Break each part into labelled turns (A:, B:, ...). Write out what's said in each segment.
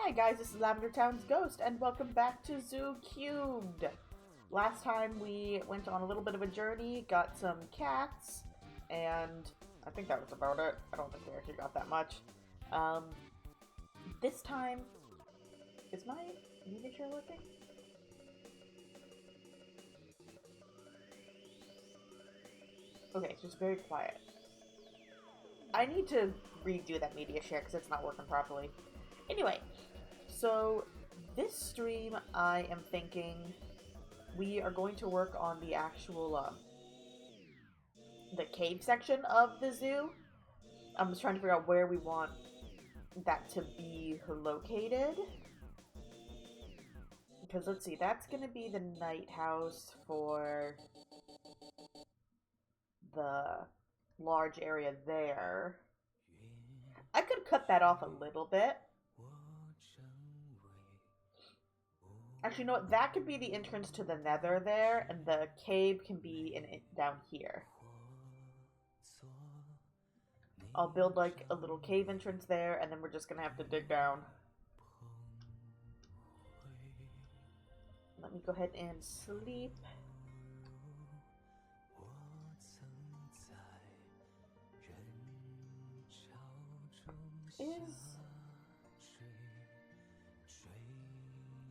A: Hi guys, this is Lavender Town's Ghost, and welcome back to ZooCubed! Last time we went on a little bit of a journey, got some cats, and I think that was about it. I don't think we actually got that much. This time, is my media share working? Okay, it's just very quiet. I need to redo that media share because it's not working properly. Anyway, so this stream I am thinking we are going to work on the actual the cave section of the zoo. I'm just trying to figure out where we want that to be located. Because let's see, that's going to be the night house for the large area there. I could cut that off a little bit. Actually, you know what? That could be the entrance to the nether there, and the cave can be down here. I'll build like a little cave entrance there, and then we're just gonna have to dig down. Let me go ahead and sleep.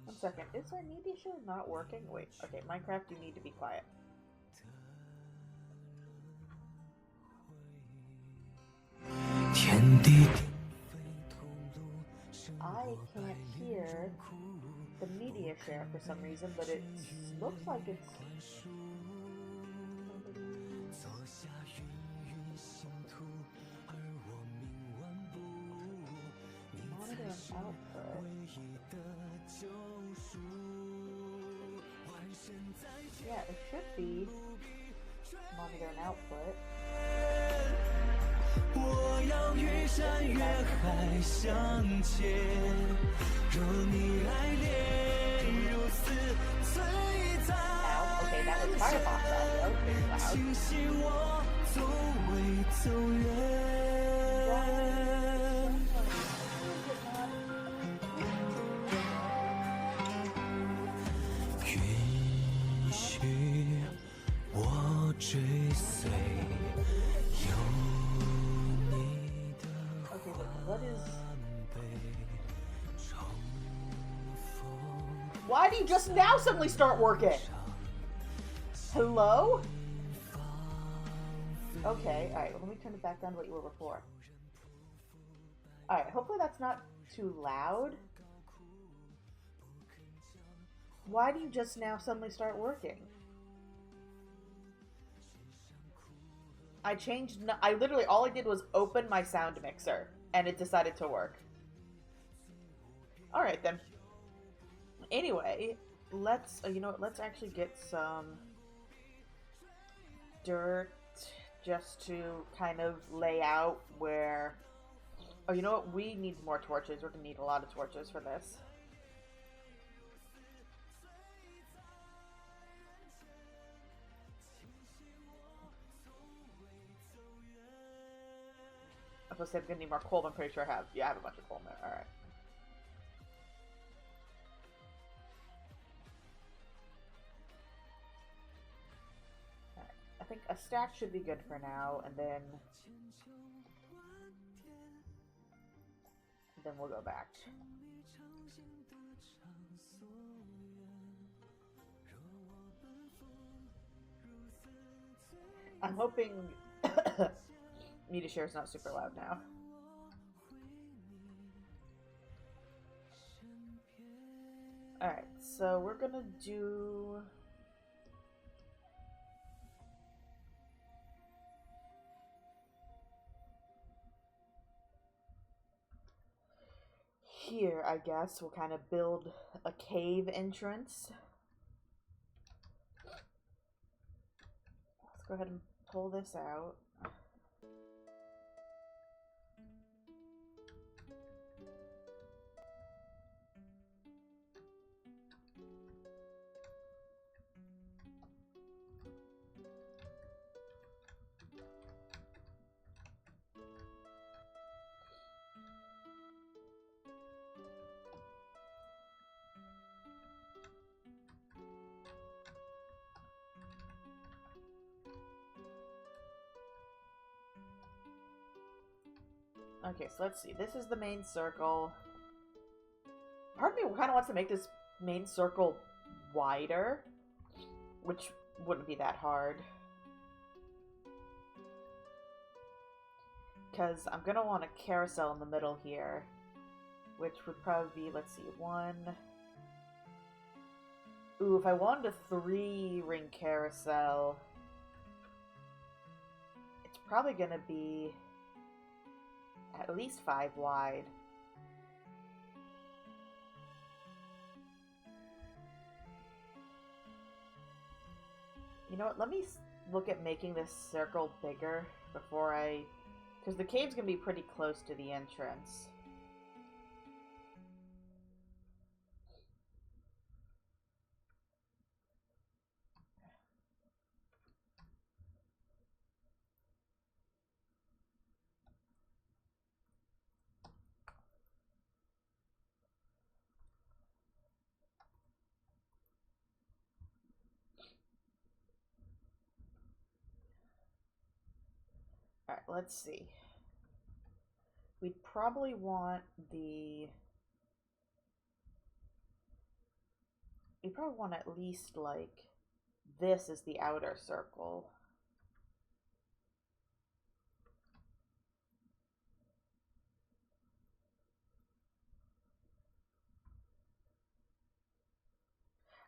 A: One second. Is our media share not working? Wait. Okay, Minecraft, you need to be quiet. I can't hear the media share for some reason, but it looks like it's... Monitor and output. Yeah, it should be monitor and output. 我要越山越海相见，若你来电如此璀璨。Okay, that was Firefox audio. Pretty loud. 清晰我走未走远。允许我追随。 What is... Why do you just now suddenly start working? Hello? Okay, alright, well, let me turn it back down to what you were before. Alright, hopefully that's not too loud. Why do you just now suddenly start working? I literally, all I did was open my sound mixer. And it decided to work. Alright then. Anyway, let's, you know what, let's actually get some dirt just to kind of lay out where... Oh, you know what, we need more torches. We're gonna need a lot of torches for this. I was gonna need more coal, but I'm pretty sure I have. Yeah, I have a bunch of coal in there. Alright. Alright. I think a stack should be good for now, and then we'll go back. I'm hoping media share is not super loud now. Alright, so we're gonna do... Here, I guess, we'll kind of build a cave entrance. Let's go ahead and pull this out. Okay, so let's see. This is the main circle. Part of me kind of wants to make this main circle wider, which wouldn't be that hard. Because I'm going to want a carousel in the middle here, which would probably be, let's see, one... Ooh, if I wanted a 3-ring carousel, it's probably going to be at least 5 wide. You know what, let me look at making this circle bigger before I... Because the cave's going to be pretty close to the entrance. Alright, let's see. We'd probably want the... We probably want at least, like, this is the outer circle.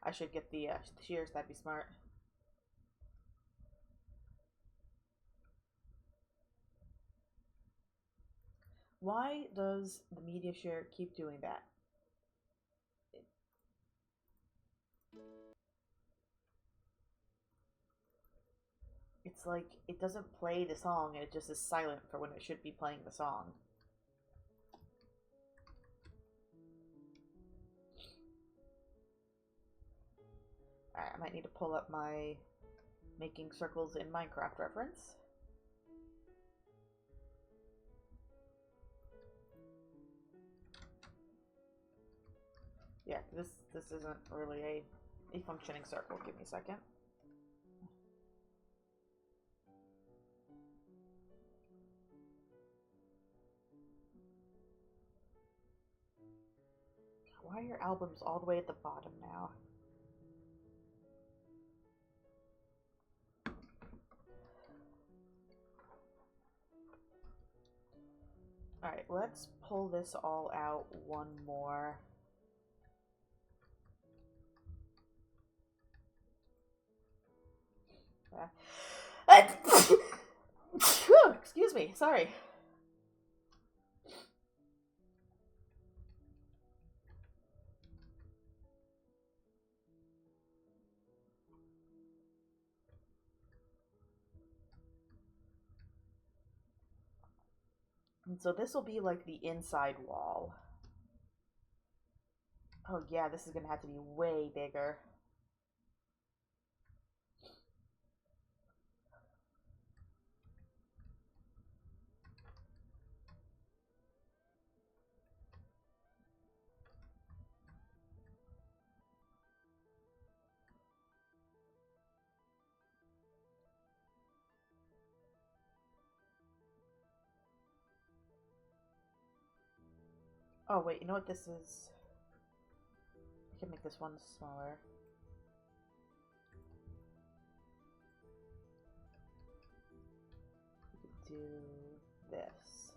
A: I should get the shears, that'd be smart. Why does the media share keep doing that? It's like, it doesn't play the song, and it just is silent for when it should be playing the song. Alright, I might need to pull up my making circles in Minecraft reference. Yeah, this isn't really a functioning circle. Give me a second. Why are your albums all the way at the bottom now? Alright, let's pull this all out one more. Excuse me, sorry. And so this will be like the inside wall. Oh yeah, this is gonna have to be way bigger. Oh wait, you know what this is? I can make this one smaller. Do this.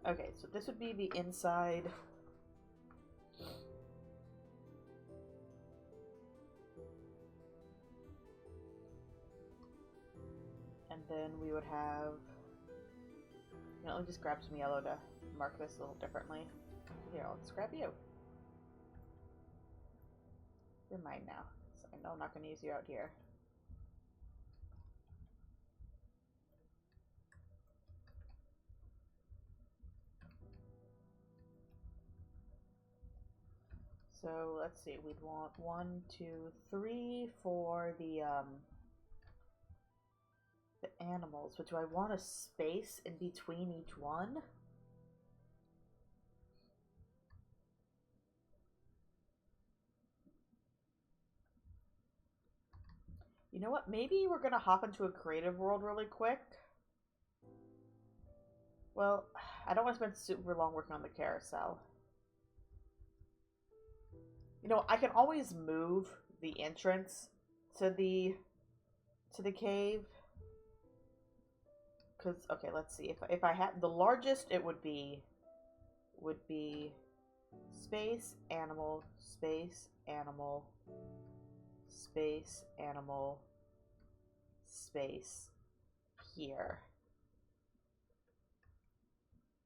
A: Okay, so this would be the inside. And then we would have... You know, let me just grab some yellow to mark this a little differently. Here, let's grab you. You're mine now. So I know I'm not going to use you out here. So let's see, we'd want 1, 2, 3 for the animals. But do I want a space in between each one? You know what? Maybe we're gonna hop into a creative world really quick. Well, I don't want to spend super long working on the carousel. You know, I can always move the entrance to the cave. Cause okay, let's see. If I had the largest, it would be space animal space animal space animal space here.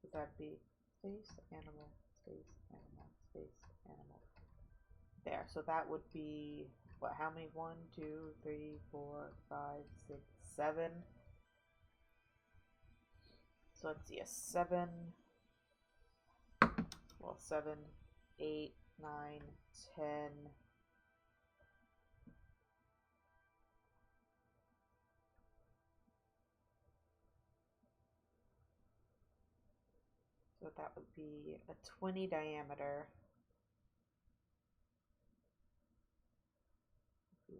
A: Would that be space animal space animal space animal? There. So that would be what? How many? 1, 2, 3, 4, 5, 6, 7. So let's see, a 7. Well, 7, 8, 9, 10. So that would be a 20 diameter.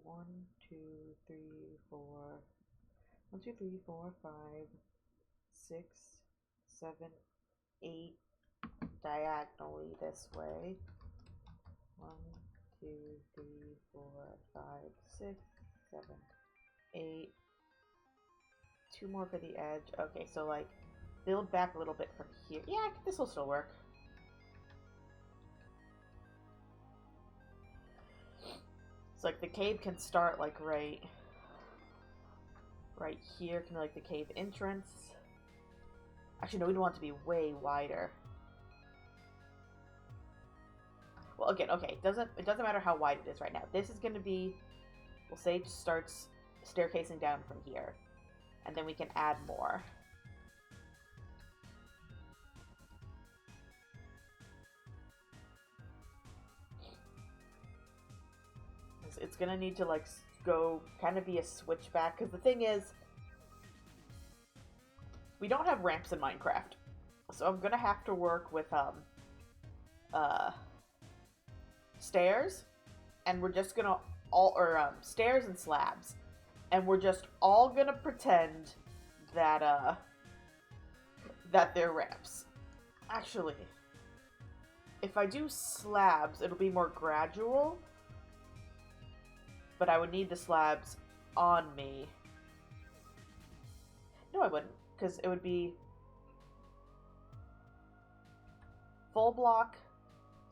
A: 1, 2, 3, 4. 1, 2, 3, 4, 5, 6, 7, 8 diagonally this way. 1, 2, 3, 4, 5, 6, 7, 8. 2 more for the edge. Okay, so like build back a little bit from here. Yeah, this will still work. It's like the cave can start like right here, can be like the cave entrance. Actually, no, we don't want it to be way wider. Well, again, okay, it doesn't matter how wide it is right now. This is going to be, we'll say it starts staircasing down from here, and then we can add more. It's going to need to like go kind of be a switchback, because the thing is, we don't have ramps in Minecraft, so I'm going to have to work with stairs, and we're just gonna stairs and slabs, and we're just all gonna pretend that that they're ramps. Actually, if I do slabs, it'll be more gradual, but I would need the slabs on me. No, I wouldn't, because it would be full block,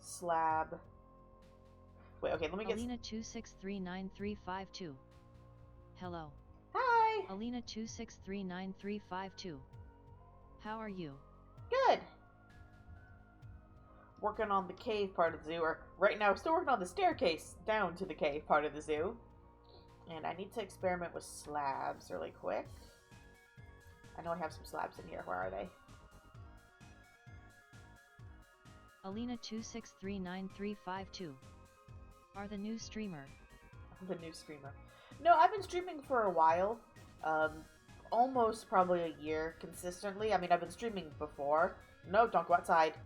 A: slab. Wait, okay, let me get...
B: Alina2639352. Hello.
A: Hi!
B: Alina2639352. How are you?
A: Good! Working on the cave part of the zoo, or right now, still working on the staircase down to the cave part of the zoo. And I need to experiment with slabs really quick. I know I have some slabs in here. Where are they?
B: Alina2639352. Are the new streamer.
A: The new streamer. No, I've been streaming for a while. Almost probably a year consistently. I mean, I've been streaming before. No, don't go outside.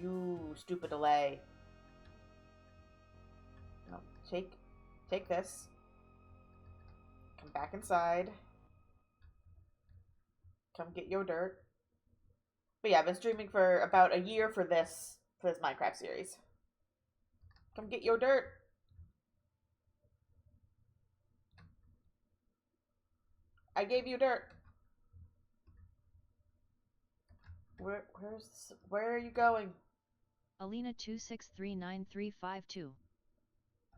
A: You stupid delay. No, take this. Come back inside. Come get your dirt. But yeah, I've been streaming for about a year for this Minecraft series. Come get your dirt. I gave you dirt. Where are you going?
B: Alina2639352.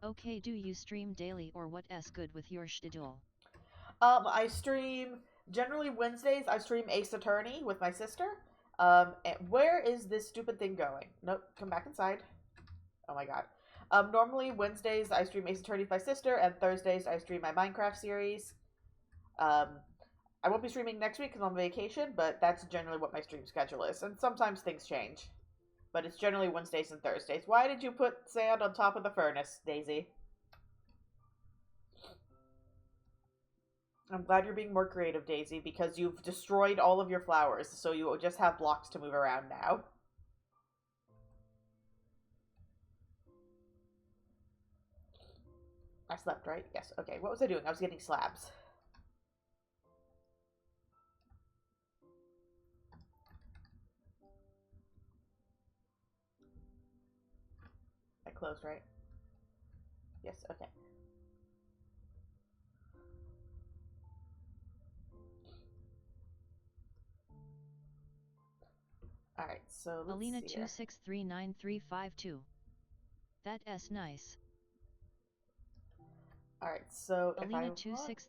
B: Okay, do you stream daily or what's good with your schedule?
A: I stream generally Wednesdays. I stream Ace Attorney with my sister. And where is this stupid thing going? Nope, come back inside. Oh my god. Normally Wednesdays I stream Ace Attorney with my sister, and Thursdays I stream my Minecraft series. I won't be streaming next week because I'm on vacation, but that's generally what my stream schedule is. And sometimes things change. But it's generally Wednesdays and Thursdays. Why did you put sand on top of the furnace, Daisy? I'm glad you're being more creative, Daisy, because you've destroyed all of your flowers, so you just have blocks to move around now. I slept, right? Yes. Okay, what was I doing? I was getting slabs. I closed, right? Yes, okay. Alright, so let's
B: Alina
A: see here.
B: 2639352. That's nice.
A: Alright, so if I
B: Alina
A: want...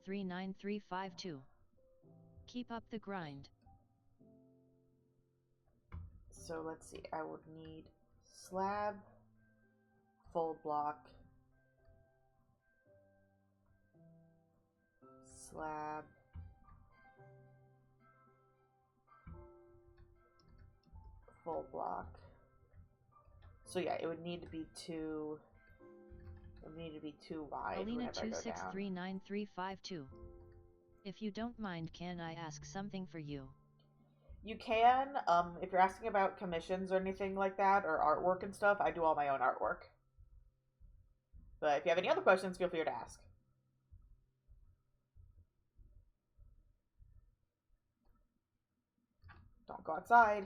B: 2639352. Keep up the grind.
A: So let's see, I would need slab, full block, slab, full block. So yeah, it would need to be two... It would need to be too wide
B: Alina
A: whenever I go down.
B: 2639352. If you don't mind, can I ask something for you?
A: You can, if you're asking about commissions or anything like that, or artwork and stuff, I do all my own artwork. But if you have any other questions, feel free to ask. Don't go outside.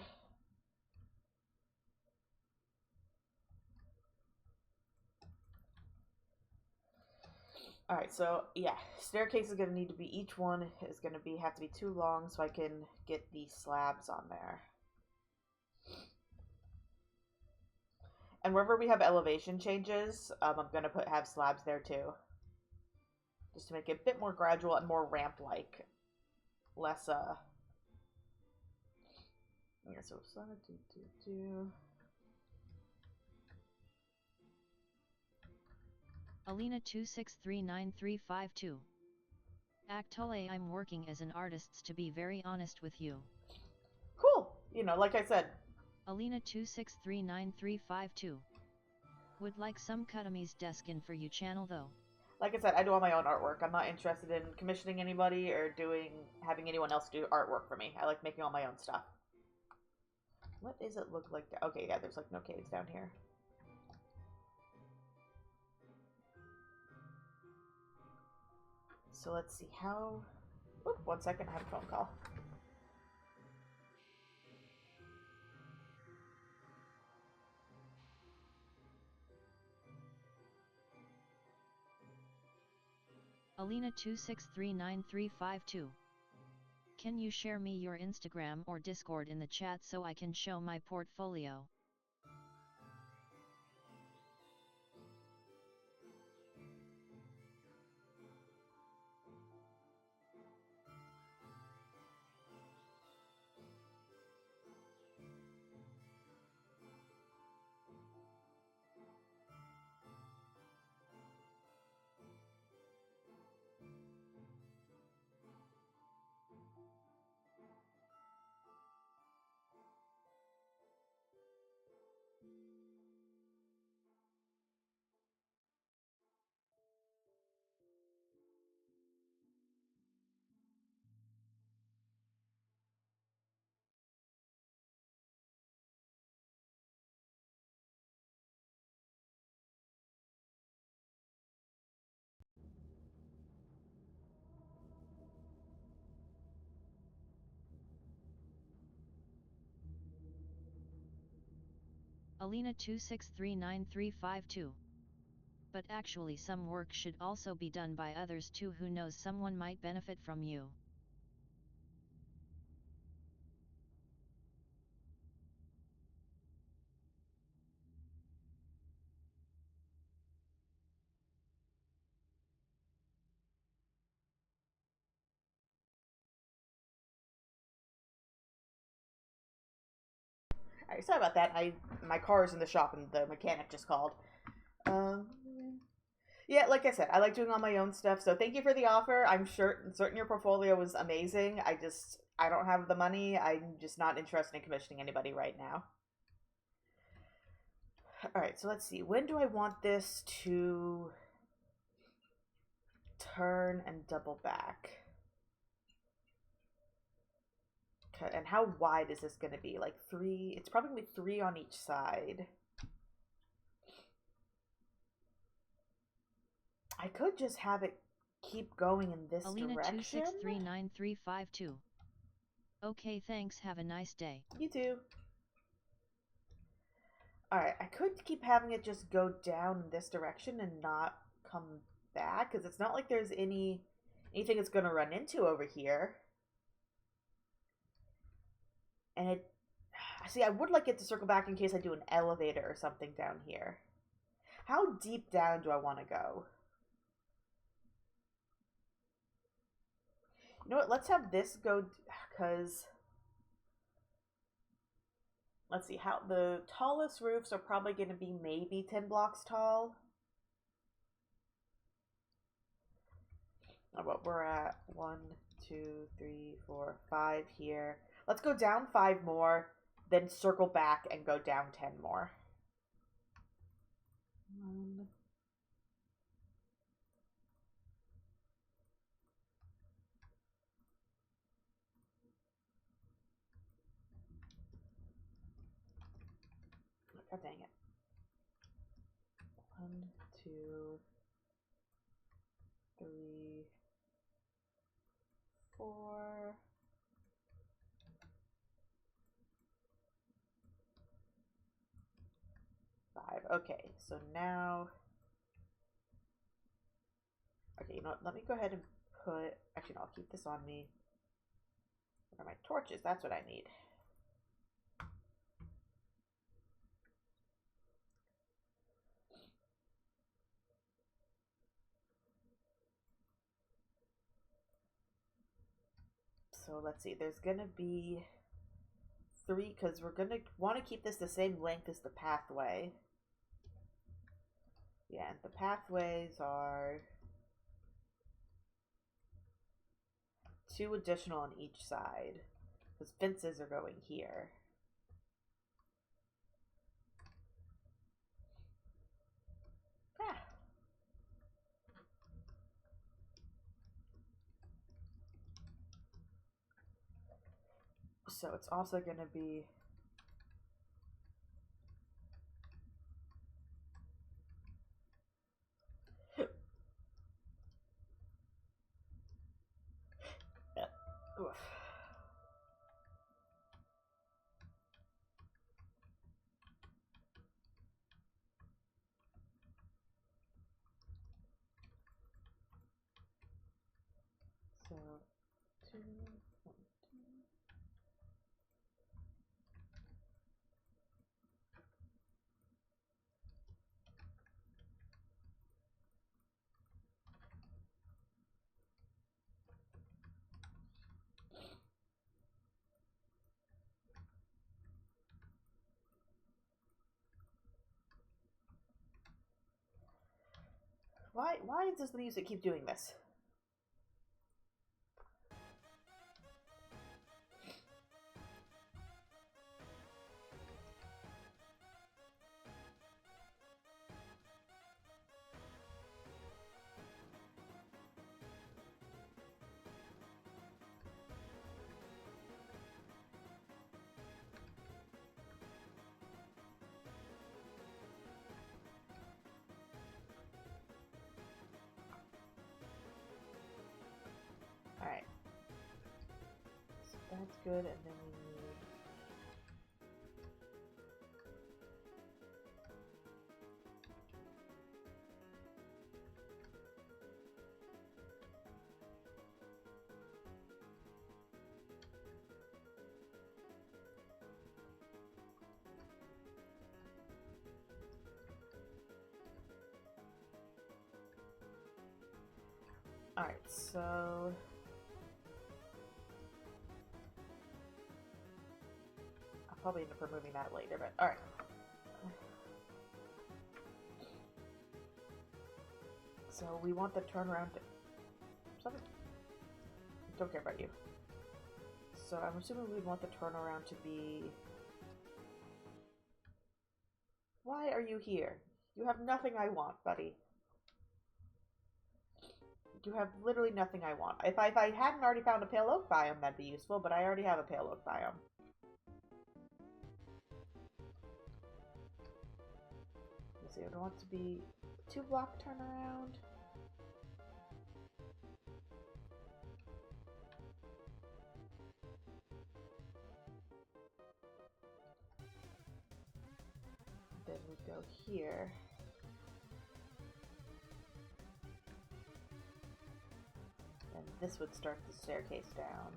A: Alright, so yeah, staircase is going to need to be, each one is going to have to be too long so I can get these slabs on there. And wherever we have elevation changes, I'm going to have slabs there too. Just to make it a bit more gradual and more ramp-like. Less, yeah, so slab,
B: Alina 2639352. Actually, I'm working as an artist, to be very honest with you.
A: Cool. You know, like I said.
B: Alina 2639352. Would like some Kutami's desk in for you channel though.
A: Like I said, I do all my own artwork. I'm not interested in commissioning anybody or having anyone else do artwork for me. I like making all my own stuff. What does it look like? Okay, yeah, there's like no caves down here. So let's see how... Oop, 1 second, I have a phone call.
B: Alina 2639352. Can you share me your Instagram or Discord in the chat so I can show my portfolio? Alina 2639352. But actually some work should also be done by others too, who knows, someone might benefit from you.
A: Alright, sorry about that. My car is in the shop and the mechanic just called. Yeah, like I said, I like doing all my own stuff, so thank you for the offer. I'm certain your portfolio was amazing. I don't have the money. I'm just not interested in commissioning anybody right now. Alright, so let's see. When do I want this to turn and double back? Okay, and how wide is this going to be? Like 3? It's probably going to be 3 on each side. I could just have it keep going in this
B: Alina
A: direction.
B: 26395352. Okay, thanks, have a nice day.
A: You too. Alright, I could keep having it just go down in this direction and not come back, because it's not like there's anything it's going to run into over here. And it... See, I would like it to circle back in case I do an elevator or something down here. How deep down do I want to go? You know what, let's have this go, because... Let's see, how the tallest roofs are probably going to be maybe 10 blocks tall. Oh, well, we're at 1, 2, 3, 4, 5 here. Let's go down 5 more, then circle back and go down 10 more. 1. God dang it. 1, 2, 3, 4. 5. Okay, so now... Okay, you know what? Let me go ahead and put... Actually, no, I'll keep this on me. Where are my torches? That's what I need. So let's see. There's going to be 3, because we're going to want to keep this the same length as the pathway. Yeah, and the pathways are 2 additional on each side, because fences are going here. Ah. So it's also going to be... Oof. So 2, 1, 2. Why does the music keep doing this? Alright. So that's good, and then we need... Alright, so... I'll probably end up removing that later, but alright. So we want the turnaround to... Something? Don't care about you. So I'm assuming we want the turnaround to be... Why are you here? You have nothing I want, buddy. You have literally nothing I want. If I hadn't already found a pale oak biome, that'd be useful, but I already have a pale oak biome. Let's see, I want to be 2 block turnaround. go here. And this would start the staircase down.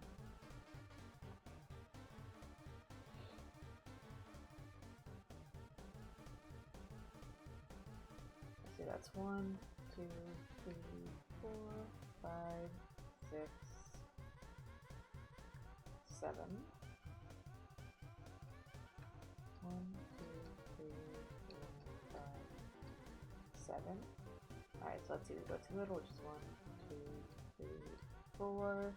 A: Let's see, that's 1, 2, 3, 4, 5, 6, 7. 1, 2, 3, 4, 5, 7. Alright, so let's see, we go to the middle, which is 1, 2, 3, 4.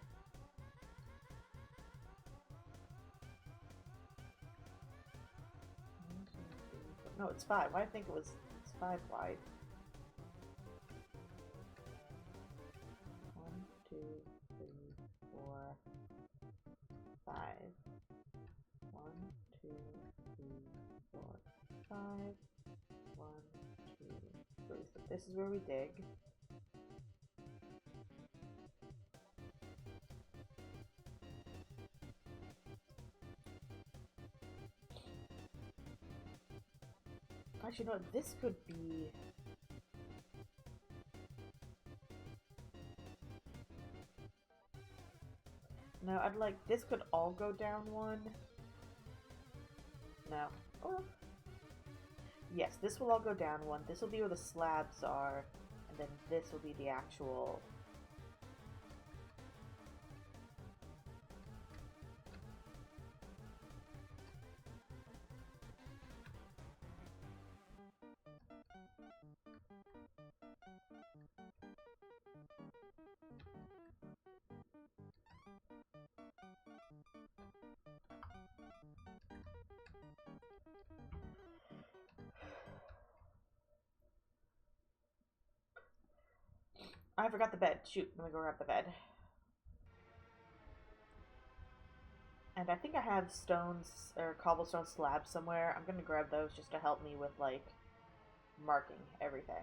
A: No, it's 5. Why I think it's 5 wide. 1, 2, 3, 4, 5. 1, 2, 3, 4, 5. 1, 2, 3. So this is where we dig. Actually, no, this could be... No, I'd like... This could all go down 1. No. Oh. Yes, this will all go down 1. This will be where the slabs are. And then this will be the actual... I forgot the bed. Shoot, let me go grab the bed. And I think I have stones or cobblestone slabs somewhere. I'm gonna grab those just to help me with, like, marking everything.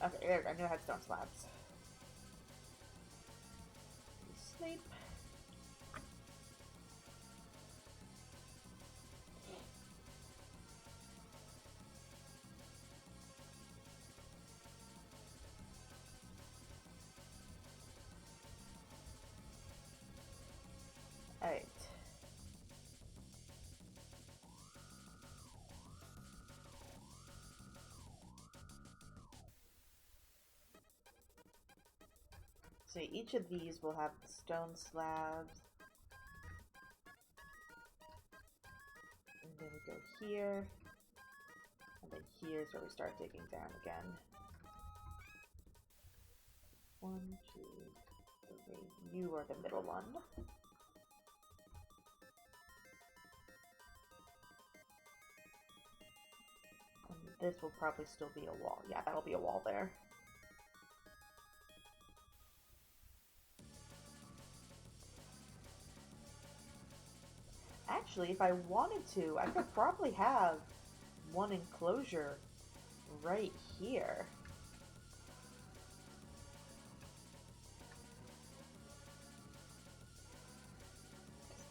A: Okay, there, I knew I had stone slabs. Sleep. Alright. So each of these will have the stone slabs. And then we go here. And then here's where we start digging down again. 1, 2, 3. You are the middle one. And this will probably still be a wall. Yeah, that'll be a wall there. Actually, if I wanted to, I could probably have one enclosure right here.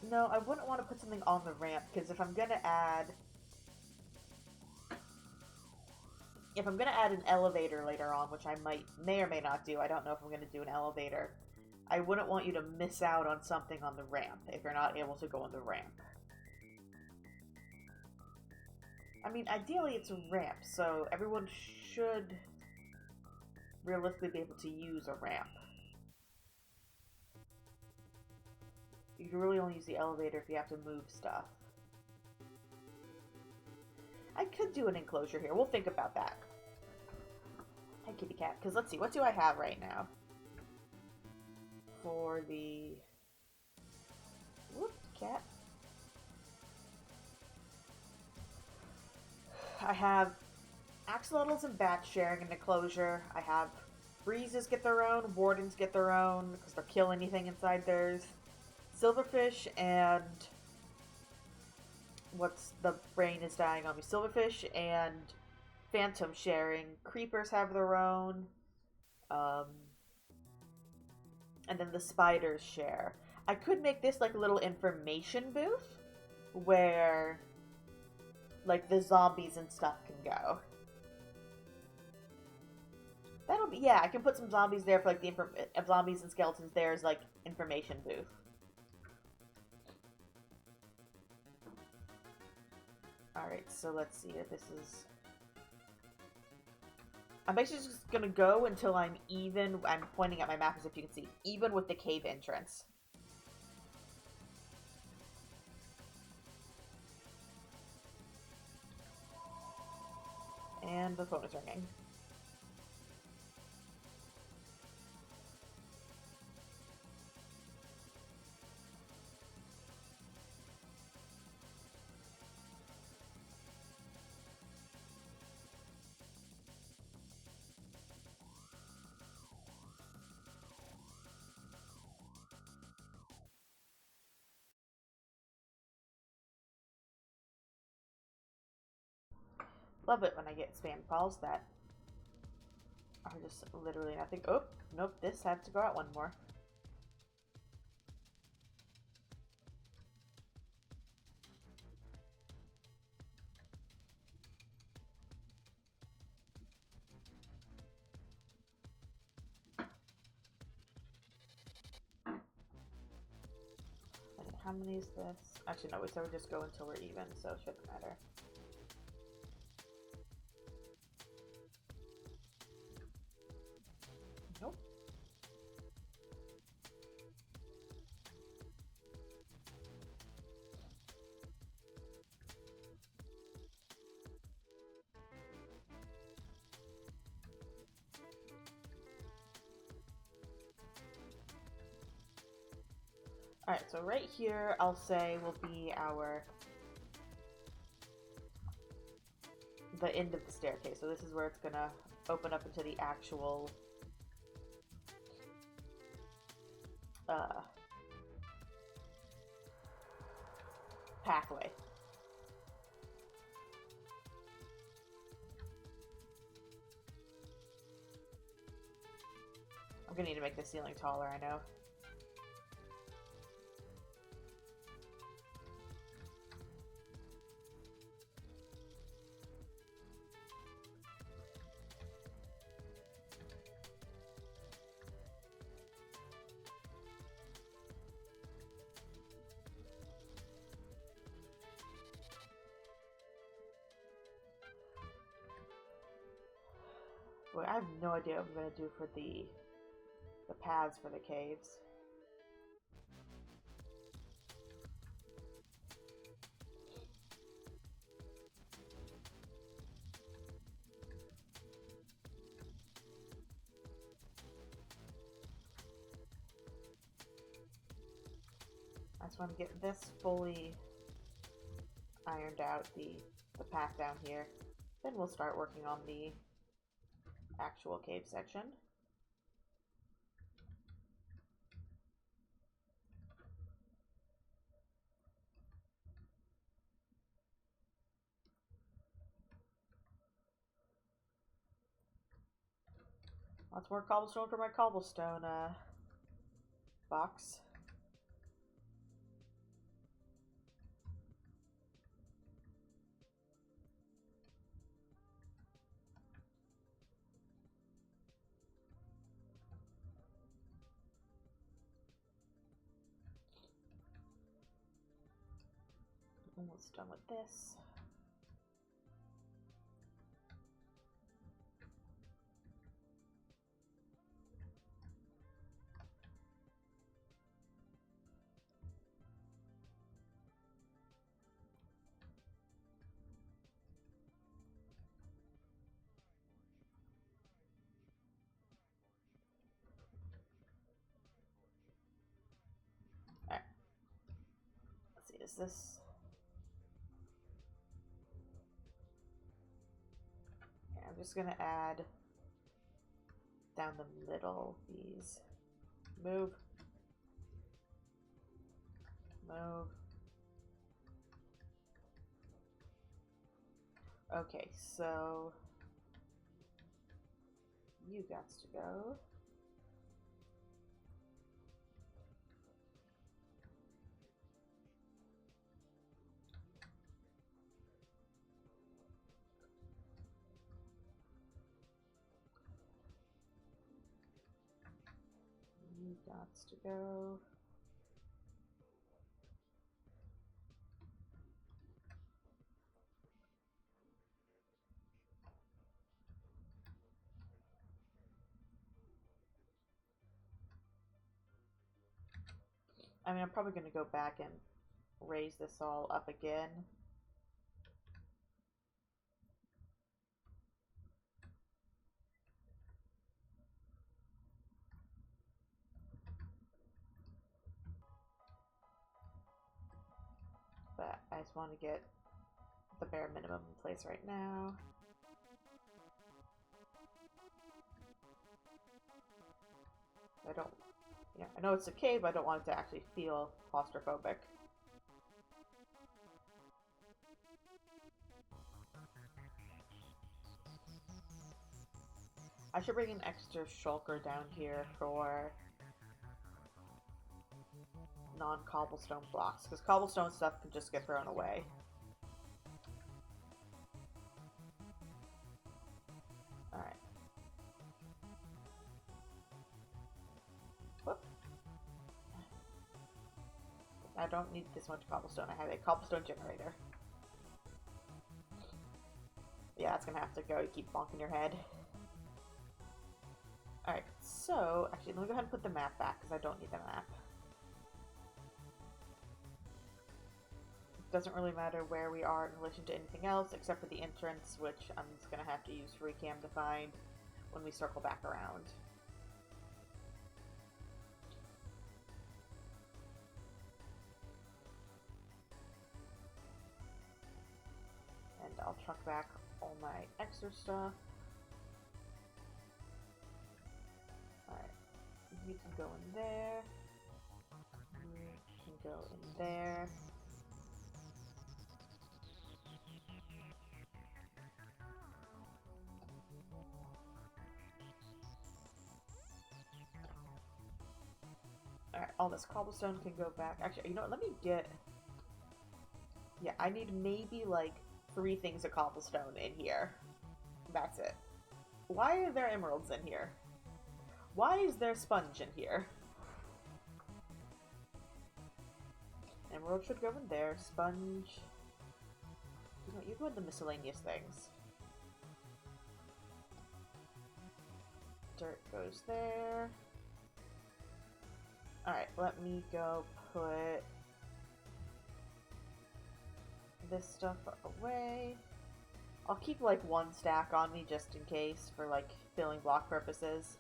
A: No, I wouldn't want to put something on the ramp, because if I'm gonna add an elevator later on, which I may or may not do, I don't know if I'm gonna do an elevator, I wouldn't want you to miss out on something on the ramp if you're not able to go on the ramp. I mean, ideally it's a ramp, so everyone should realistically be able to use a ramp. You can really only use the elevator if you have to move stuff. I could do an enclosure here. We'll think about that. Hi, kitty cat. Because let's see, what do I have right now? For the... Whoop, cat. I have axolotls and bats sharing an enclosure. I have breezes get their own, wardens get their own, because they'll kill anything inside theirs. Silverfish and... What's the brain is dying on me? Silverfish and phantom sharing. Creepers have their own. Um, and then the spiders share. I could make this like a little information booth where like the zombies and stuff can go. That'll be, yeah, I can put some zombies there for like the zombies and skeletons there as like information booth. Alright, so let's see if this is... I'm basically just gonna go until I'm even... I'm pointing at my map as if you can see. Even with the cave entrance. And the phone is ringing. Love it when I get spam calls that are just literally nothing. Oh, nope, this had to go out one more. And how many is this? Actually, no, we said we just go until we're even, so it shouldn't matter. Nope. Alright, so right here, I'll say will be the end of the staircase. So this is where it's gonna open up into the actual pathway. I'm gonna need to make the ceiling taller, I know. Well, I have no idea what I'm gonna do for the paths for the caves. I just want to get this fully ironed out, the path down here. Then we'll start working on the actual cave section. Lots more cobblestone for my cobblestone box. Almost done with this. Alright. Let's see, is this... Yeah, I'm just gonna add down the middle these. Move. Move. Okay, so You got to go. You got to go. I mean, I'm probably going to go back and raise this all up again. But I just want to get the bare minimum in place right now. I don't, I know it's a cave, but I don't want it to actually feel claustrophobic. I should bring an extra shulker down here for non-cobblestone blocks, because cobblestone stuff can just get thrown away. Alright. Whoop. I don't need this much cobblestone. I have a cobblestone generator. Yeah, that's gonna have to go. You keep bonking your head. Alright, so, actually, let me go ahead and put the map back, because I don't need the map. It doesn't really matter where we are in relation to anything else, except for the entrance, which I'm just going to have to use FreeCam to find when we circle back around. And I'll truck back all my extra stuff. You can go in there. You can go in there. Alright, all this cobblestone can go back. Actually, you know what? Let me get... Yeah, I need maybe like 3 things of cobblestone in here. That's it. Why are there emeralds in here? Why is there sponge in here? Emerald should go in there. Sponge. You know, you go in the miscellaneous things. Dirt goes there. Alright, let me go put this stuff away. I'll keep like 1 stack on me just in case for like filling block purposes.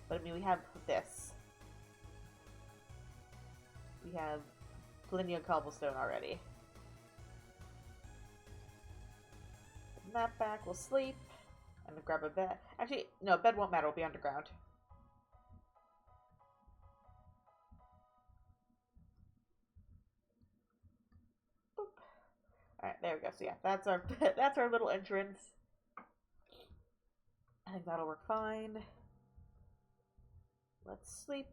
A: But I mean, we have this. We have plenty of cobblestone already. Put that back, we'll sleep. I'm gonna grab a bed. Actually, no, bed won't matter, we'll be underground. Boop. Alright, there we go. So yeah, that's our that's our little entrance. I think that'll work fine. Let's sleep.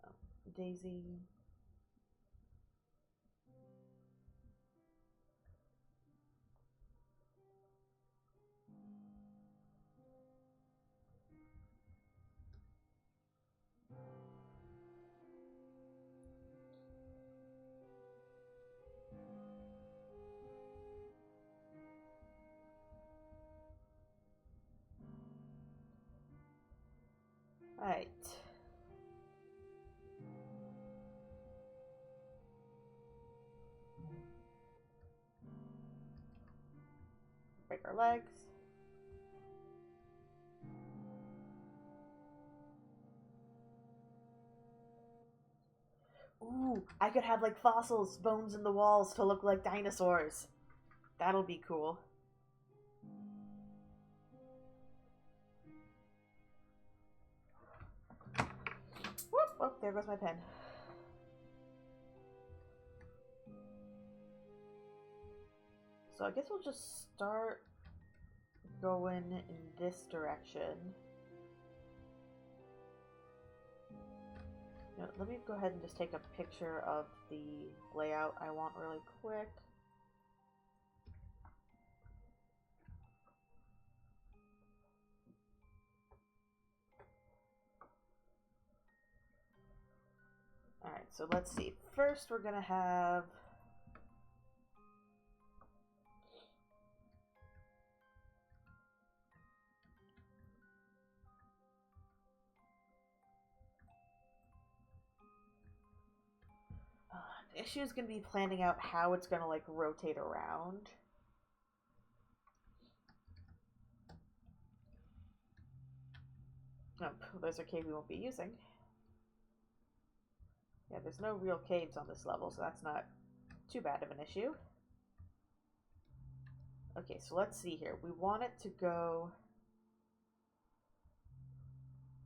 A: Oh, Daisy. Alright. Break our legs. Ooh, I could have like fossils, bones in the walls to look like dinosaurs. That'll be cool. Whoop, oh, there goes my pen. So I guess we'll just start going in this direction. You know, let me go ahead and just take a picture of the layout I want really quick. Alright, so let's see. First, we're going to have... the issue is going to be planning out how it's going to, like, rotate around. Oh, there's a cave we won't be using. Yeah, there's no real caves on this level, so that's not too bad of an issue. Okay, so let's see here. We want it to go...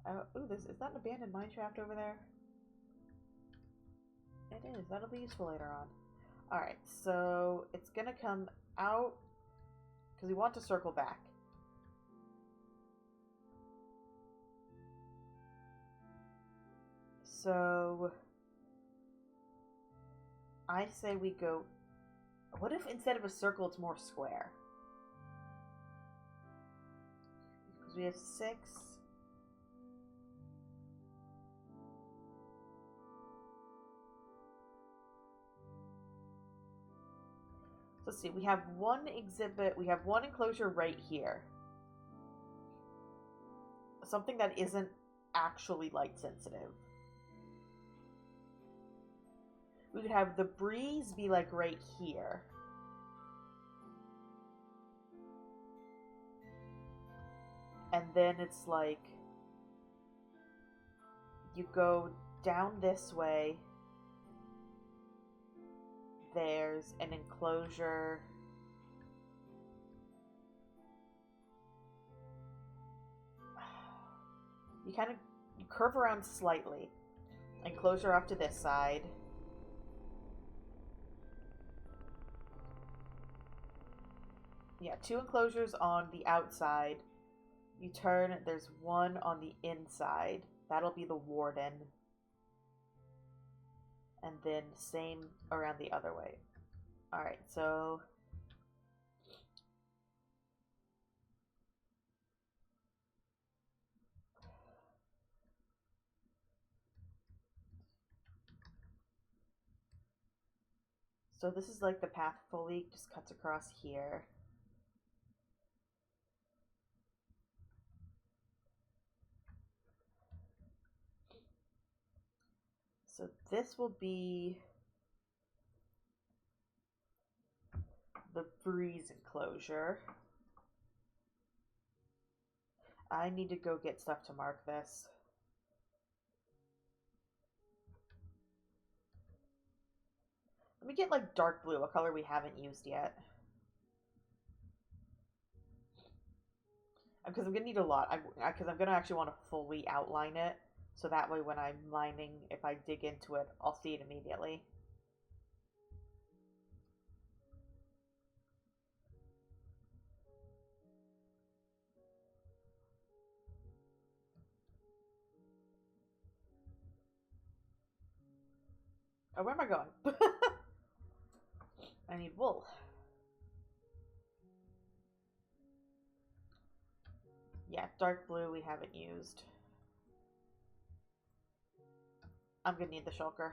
A: ooh, is that an abandoned mine shaft over there? It is. That'll be useful later on. Alright, so it's going to come out... because we want to circle back. So... I say we go... what if instead of a circle it's more square? Because we have 6... let's see, we have one exhibit, we have one enclosure right here. Something that isn't actually light sensitive. We could have the breeze be like right here. And then it's like, you go down this way. There's an enclosure. You kind of curve around slightly. Enclosure off to this side. Yeah, 2 enclosures on the outside. You turn, there's one on the inside. That'll be the warden. And then same around the other way. Alright, so... so this is like the path fully just cuts across here. So this will be the breeze enclosure. I need to go get stuff to mark this. Let me get like dark blue, a color we haven't used yet. Because I'm going to need a lot. Because I'm going to actually want to fully outline it. So that way when I'm mining, if I dig into it, I'll see it immediately. Oh, where am I going? I need wool. Yeah, dark blue we haven't used. I'm gonna need the shulker.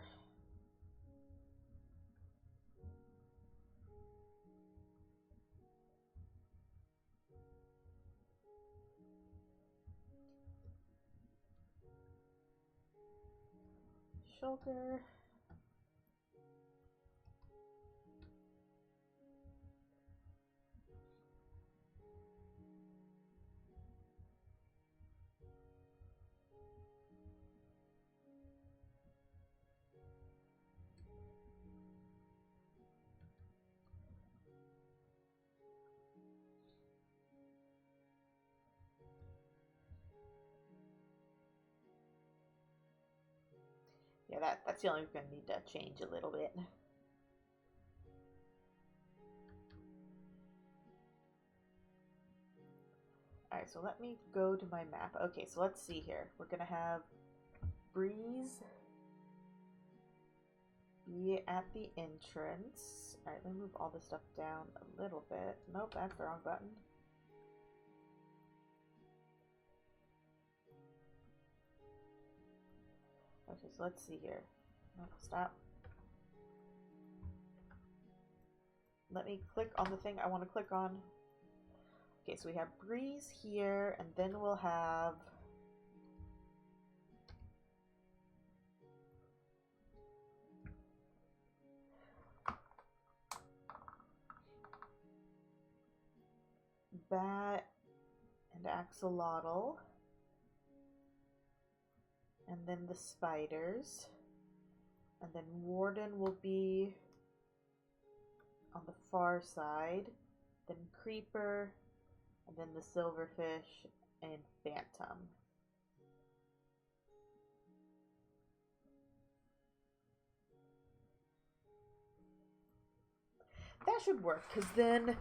A: Shulker. Yeah, that's the only we're gonna need to change a little bit. Alright, so let me go to my map. Okay, so let's see here. We're gonna have Breeze be at the entrance. Alright, let me move all this stuff down a little bit. Nope, that's the wrong button. Okay, so let's see here. Nope, stop. Let me click on the thing I want to click on. Okay, so we have Breeze here, and then we'll have... Bat and Axolotl. And then the spiders. And then Warden will be on the far side. Then Creeper. And then the Silverfish and Phantom. That should work, because then...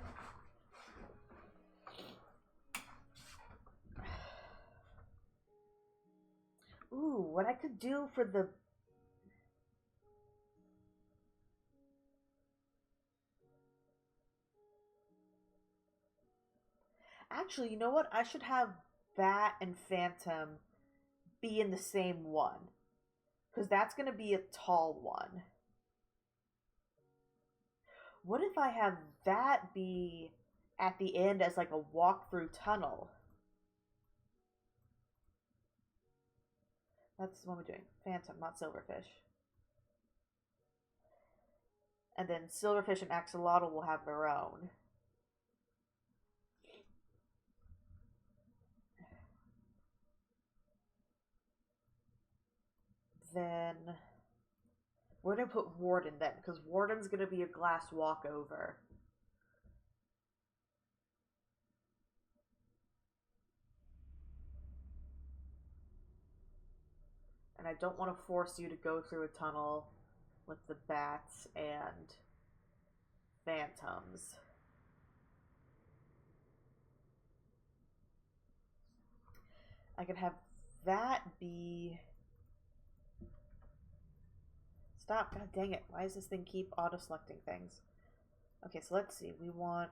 A: Ooh, what I could do for the... Actually, you know what? I should have Bat and Phantom be in the same one. Because that's going to be a tall one. What if I have that be at the end as like a walk-through tunnel? That's what we're doing. Phantom, not Silverfish. And then Silverfish and Axolotl will have their own. Then we're going to put Warden then, because Warden's going to be a glass walkover. And I don't want to force you to go through a tunnel with the bats and phantoms. I could have that be... Stop, god dang it. Why does this thing keep auto-selecting things? Okay, so let's see. We want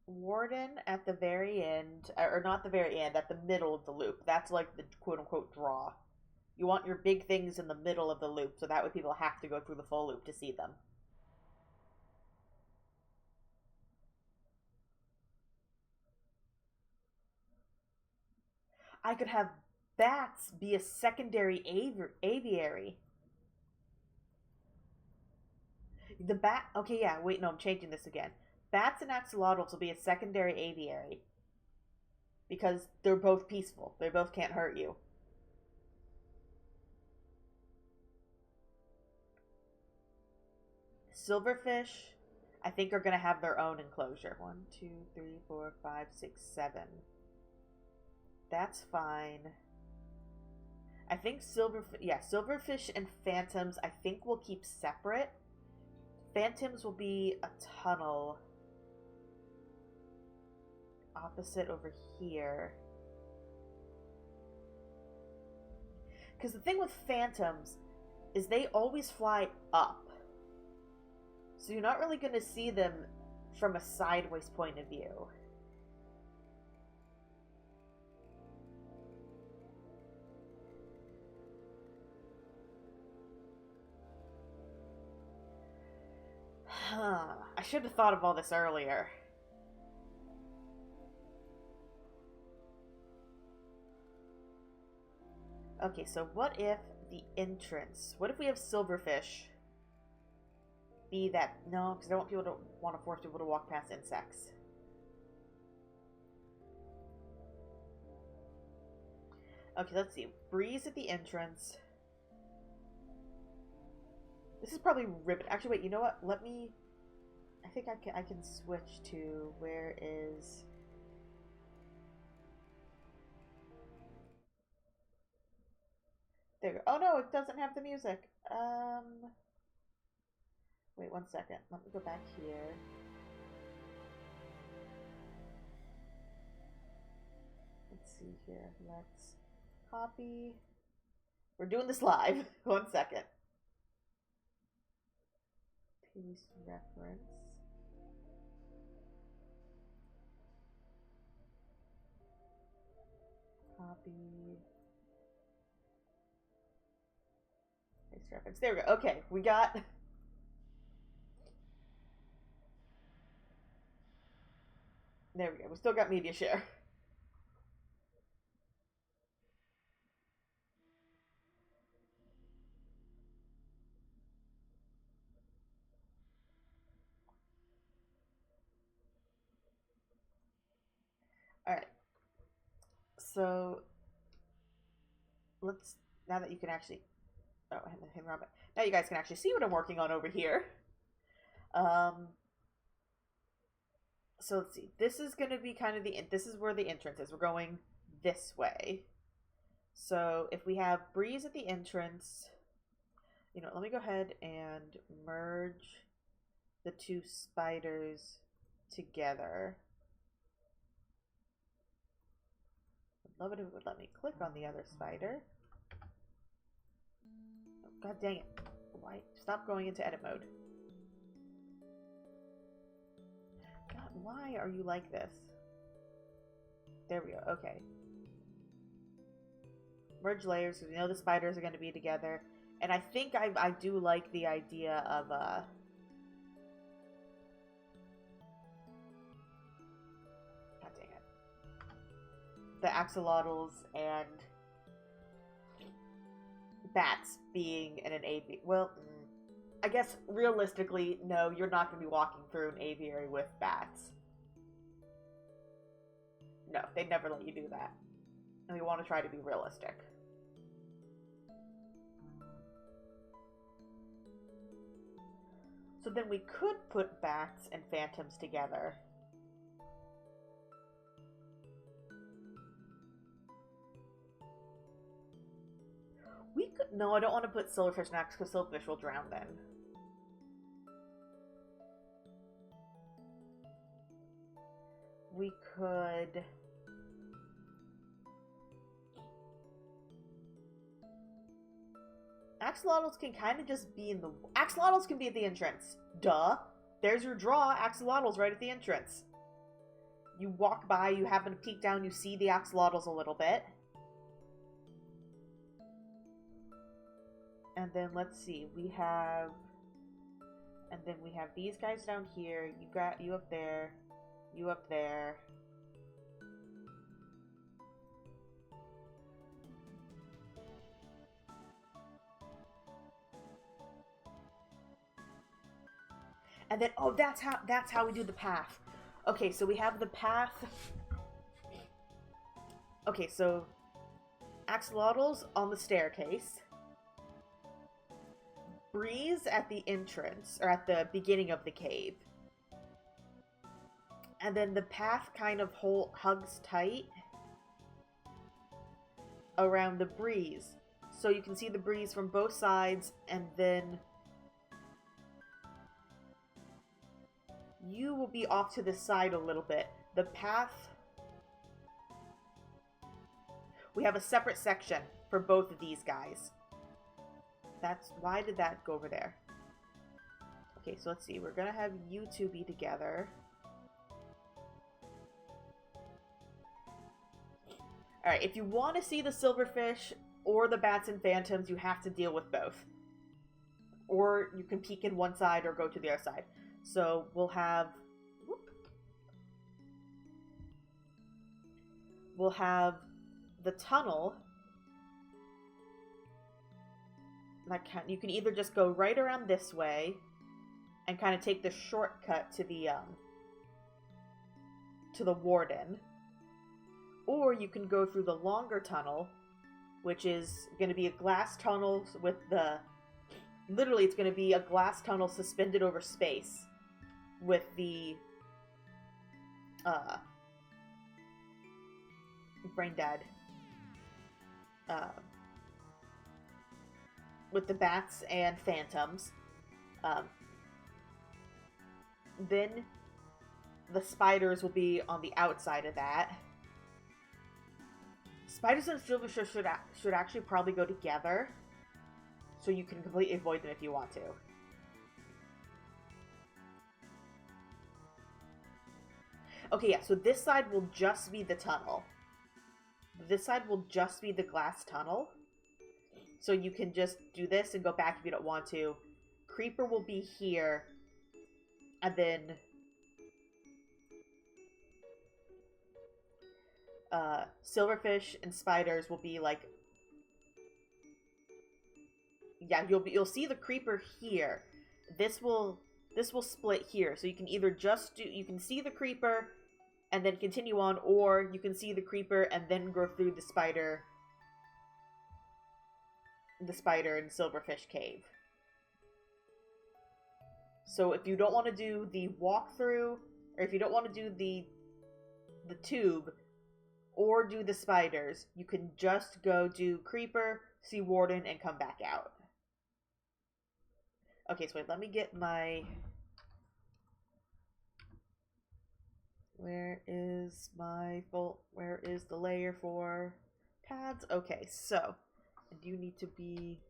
A: Warden at the very end, or not the very end, at the middle of the loop. That's like the quote-unquote draw. You want your big things in the middle of the loop, so that way people have to go through the full loop to see them. I could have bats be a secondary aviary. The bat... Okay, yeah, wait, no, I'm changing this again. Bats and axolotls will be a secondary aviary. Because they're both peaceful. They both can't hurt you. Silverfish, I think, are going to have their own enclosure. 1, 2, 3, 4, 5, 6, 7. That's fine. I think Silverfish and Phantoms, I think we'll keep separate. Phantoms will be a tunnel opposite over here. Because the thing with Phantoms is they always fly up. So you're not really going to see them from a sideways point of view. I should have thought of all this earlier. Okay, so what if the entrance... What if we have Silverfish be that... No, because I don't want people to want to force people to walk past insects. Okay, let's see. Breeze at the entrance. This is probably ribbon. Actually, wait, you know what? Let me... I think I can switch to where is... There we go. Oh no, it doesn't have the music. Wait 1 second. Let me go back here. see here. Let's copy. We're doing this live. 1 second. Paste reference. Copy. Paste reference. There we go. Okay, we got. There we go. We still got media share. All right. So let's, now that you can actually, oh, hang on, now you guys can actually see what I'm working on over here. So let's see. This is going to be kind of this is where the entrance is. We're going this way. So if we have breeze at the entrance, you know, let me go ahead and merge the two spiders together. I'd love it if it would let me click on the other spider. Oh, God dang it. Why? Stop going into edit mode. God, why are you like this? There we go. Okay. Merge layers, because we know the spiders are going to be together. And I think I do like the idea of, God dang it. The axolotls and bats being in an aviary. Well, I guess realistically, no, you're not going to be walking through an aviary with bats. No, they'd never let you do that. And we want to try to be realistic. So then we could put bats and phantoms together. We could... No, I don't want to put silverfish next because silverfish will drown then. We could... Axolotls can kind of just be in the... Axolotls can be at the entrance. Duh. There's your draw. Axolotls right at the entrance. You walk by, you happen to peek down, you see the axolotls a little bit. And then let's see. We have... And then we have these guys down here. You got you up there. You up there. And then, oh, that's how we do the path. Okay, so we have the path. Okay, so axolotls on the staircase. Breeze at the entrance, or at the beginning of the cave. And then the path kind of hugs tight around the breeze. So you can see the breeze from both sides, and then you will be off to the side a little bit. The path... We have a separate section for both of these guys. That's... Why did that go over there? Okay, so let's see. We're gonna have you two be together. Alright, if you want to see the silverfish or the bats and phantoms, you have to deal with both. Or you can peek in one side or go to the other side. So we'll have... We'll have the tunnel. You can either just go right around this way and kind of take the shortcut to the warden. Or you can go through the longer tunnel, which is going to be a glass tunnel with the... Literally, it's going to be a glass tunnel suspended over space with the... brain dead. With the bats and phantoms. Then the spiders will be on the outside of that. Spiders and silverfish should actually probably go together, so you can completely avoid them if you want to. Okay, yeah, so this side will just be the tunnel. This side will just be the glass tunnel. So you can just do this and go back if you don't want to. Creeper will be here. And then... silverfish and spiders will be like... Yeah, you'll see the creeper here. This will split here. So you can either just do... You can see the creeper and then continue on, or you can see the creeper and then go through the spider and silverfish cave. So if you don't want to do the walkthrough, or if you don't want to do the tube, or do the spiders, you can just go do creeper, see warden, and come back out. Okay, so wait, let me get my... Where is the layer for pads? Okay, so I do need to be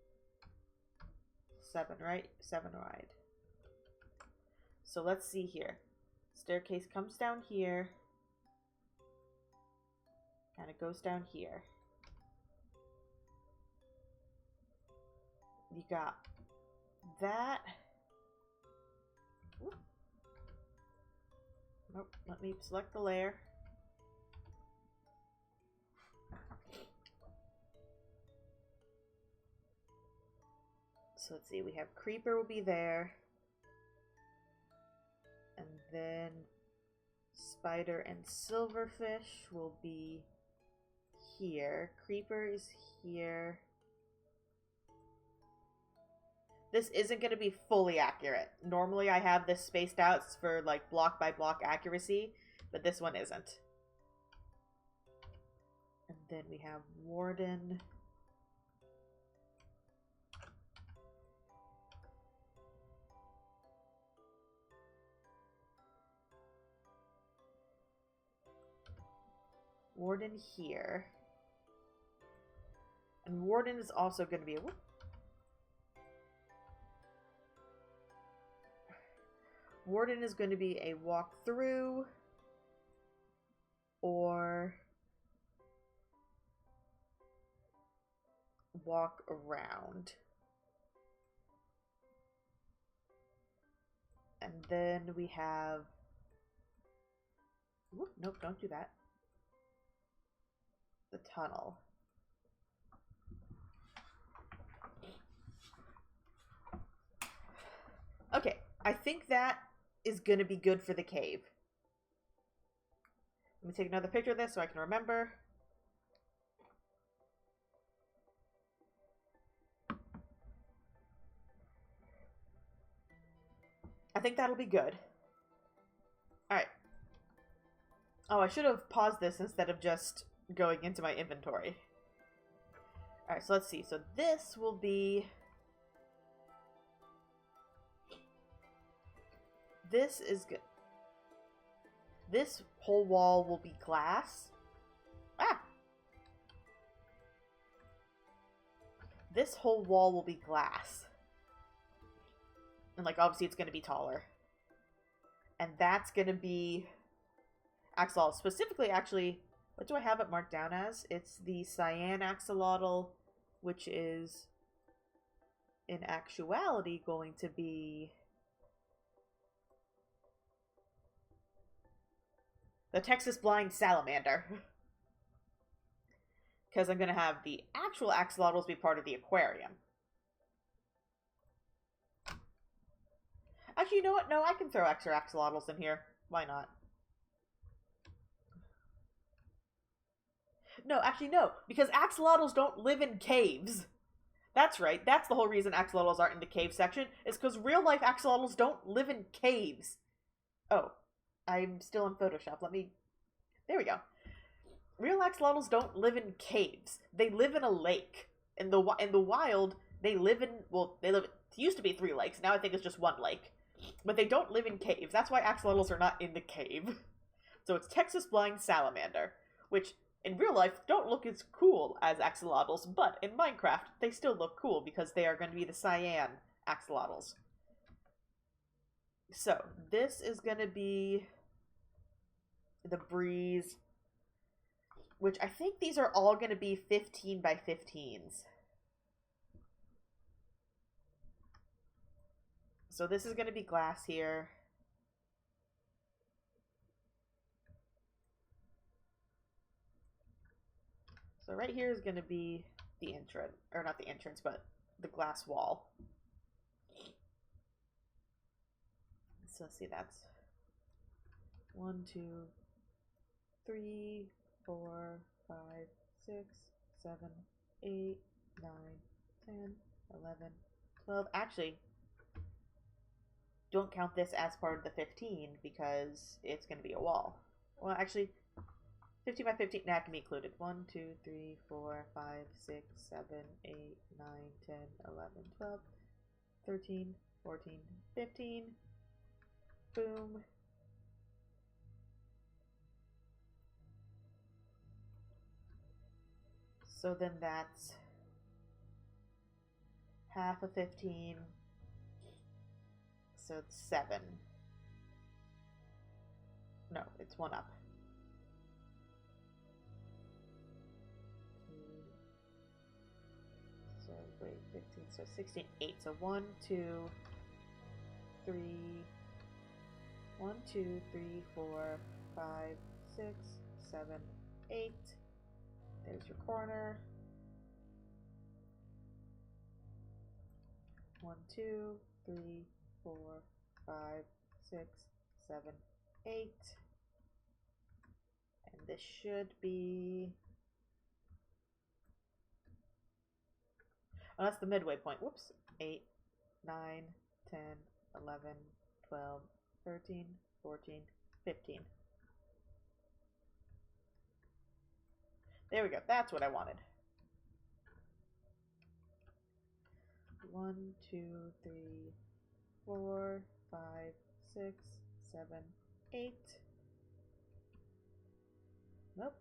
A: 7, right? 7 wide. So let's see here. Staircase comes down here. And it goes down here. You got that. Ooh. Nope, let me select the layer. So let's see, we have creeper will be there. And then spider and silverfish will be here. Creeper is here. This isn't going to be fully accurate. Normally I have this spaced out for like block by block accuracy, but this one isn't. And then we have warden. Warden here. And warden is also going to be a... Whoop. Warden is going to be a walk through or walk around. And then we have... Whoop, nope, don't do that. The tunnel. Okay, I think that is going to be good for the cave. Let me take another picture of this so I can remember. I think that'll be good. Alright. Oh, I should have paused this instead of just going into my inventory. Alright, so let's see. So this will be... This is good. This whole wall will be glass. Ah! This whole wall will be glass. And, like, obviously it's going to be taller. And that's going to be axolotl. Specifically, actually, what do I have it marked down as? It's the cyan axolotl, which is, in actuality, going to be... the Texas blind salamander. Because I'm going to have the actual axolotls be part of the aquarium. Actually, you know what? No, I can throw extra axolotls in here. Why not? No, actually, no. Because axolotls don't live in caves. That's right. That's the whole reason axolotls aren't in the cave section. Is because real-life axolotls don't live in caves. Oh. I'm still in Photoshop. Let me... There we go. Real axolotls don't live in caves. They live in a lake. In the wild, they live in... Well, they live... It used to be 3 lakes. Now I think it's just 1 lake. But they don't live in caves. That's why axolotls are not in the cave. So it's Texas blind salamander. Which, in real life don't look as cool as axolotls, but in Minecraft they still look cool because they are going to be the cyan axolotls. So this is going to be the breeze, which I think these are all going to be 15 by 15s. So this is going to be glass here. So right here is going to be the entrance, or not the entrance, but the glass wall. So see, that's 1, 2, 3, 4, 5, 6, 7, 8, 9, 10, 11, 12. Actually, don't count this as part of the 15 because it's going to be a wall. Well, actually, 15 by 15, that can be included. 1, 2, 3, 4, 5, 6, 7, 8, 9, 10, 11, 12, 13, 14, 15. Boom. So then that's half of 15. So it's 7. No, it's 1 up. So wait, 15, so 16, 8. So 1, 2, 3, 1, 2, 3, 4, 5, 6, 7, 8. There's your corner. 1, 2, 3, 4, 5, 6, 7, 8. And this should be... Oh, that's the midway point. Whoops. 8, 9, 10, 11, 12, 13, 14, 15. There we go. That's what I wanted. 1, 2, 3, 4, 5, 6, 7, 8. Nope.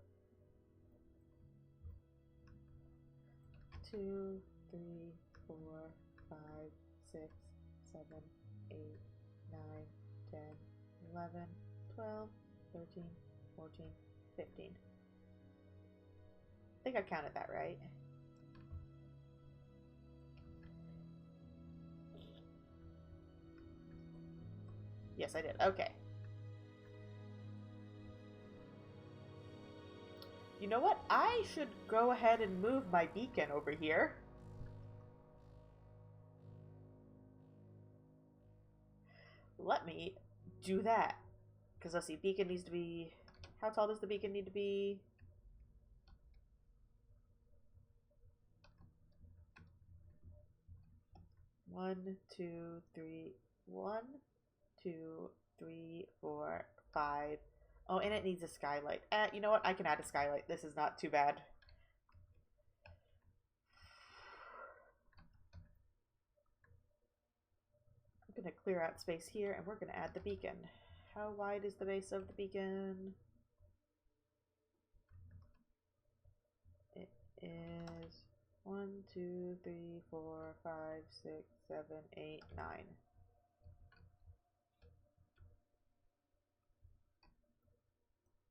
A: 2, 3, 4, 5, 6, 7, 8, 9, 10, 11, 12, 13, 14, 15. I think I counted that right. Yes, I did. Okay. You know what? I should go ahead and move my beacon over here. Let me do that. Because let's see, beacon needs to be... How tall does the beacon need to be? One, two, three, 1, 2, 3, 4, 5. Oh, and it needs a skylight. You know what? I can add a skylight. This is not too bad. I'm going to clear out space here, and we're going to add the beacon. How wide is the base of the beacon? It is 1, 2, 3, 4, 5, 6, 7, 8, 9.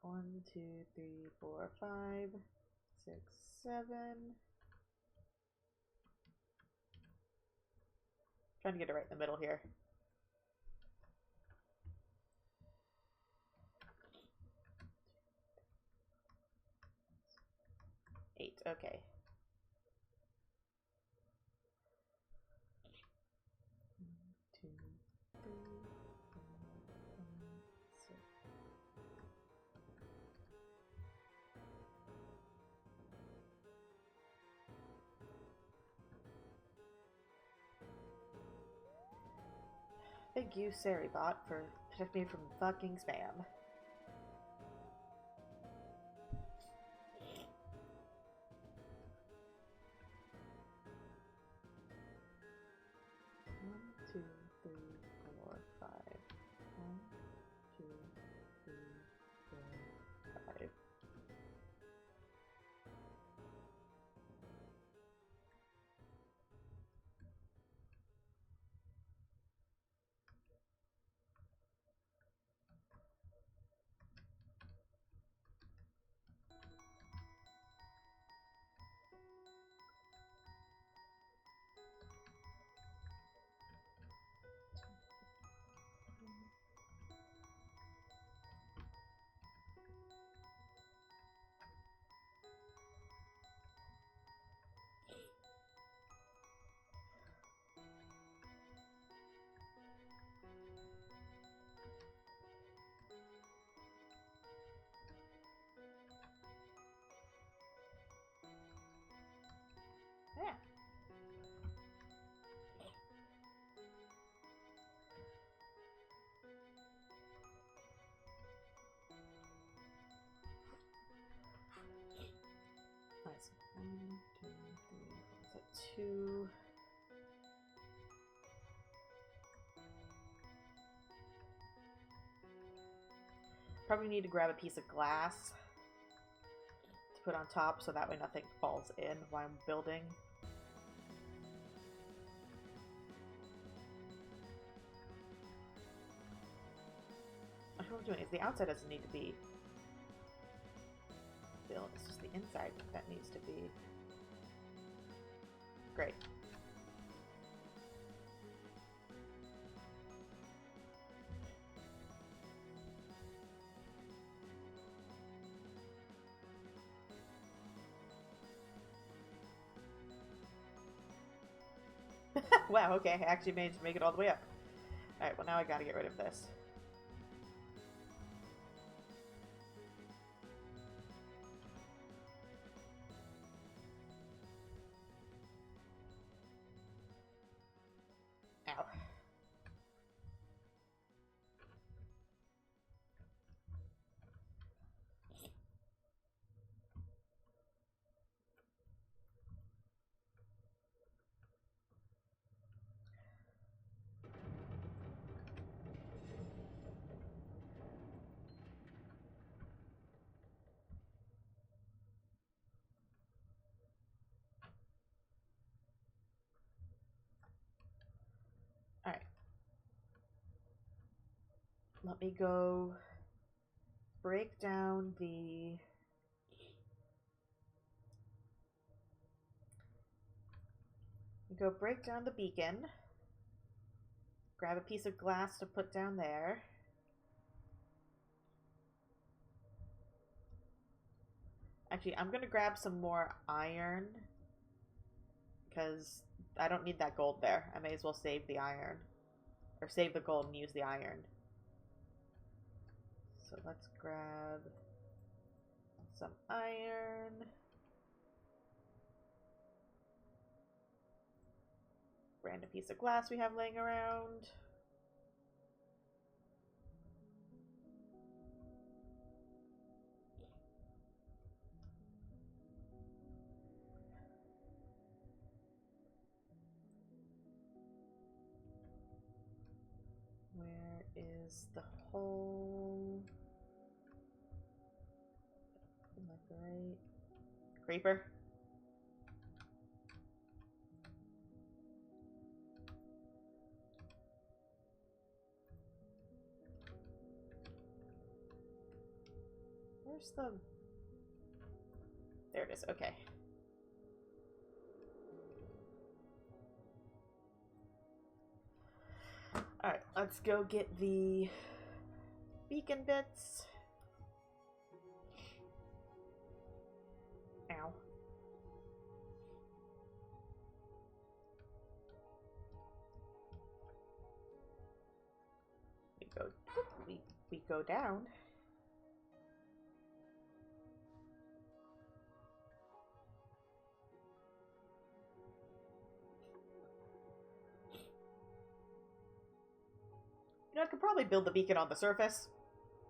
A: One, 2, 3, 4, 5, 6, 7. Trying to get it right in the middle here. 8, okay. 1, 2, 3, 4, 5, 6. Thank you, Saribot, for protecting me from fucking spam. One, 2, 3, 4, 5. 1, 2, 3, 4, 5. to... Probably need to grab a piece of glass to put on top so that way nothing falls in while I'm building. What I'm doing is the outside doesn't need to be built, it's just the inside that needs to be. Great. Wow, okay, I actually managed to make it all the way up. Alright, well now I gotta get rid of this. Ow. Alright. Let me go break down the... Go break down the beacon. Grab a piece of glass to put down there. Actually, I'm gonna grab some more iron because I don't need that gold there. I may as well save the iron. Or save the gold and use the iron. So let's grab some iron. Random piece of glass we have laying around. Where is the hole? Left, right. Creeper. Where's the... There it is, okay. Alright, let's go get the beacon bits. Ow. We go down. You know, I could probably build the beacon on the surface,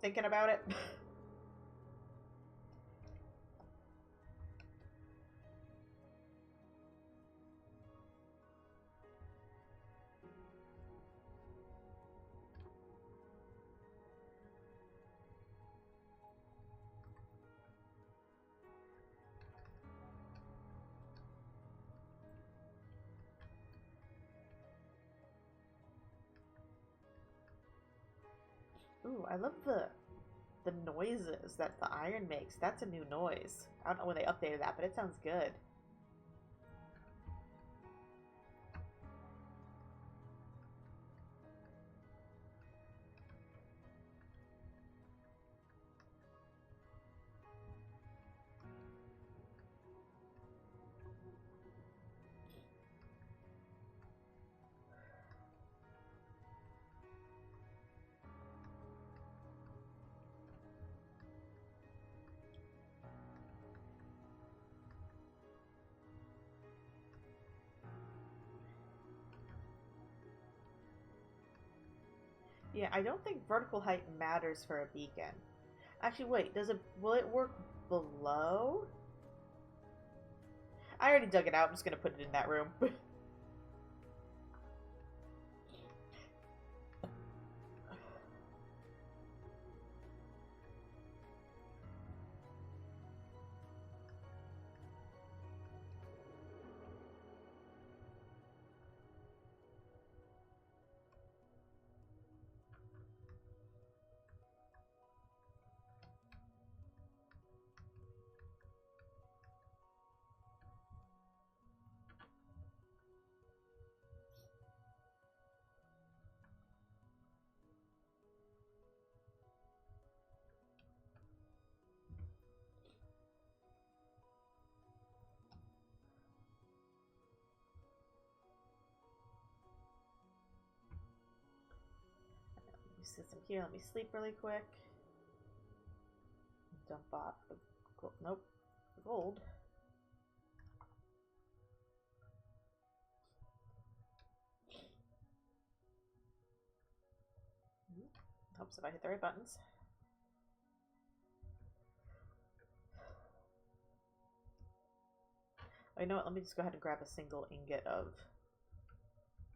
A: thinking about it. Ooh, I love the noises that the iron makes. That's a new noise. I don't know when they updated that, but it sounds good. Yeah, I don't think vertical height matters for a beacon. Actually, wait, will it work below? I already dug it out. I'm just gonna put it in that room. System here. Let me sleep really quick. Dump off the gold. Nope, the gold. Helps if I hit the right buttons. Oh, you know what? Let me just go ahead and grab a single ingot of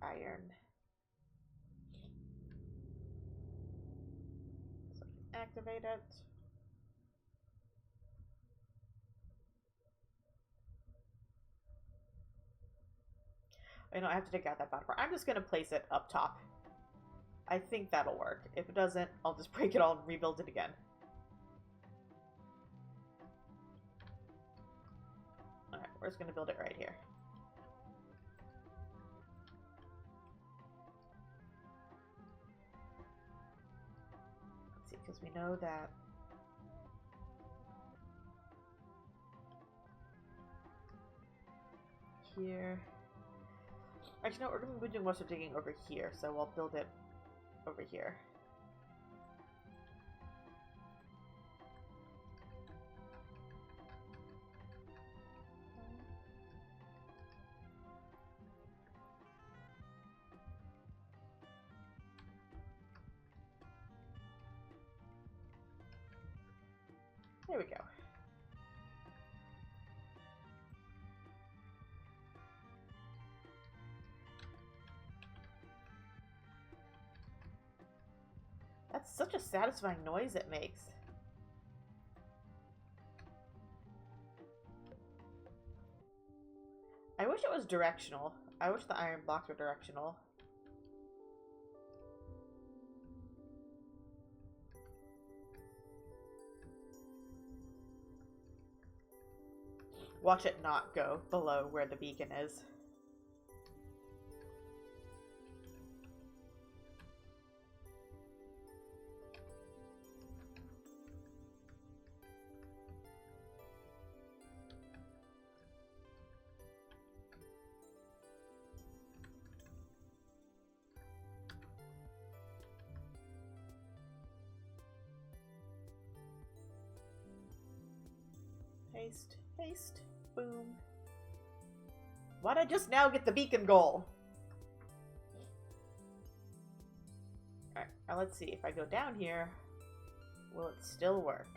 A: iron. So I can activate it. I know I have to take out that bottom part. I'm just going to place it up top. I think that'll work. If it doesn't, I'll just break it all and rebuild it again. Alright, we're just going to build it right here. Let's see, because we know that here. Actually, no, we're going to be doing most of digging over here, so we'll build it over here. There we go. That's such a satisfying noise it makes. I wish it was directional. I wish the iron blocks were directional. Watch it not go below where the beacon is. Haste, haste, boom. Why'd I just now get the beacon goal? Alright, now let's see. If I go down here, will it still work?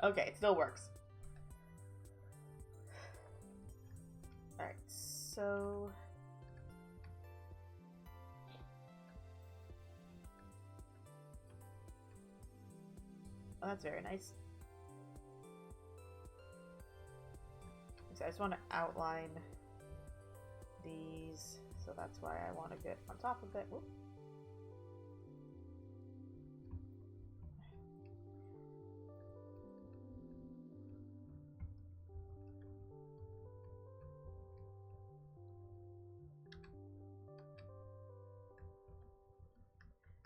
A: Okay, it still works. Alright, so... Oh, that's very nice. So I just want to outline these, so that's why I want to get on top of it. Whoop.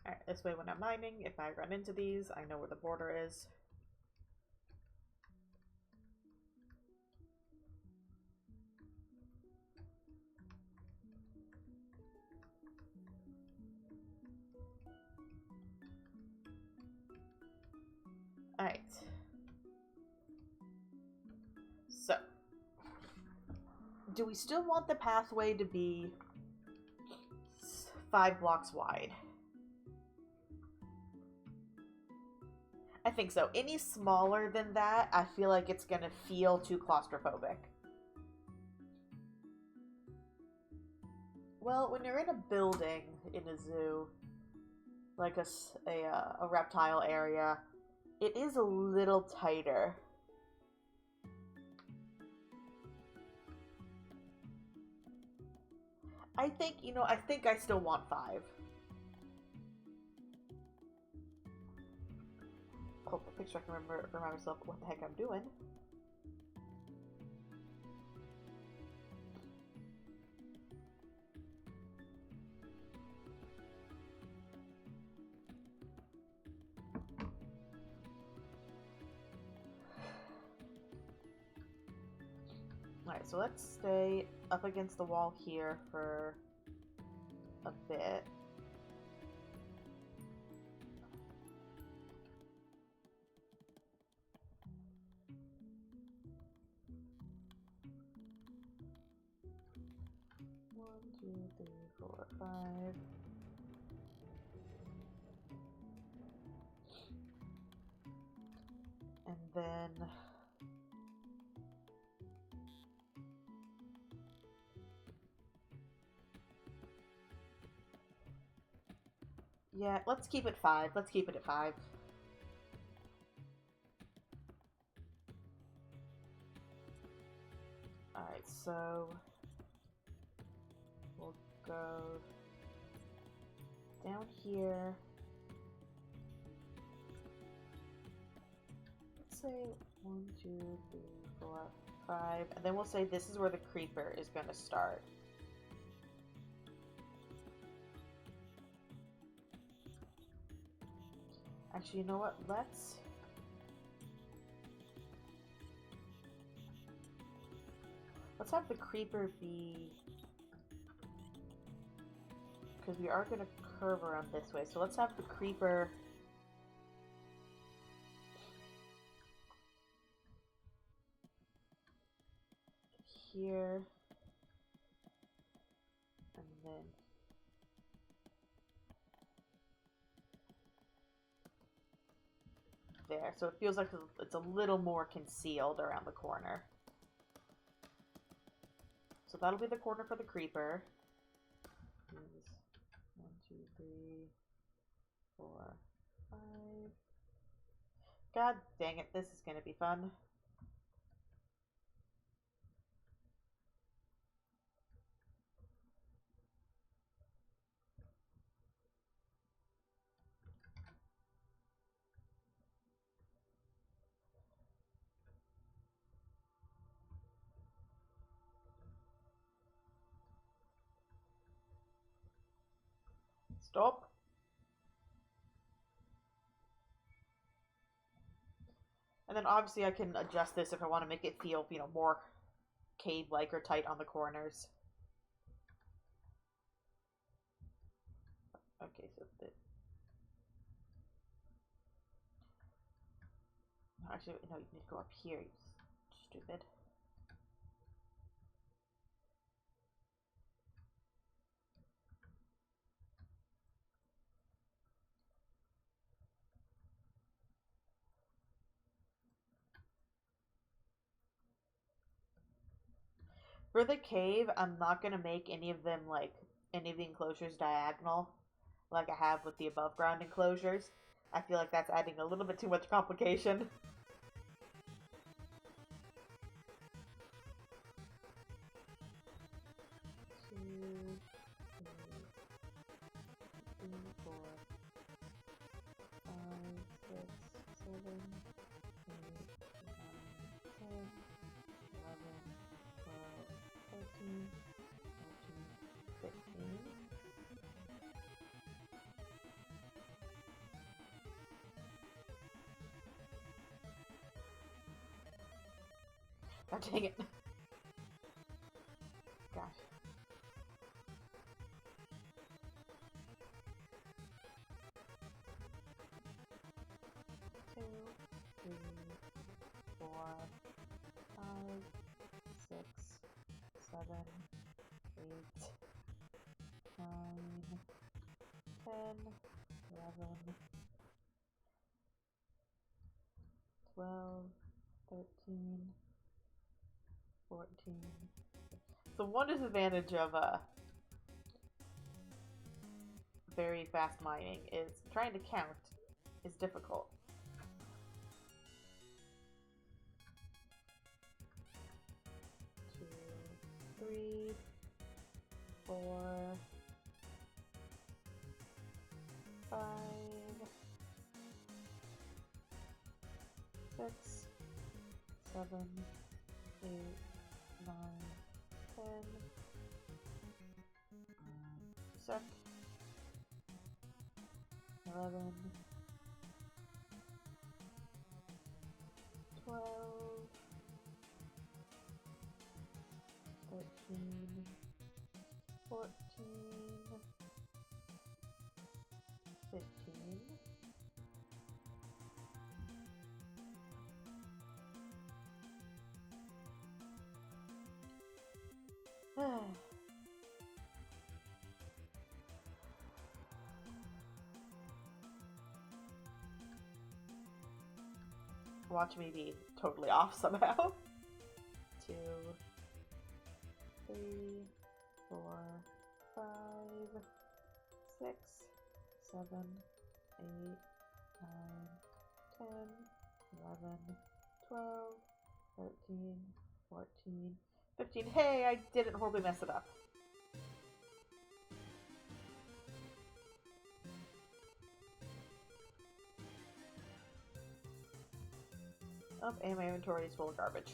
A: Alright, this way when I'm mining, if I run into these, I know where the border is. Alright. So, do we still want the pathway to be 5 blocks wide? I think so. Any smaller than that, I feel like it's going to feel too claustrophobic. Well, when you're in a building in a zoo, like a reptile area, it is a little tighter. I think, I think I still want 5. Pull up a picture, I can remind myself what the heck I'm doing. Alright, so let's stay up against the wall here for a bit. One, two, three, four, 5. And then yeah, let's keep it 5. Let's keep it at 5. Alright, so we'll go down here. Let's say 1, 2, 3, 4, 5. And then we'll say this is where the creeper is going to start. Actually, you know what? Let's have the creeper be, because we are going to curve around this way. So let's have the creeper here, and then there. So it feels like it's a little more concealed around the corner. So that'll be the corner for the creeper. 1, 2, 3, 4, 5. God dang it, this is going to be fun. Stop. And then obviously I can adjust this if I want to make it feel, more cave-like or tight on the corners. Okay, so actually, no, you need to go up here, you stupid. For the cave, I'm not going to make any of them, any of the enclosures diagonal, like I have with the above ground enclosures. I feel like that's adding a little bit too much complication. Two, three, 4, 5, 6, 7, 8, 9, 10, 11, 12, 13, 14, 15. Oh, dang it. Gosh. Two, 3, 4, 5, 6, 7, 8, 9, 10, 11, 12, 13, 14. So one disadvantage of very fast mining is trying to count is difficult. Two, 3, 4, 5, 6, 7, 8, 9, 10. Sec. 11, 12, 13, 14, 15. Watch me be totally off somehow. 2, 3, 4, 5, 6, 7, 8, 9, 10, 11, 12, 13, 14, 15. Hey, I didn't horribly mess it up. Oh, and my inventory is full of garbage.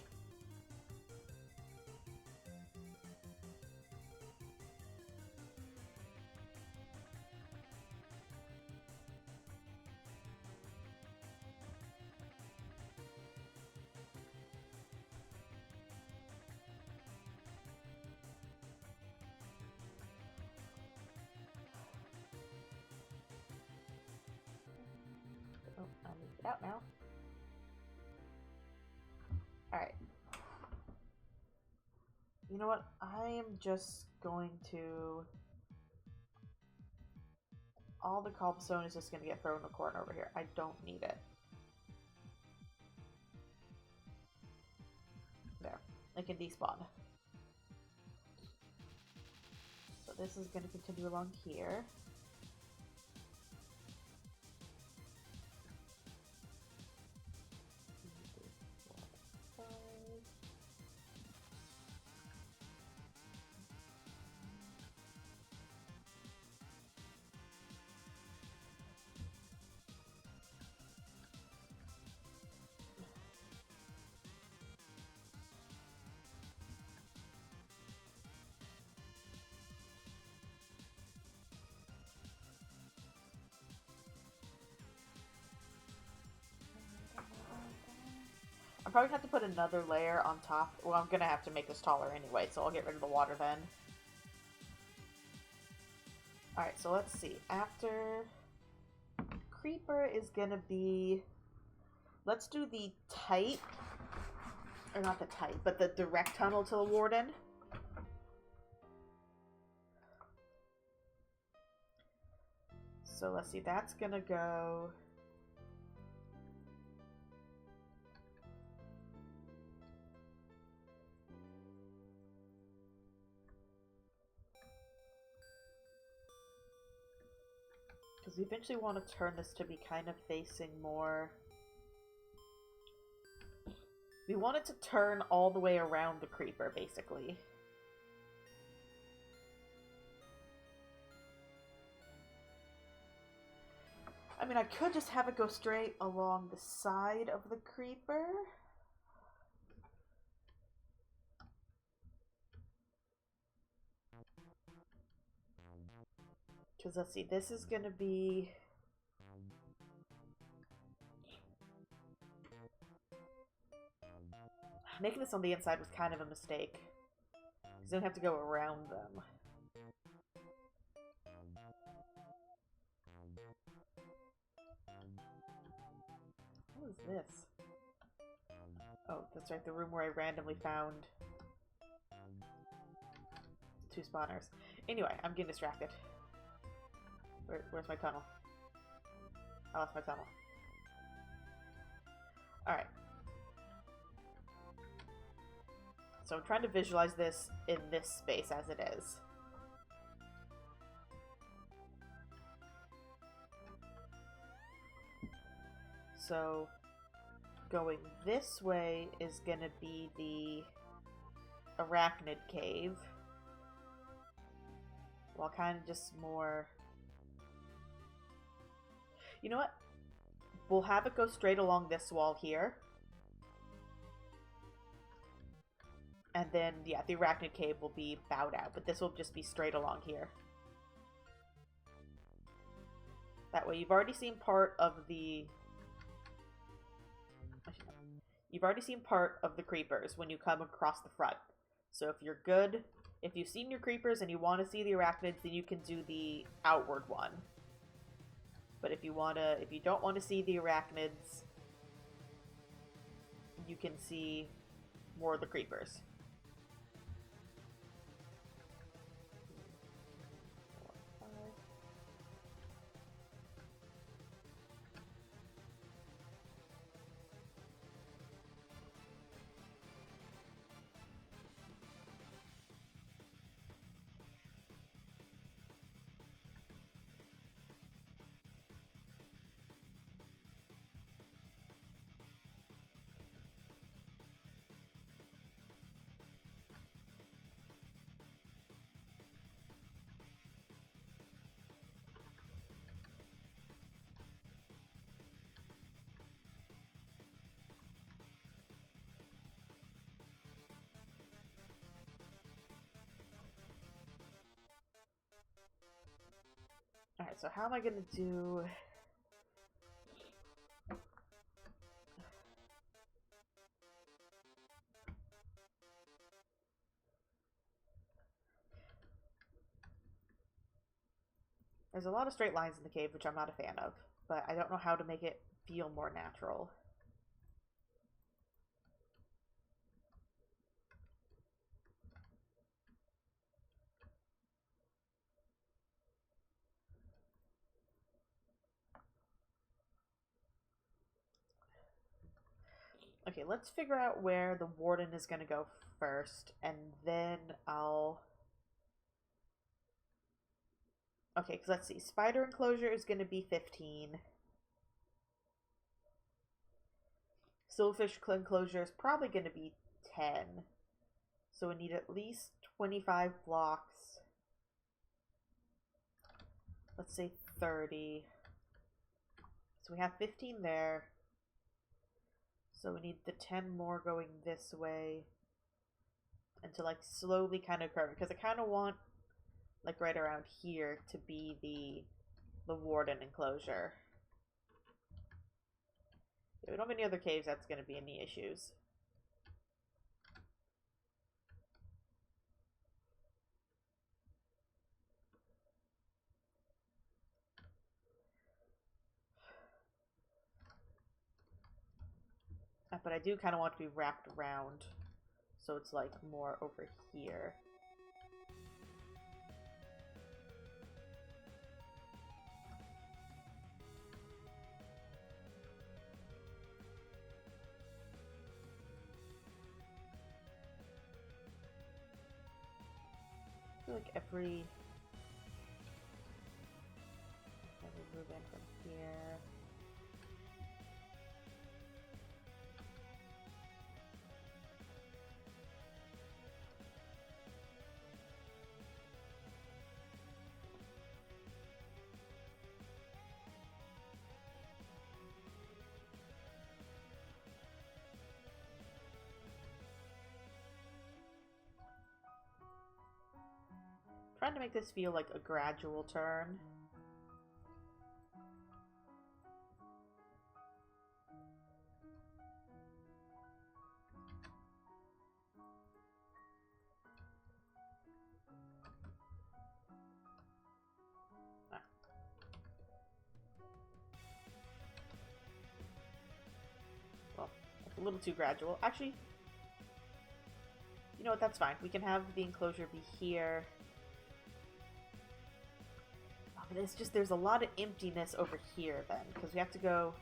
A: Oh, I need to get out now. Alright. You know what? I am just going to... All the cobblestone is just going to get thrown in the corner over here. I don't need it. There. It can despawn. So this is going to continue along here. I'm probably going to have to put another layer on top. Well, I'm going to have to make this taller anyway, so I'll get rid of the water then. Alright, so let's see. After... Creeper is going to be... Let's do the tight... Or not the tight, but the direct tunnel to the warden. So let's see, that's going to go... Because we eventually want to turn this to be kind of facing more... We want it to turn all the way around the creeper, basically. I mean, I could just have it go straight along the side of the creeper. Because let's see, this is going to be... Making this on the inside was kind of a mistake. Because then we have to go around them. What is this? Oh, that's right, the room where I randomly found 2 spawners. Anyway, I'm getting distracted. Where's my tunnel? I lost my tunnel. Alright. So I'm trying to visualize this in this space as it is. So going this way is going to be the arachnid cave. Well, kind of just more... You know what? We'll have it go straight along this wall here. And then, yeah, the arachnid cave will be bowed out, but this will just be straight along here. That way, you've already seen part of the... You've already seen part of the creepers when you come across the front. So if you're good, if you've seen your creepers and you want to see the arachnids, then you can do the outward one. But if you don't want to see the arachnids, you can see more of the creepers. Alright, so how am I going to do... There's a lot of straight lines in the cave, which I'm not a fan of, but I don't know how to make it feel more natural. Okay, let's figure out where the warden is going to go first, and then I'll... Okay, because let's see. Spider enclosure is going to be 15. Silverfish enclosure is probably going to be 10. So we need at least 25 blocks. Let's say 30. So we have 15 there. So we need the 10 more going this way. And to like slowly kind of curve. Because I kind of want like right around here to be the warden enclosure. Yeah, we don't have any other caves that's going to be any issues. But I do kind of want to be wrapped around, so it's like more over here. I feel like every move in from here. Trying to make this feel like a gradual turn. Well, it's a little too gradual. Actually, you know what, that's fine. We can have the enclosure be here. But it's just there's a lot of emptiness over here then, because we have to go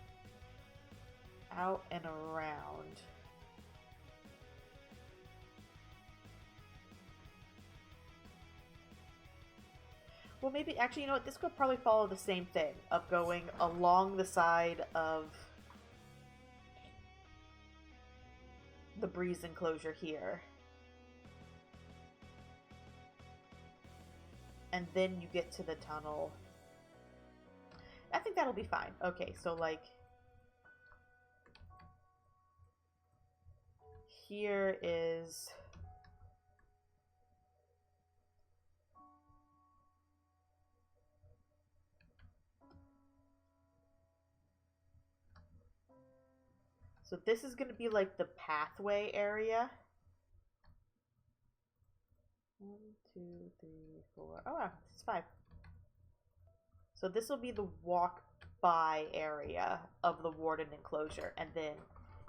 A: out and around. Well, maybe, actually, you know what? This could probably follow the same thing of going along the side of the breeze enclosure here. And then you get to the tunnel. I think that'll be fine. Okay, so, like, here is... So this is going to be like the pathway area. 1, 2, 3, 4. Oh, wow, this is 5. So this will be the walk by area of the warden enclosure. And then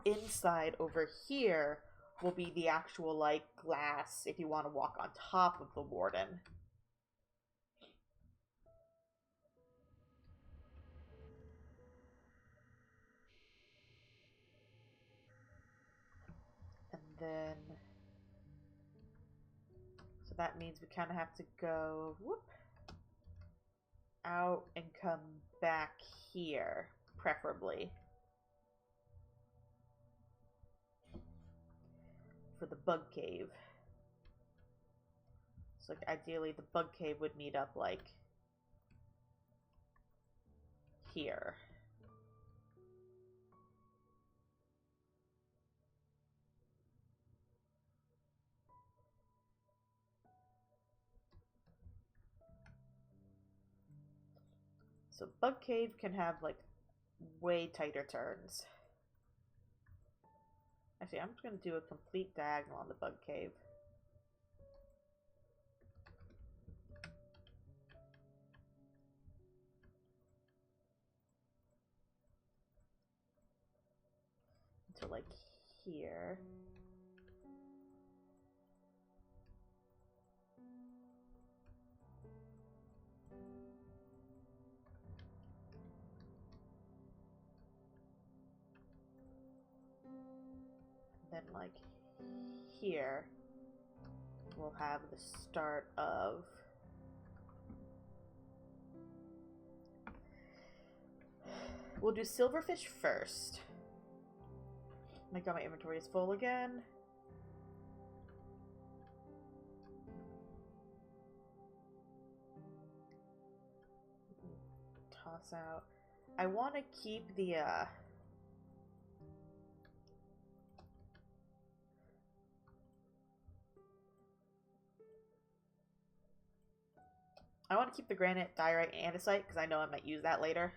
A: inside over here will be the actual, like, glass if you want to walk on top of the warden. And then... So that means we kind of have to go whoop, out and come back here, preferably. For the bug cave. So like, ideally the bug cave would meet up like here. So bug cave can have like way tighter turns. Actually, I'm just going to do a complete diagonal on the bug cave. Until like here. Then like here, we'll have the start of we'll do silverfish first. My god, my inventory is full again. Toss out. I want to keep the I want to keep the granite, diorite, and andesite because I know I might use that later.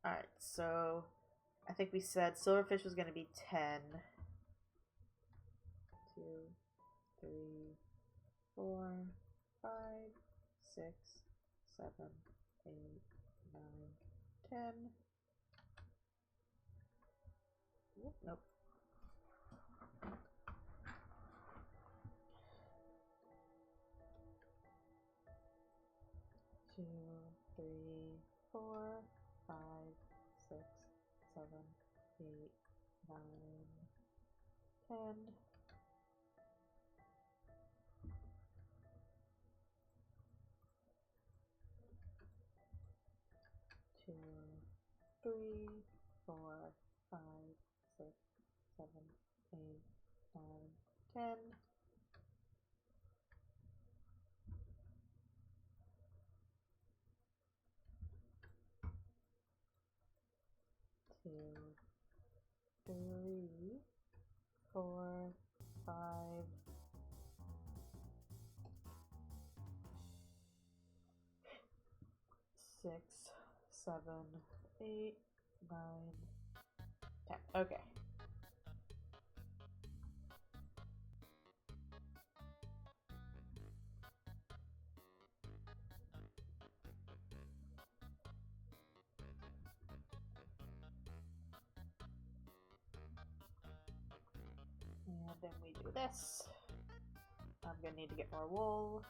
A: Alright, so I think we said silverfish was going to be 10. 2, 3, 4, 5, 6, 7, 8, 9, 10. Whoop, nope. Two, 3, 4, 5, 6, 7, 8, 9, 10. 2, 3, 4, 5, 6, 7, 8, 9, 10. 2, 3, 4, 5, 6, 7, 8, 9, 10. Okay. then we do this. I'm gonna need to get more wool.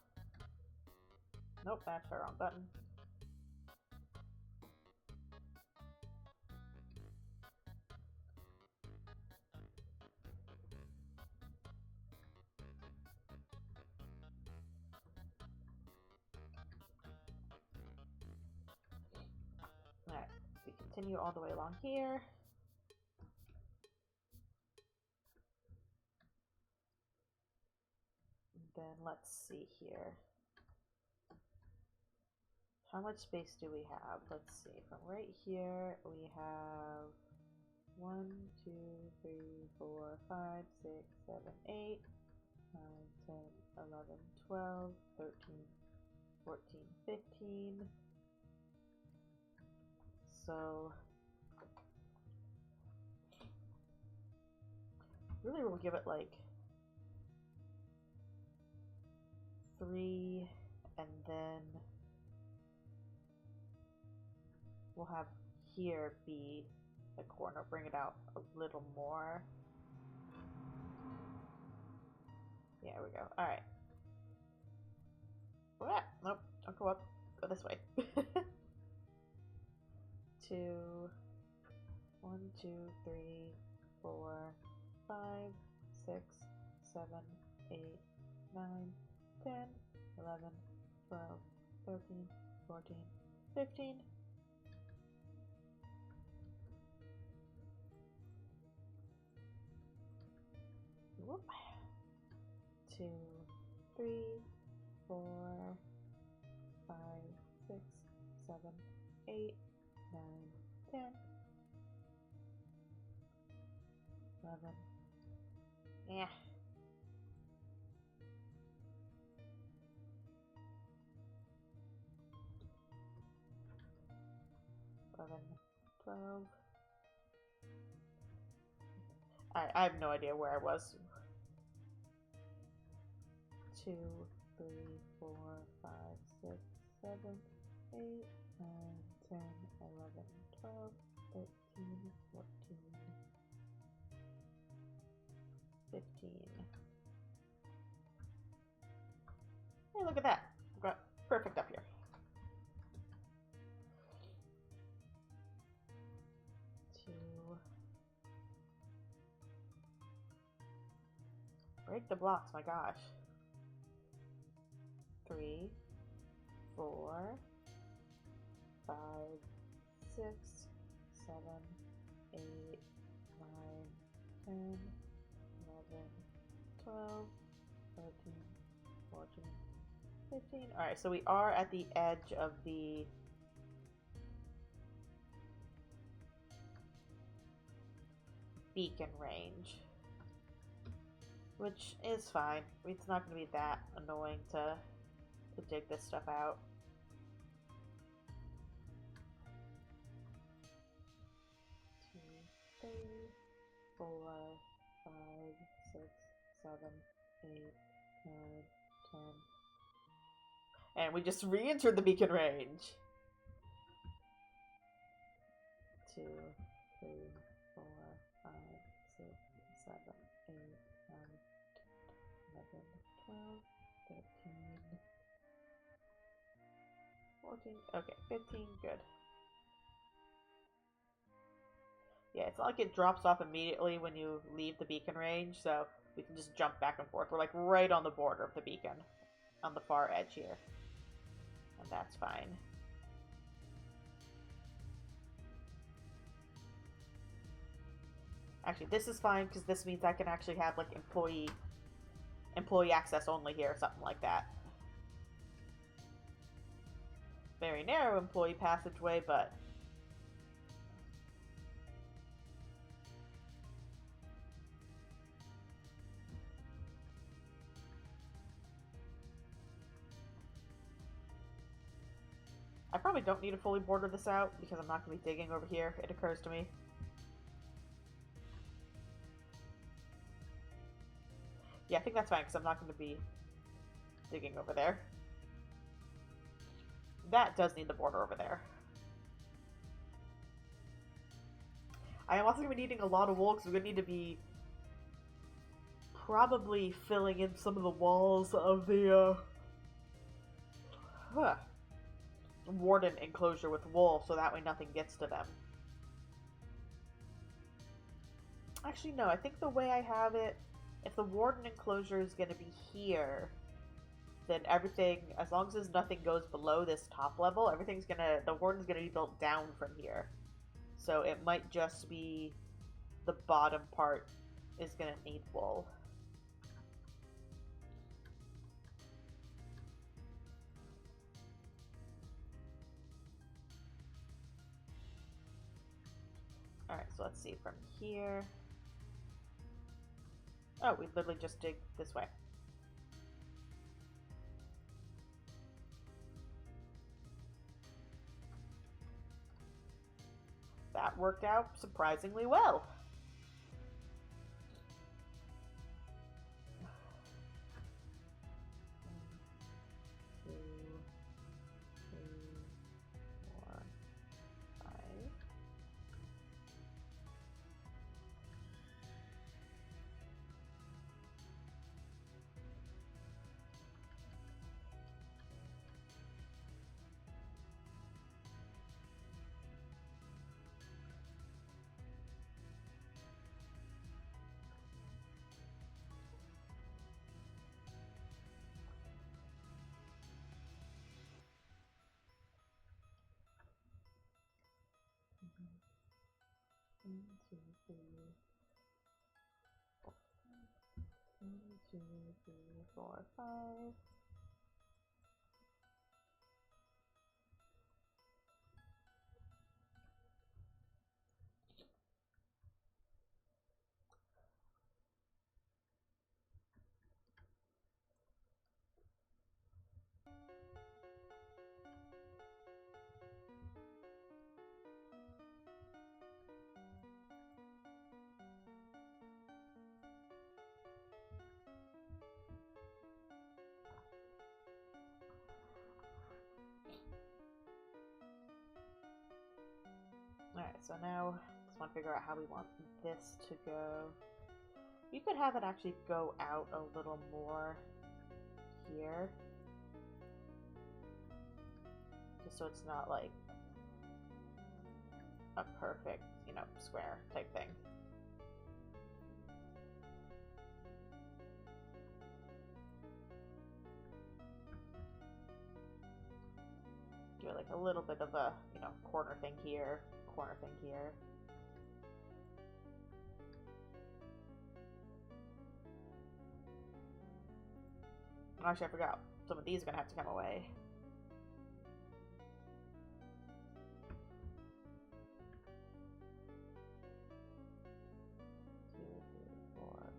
A: Nope, that's the wrong button. Alright, we continue all the way along here. Then let's see here. How much space do we have? Let's see. From right here, we have 1, 2, 3, 4, 5, 6, 7, 8, 9, 10, 11, 12, 13, 14, 15. So, really we'll give it like 3, and then we'll have here be a corner, bring it out a little more. Yeah, there we go. Alright. Nope, don't go up. Go this way. 2, 1, 2, 3, 4, 5, 6, 7, 8, 9, 10, 11, 12, 13, 14, 15. Whoop. 2, 3, 4, 5, 6, 7, 8, 9, 10, 11. Yeah. 11, 12. I have no idea where I was. 2, 3, 4, 5, 6, 7, 8, 9, 10, 11, 12, 13, 14, 15. Hey, look at that. I've got perfect up here. Break the blocks, my gosh. 3, 4, 5, 6, 7, 8, 9, 10, 11, 12, 13, 14, 15. Alright, so we are at the edge of the beacon range, which is fine. It's not going to be that annoying to dig this stuff out. Two, 3, 4, 5, 6, 7, 8, 9, 10. And we just re-entered the beacon range. 2, 3, 4, 5, 6, 7, 8, 9, 11, 12, 13, 14, okay, 15, good. Yeah, it's not like it drops off immediately when you leave the beacon range, so we can just jump back and forth. We're like right on the border of the beacon, on the far edge here. And that's fine. Actually, this is fine because this means I can actually have like employee access only here or something like that. Very narrow employee passageway, but I probably don't need to fully border this out because I'm not going to be digging over here, it occurs to me. Yeah, I think that's fine because I'm not going to be digging over there. That does need the border over there. I am also going to be needing a lot of wool because we're going to need to be probably filling in some of the walls of the warden enclosure with wool so that way nothing gets to them. Actually, no, I think the way I have it, if the warden enclosure is going to be here, then everything, as long as nothing goes below this top level, the warden's gonna be built down from here. So it might just be the bottom part is gonna need wool. Alright, so let's see, from here. Oh, we literally just dig this way. That worked out surprisingly well. One, two, three, 4, 5. Alright, so now just want to figure out how we want this to go. You could have it actually go out a little more here. Just so it's not like a perfect, square type thing. Do like a little bit of a, corner thing here, corner thing here. Actually, I forgot. Some of these are going to have to come away. Two, three, 4, 5.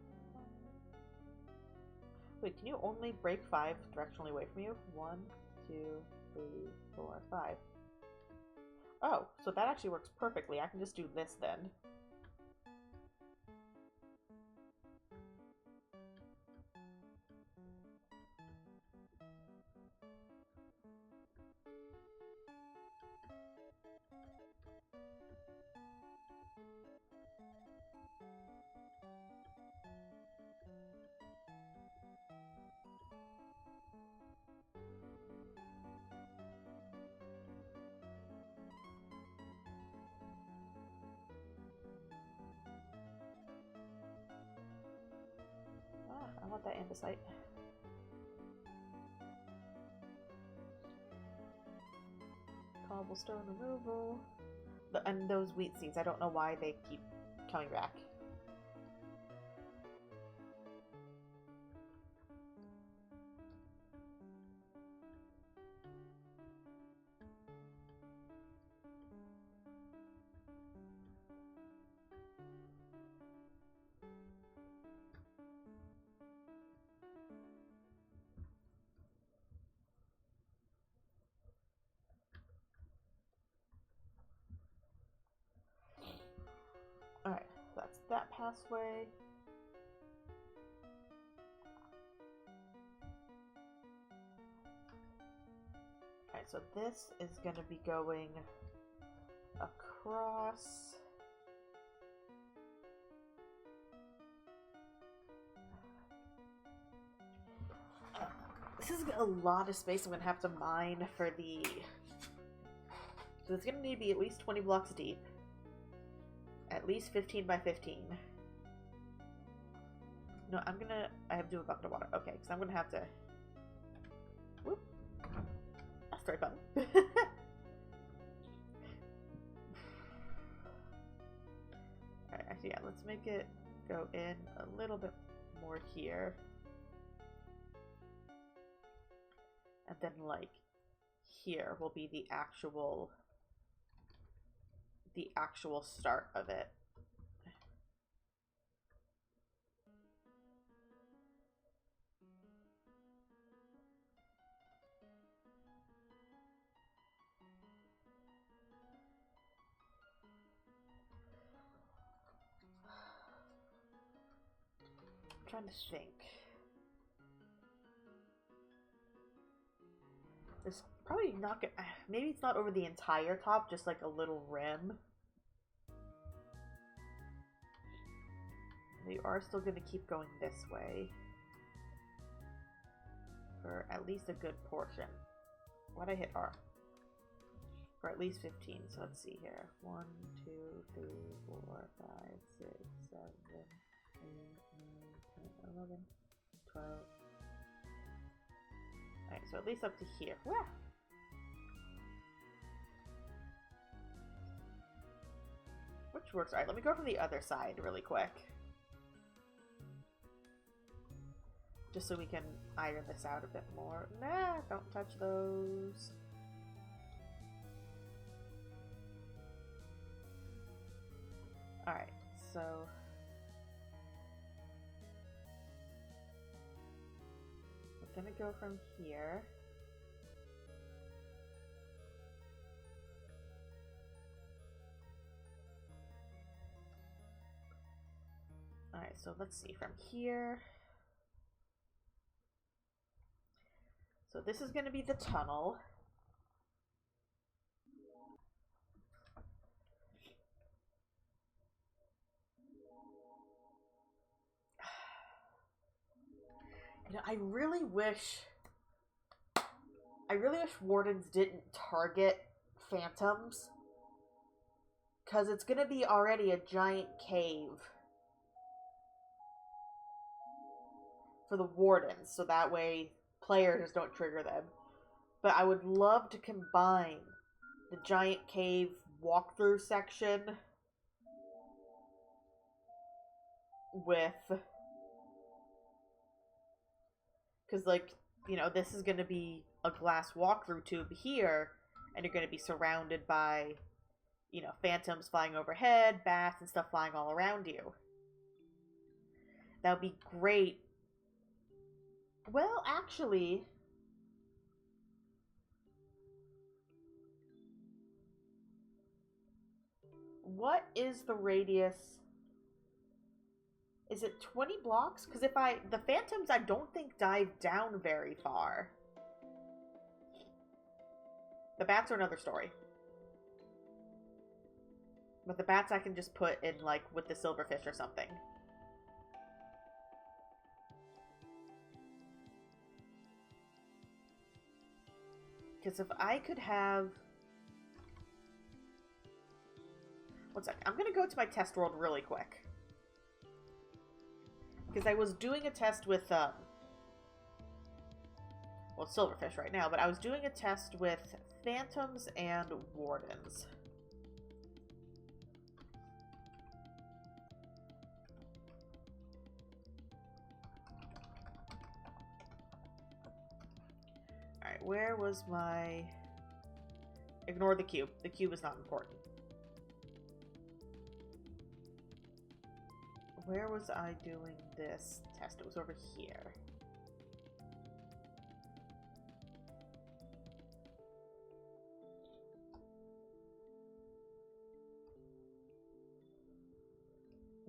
A: Wait, can you only break 5 directionally away from you? 1, 2, 3, 4, 5. Oh, so that actually works perfectly. I can just do this then. I want that andesite. Cobblestone removal. And those wheat seeds, I don't know why they keep coming back. Alright, so that's that pathway. Alright, so this is going to be going across. is a lot of space I'm going to have to mine for the... So it's going to need to be at least 20 blocks deep. At least 15 by 15. No, I have to do a bucket of water. Okay, because I'm going to have to... Whoop. That's the right button. Alright, actually, yeah, let's make it go in a little bit more here. And then, like, here will be the actual start of it. I'm trying to think. There's probably not gonna... Maybe it's not over the entire top, just like a little rim. We are still going to keep going this way. For at least a good portion. Why'd I hit R? For at least 15. So let's see here. 1, 2, 3, 4, 5, 6, 7, 8, 9, 10, 11, 12. Alright, so at least up to here. Wah! Which works. Alright, let me go from the other side really quick. Just so we can iron this out a bit more. Nah, don't touch those. Alright, so... we're gonna go from here. Alright, so let's see, from here. So this is going to be the tunnel. You know, I really wish wardens didn't target phantoms. Because it's going to be already a giant cave for the wardens, so that way players don't trigger them. But I would love to combine the giant cave walkthrough section with... because, like, you know, this is going to be a glass walkthrough tube here, and you're going to be surrounded by, you know, phantoms flying overhead, bats and stuff flying all around you. That would be great. Well, actually... what is the radius? Is it 20 blocks? Because if the phantoms I don't think dive down very far. The bats are another story. But the bats I can just put in, like, with the silverfish or something. Because if I could have... one sec. I'm going to go to my test world really quick. Because I was doing a test with, well, silverfish right now, but I was doing a test with phantoms and wardens. Alright, where was my... ignore the cube. The cube is not important. Where was I doing this test? It was over here.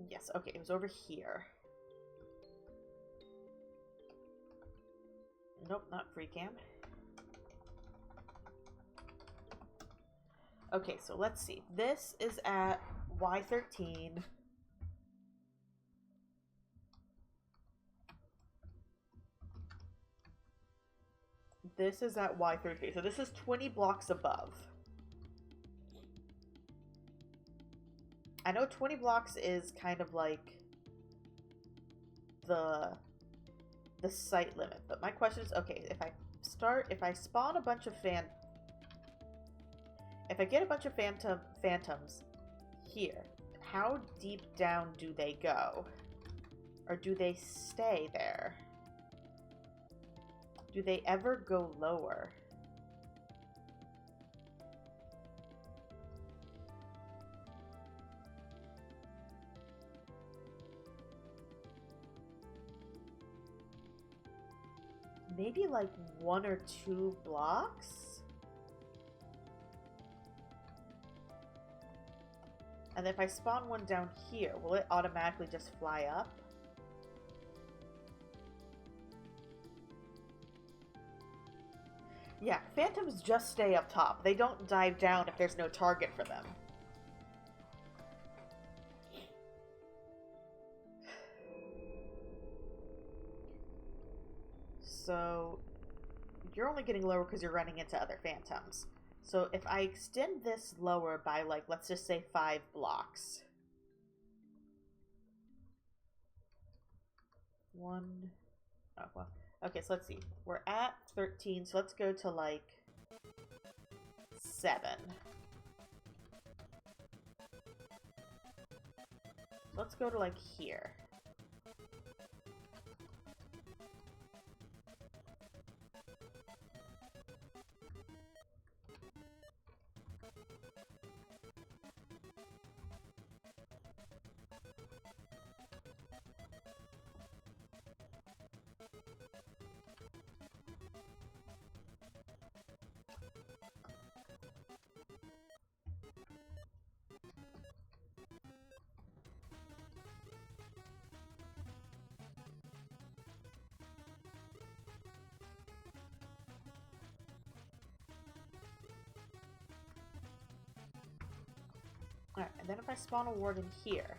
A: Yes, okay, it was over here. Nope, not free cam. Okay, so let's see. This is at Y13. this is at Y33. So this is 20 blocks above. I know 20 blocks is kind of like the site limit, but my question is, okay, if I spawn a bunch of if I get a bunch of phantoms here, how deep down do they go? Or do they stay there? Do they ever go lower? Maybe like 1 or 2 blocks? And if I spawn one down here, will it automatically just fly up? Yeah, phantoms just stay up top. They don't dive down if there's no target for them. So, you're only getting lower because you're running into other phantoms. So if I extend this lower by, like, let's just say 5 blocks. 1... Oh, well. Okay, so let's see. We're at 13, so let's go to, like, 7. Let's go to, like, here. Alright, and then if I spawn a warden here,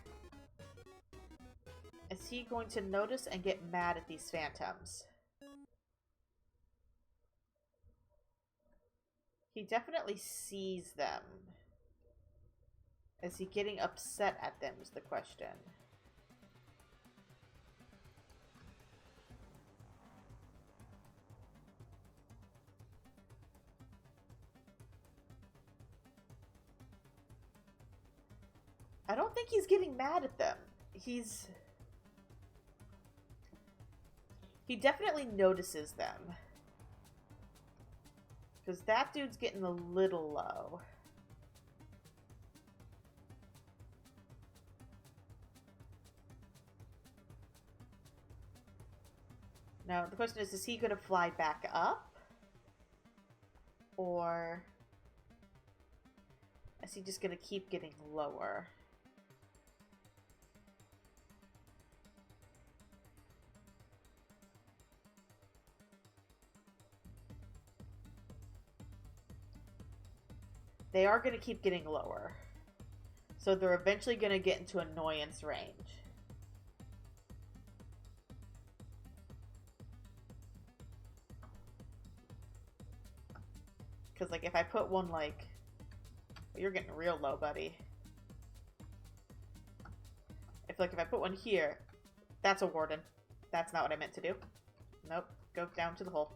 A: is he going to notice and get mad at these phantoms? He definitely sees them. Is he getting upset at them is the question. I don't think he's getting mad at them. He definitely notices them. Because that dude's getting a little low. Now, the question is he going to fly back up? Or is he just going to keep getting lower? They are going to keep getting lower. So they're eventually going to get into annoyance range. Because, like, if I put one, like... You're getting real low, buddy. If I put one here, that's a warden. That's not what I meant to do. Nope. Go down to the hole.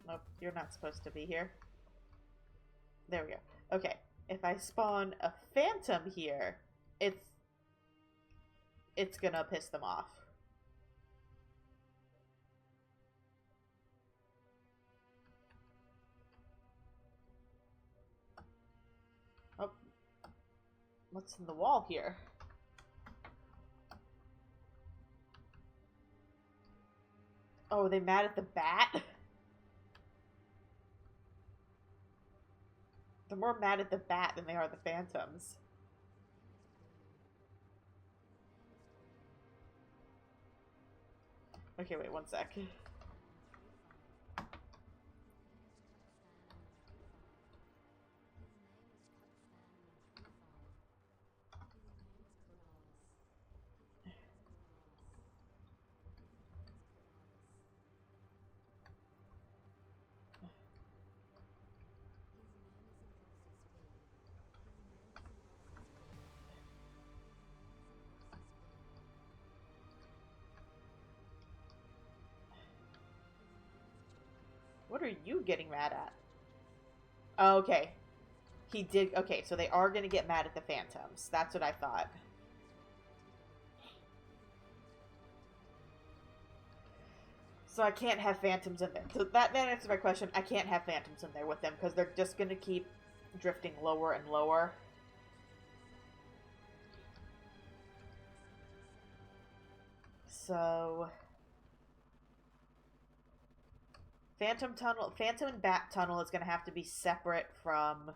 A: Nope. You're not supposed to be here. There we go. Okay. If I spawn a phantom here, it's gonna piss them off. Oh. What's in the wall here? Oh, are they mad at the bat? They're more mad at the bat than they are the phantoms. Okay, wait, 1 sec. are you getting mad at? Oh, okay. He did... Okay, so they are going to get mad at the phantoms. That's what I thought. So I can't have phantoms in there. So that answers my question. I can't have phantoms in there with them because they're just going to keep drifting lower and lower. So... Phantom and Bat Tunnel is going to have to be separate from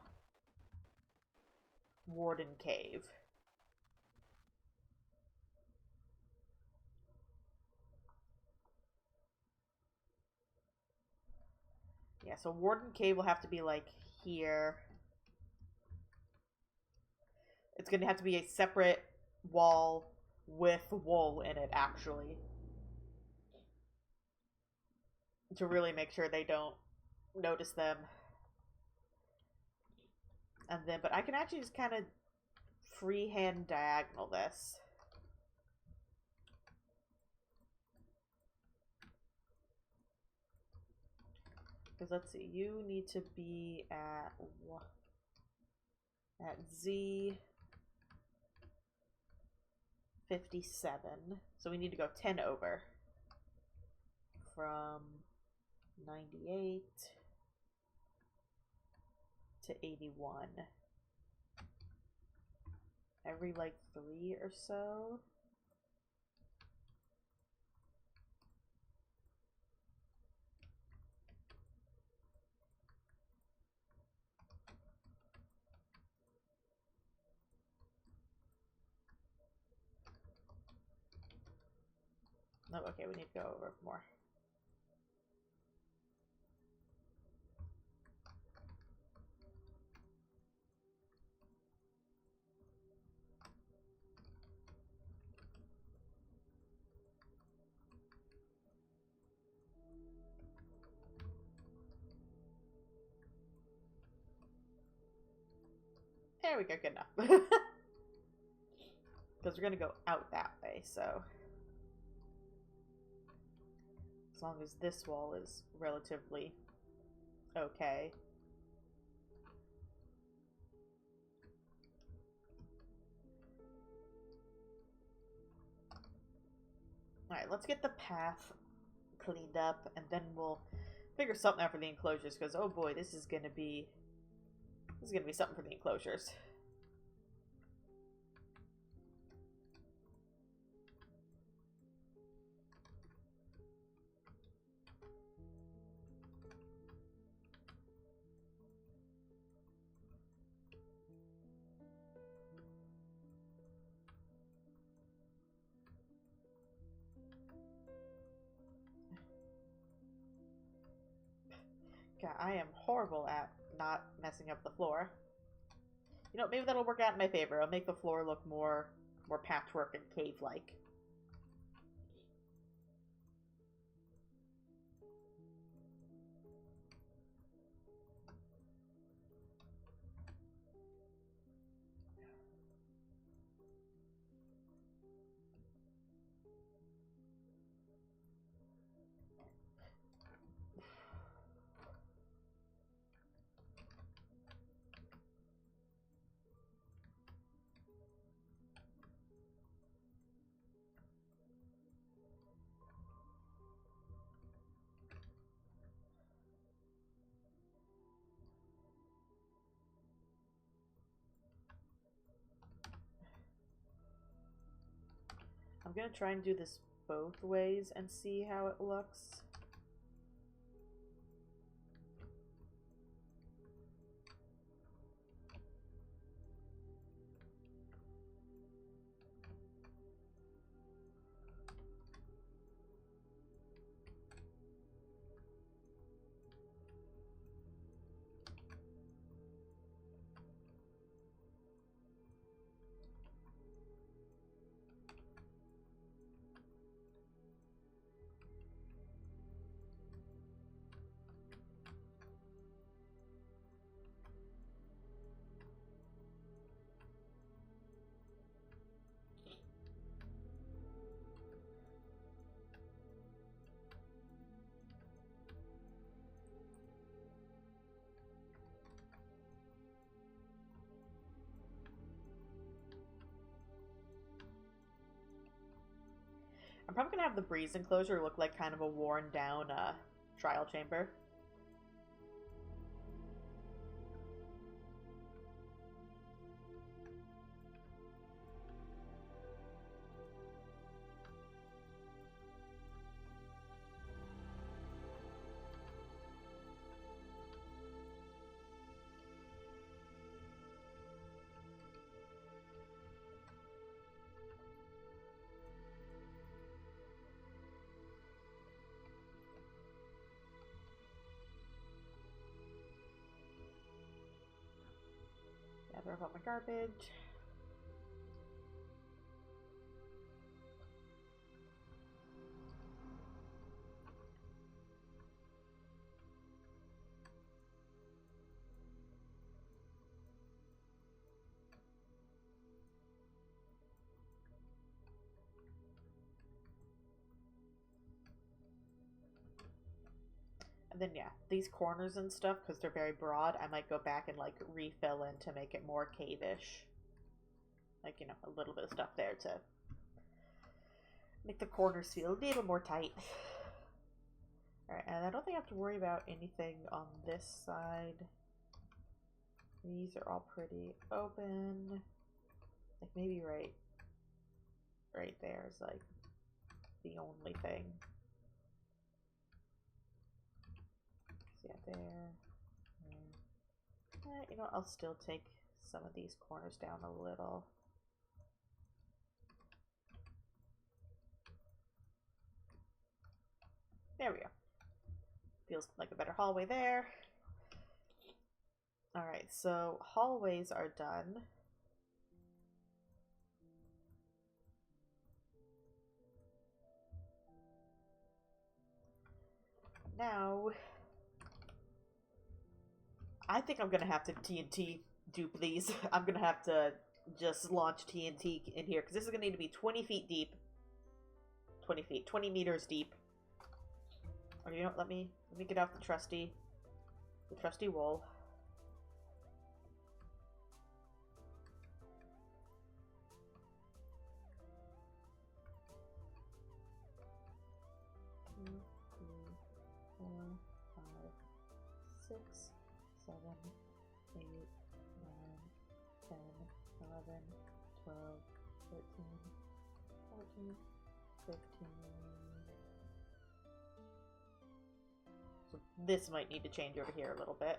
A: Warden Cave. Yeah, so Warden Cave will have to be like here. It's going to have to be a separate wall with wool in it, actually. To really make sure they don't notice them. And then, but I can actually just kind of freehand diagonal this. Because let's see, you need to be at Z 57. So we need to go 10 over. From 98 to 81. Every like 3 or so. Oh, okay, we need to go over more. There we go, good enough. Because we're going to go out that way, so... As long as this wall is relatively okay. Alright, let's get the path cleaned up, and then we'll figure something out for the enclosures, because oh boy, this is gonna be something for the enclosures. God, I am horrible at not messing up the floor. You know, maybe that'll work out in my favor. It'll make the floor look more patchwork and cave-like. I'm gonna try and do this both ways and see how it looks. I'm probably gonna have the breeze enclosure look like kind of a worn down trial chamber. Gather up all my garbage. And then, yeah, these corners and stuff, because they're very broad, I might go back and, like, refill in to make it more cave-ish. Like, you know, a little bit of stuff there to make the corners feel a little more tight. Alright, and I don't think I have to worry about anything on this side. These are all pretty open. Like, maybe right there is, like, the only thing. Yeah, there. You know, I'll still take some of these corners down a little. There we go. Feels like a better hallway there. Alright, so hallways are done. Now, I think I'm gonna have to TNT dupe these. I'm gonna have to just launch TNT in here, because this is gonna need to be 20 feet deep. 20 feet, 20 meters deep. Or you know, let me get out the trusty wool. Two, three, 4, 5, 6, 7, 8, 9, 10, 11, 12, 13, 14, 15. So this might need to change over here a little bit.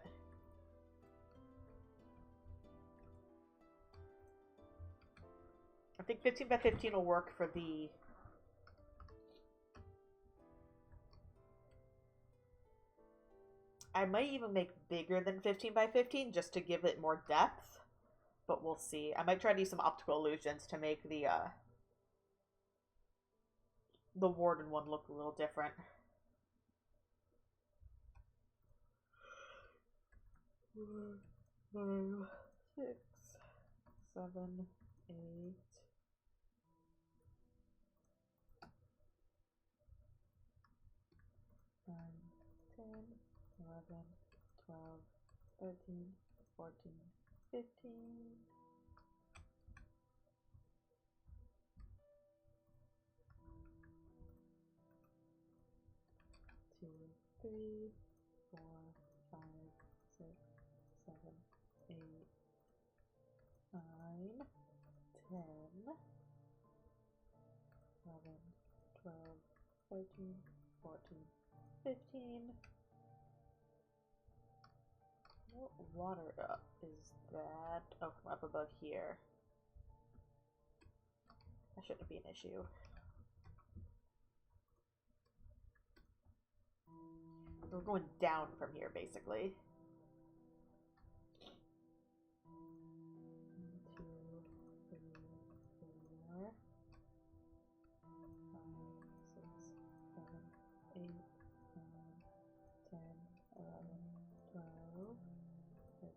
A: I think 15 by 15 will work for the... I might even make bigger than 15 by 15 just to give it more depth, but we'll see. I might try to use some optical illusions to make the warden one look a little different. 4, 5, 6, 7, 8, 9, 10, 11, 12, 13, 14, 15. 2, 3, 4, 5, 6, 7, 8, 9, 10, 11, 12, 13, 14, 15. What water up is that? Oh, from up above here. That shouldn't be an issue. We're going down from here, basically. 1, 2, 3, 4, 5, 6, 7, 8, 9, 10, 11, 12, 13,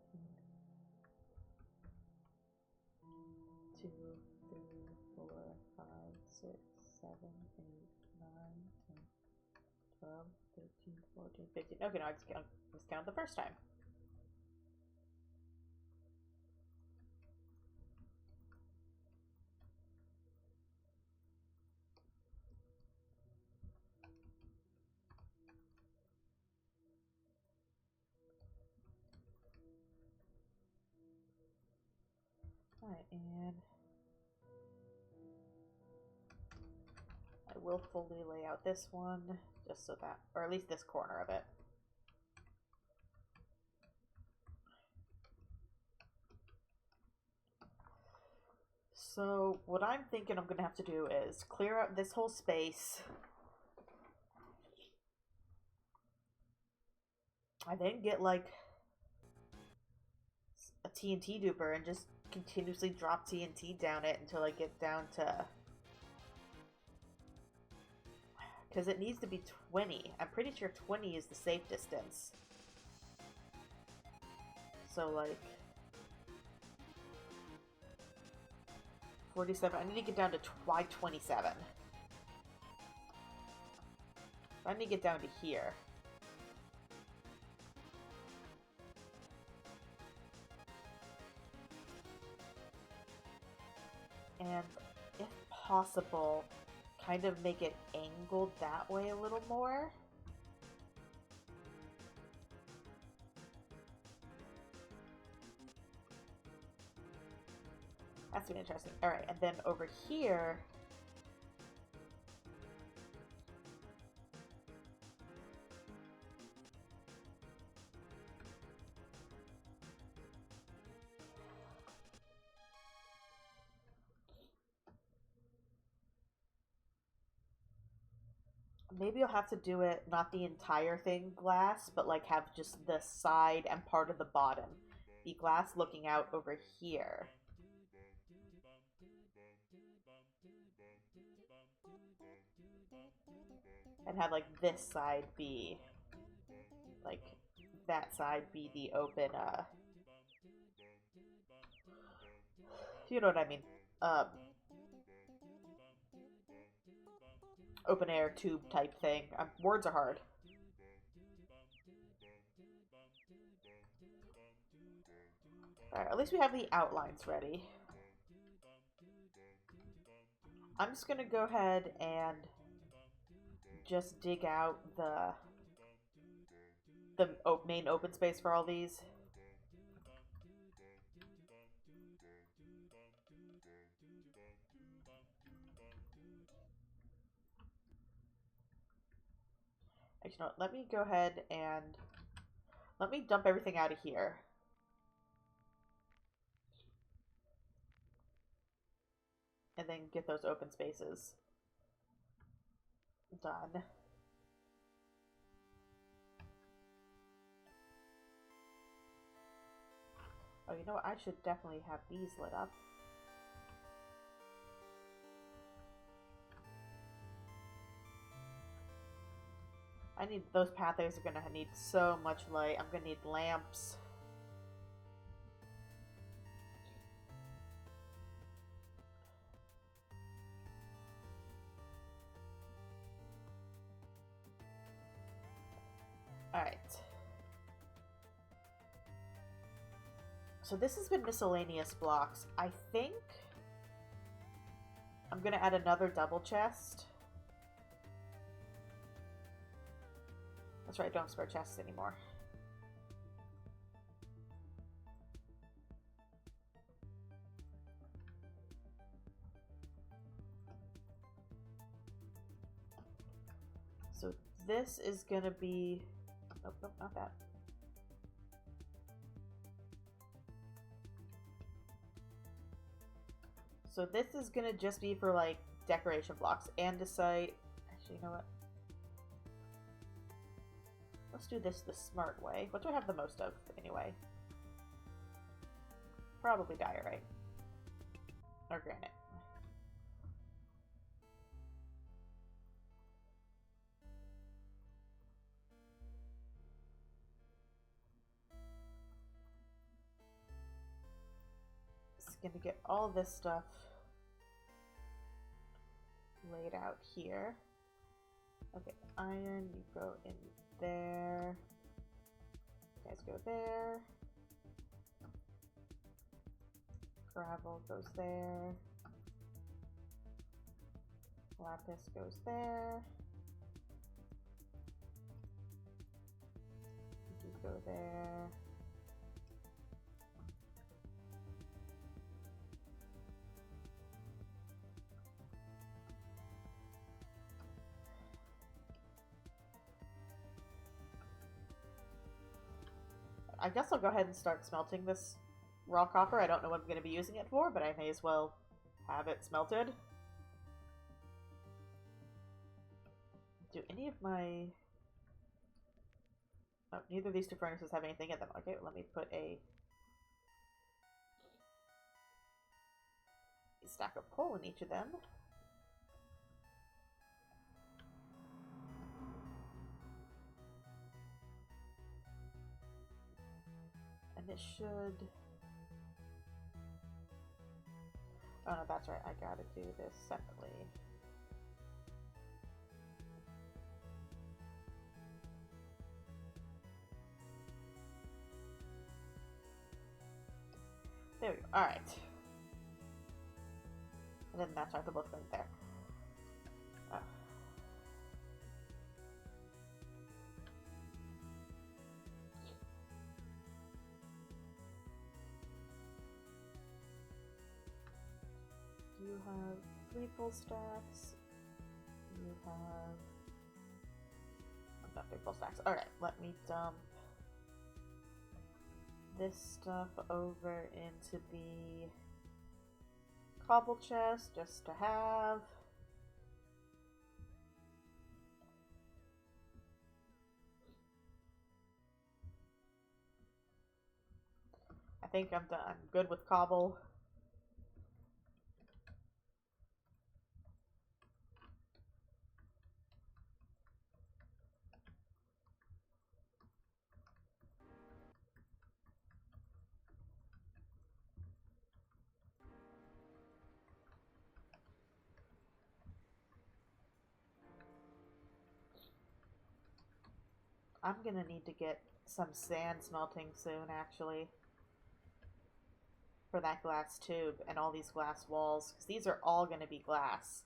A: 2, 3, 4, 5, 6, 7, 8, 9, 10, 12, 13, 14, 15. Okay, no, I just counted the first time. And I will fully lay out this one, just so that, or at least this corner of it. So what I'm thinking I'm gonna have to do is clear up this whole space. I then get like a TNT duper and just continuously drop TNT down it until I get down to, because it needs to be 20. I'm pretty sure 20 is the safe distance. So like 47. I need to get down to 27. I need to get down to here. And if possible, kind of make it angled that way a little more. That's been interesting. Alright, and then over here, maybe you'll have to do it, not the entire thing glass, but like have just the side and part of the bottom be glass looking out over here. And have like this side be, like that side be the open, you know what I mean, open air tube type thing. Words are hard. Alright, at least we have the outlines ready. I'm just gonna go ahead and just dig out the main open space for all these. Actually, no, let me go ahead and let me dump everything out of here. And then get those open spaces done. Oh, you know what? I should definitely have these lit up. I need, those pathways are gonna need so much light. I'm gonna need lamps. Alright. So this has been miscellaneous blocks. I think I'm gonna add another double chest. That's right, don't spare chests anymore. So this is gonna be, nope, nope, not that. So this is gonna just be for like decoration blocks. Andesite, actually, you know what? Let's do this the smart way. What do I have the most of, anyway? Probably diorite. Or granite. Just gonna get all this stuff laid out here. Okay, iron, you go in there. You guys go there. Gravel goes there. Lapis goes there. You go there. I guess I'll go ahead and start smelting this raw copper. I don't know what I'm going to be using it for, but I may as well have it smelted. Do any of my... Oh, neither of these two furnaces have anything in them. Okay, let me put a stack of coal in each of them. And it should... Oh no, that's right, I gotta do this separately. There we go, alright. And then that's right, they're both right there. Oh. You have 3 full stacks. You have... not 3 full stacks. Alright, let me dump this stuff over into the cobble chest just to have. I think I'm done. I'm good with cobble. I'm gonna need to get some sand smelting soon, actually. For that glass tube and all these glass walls. Because these are all gonna be glass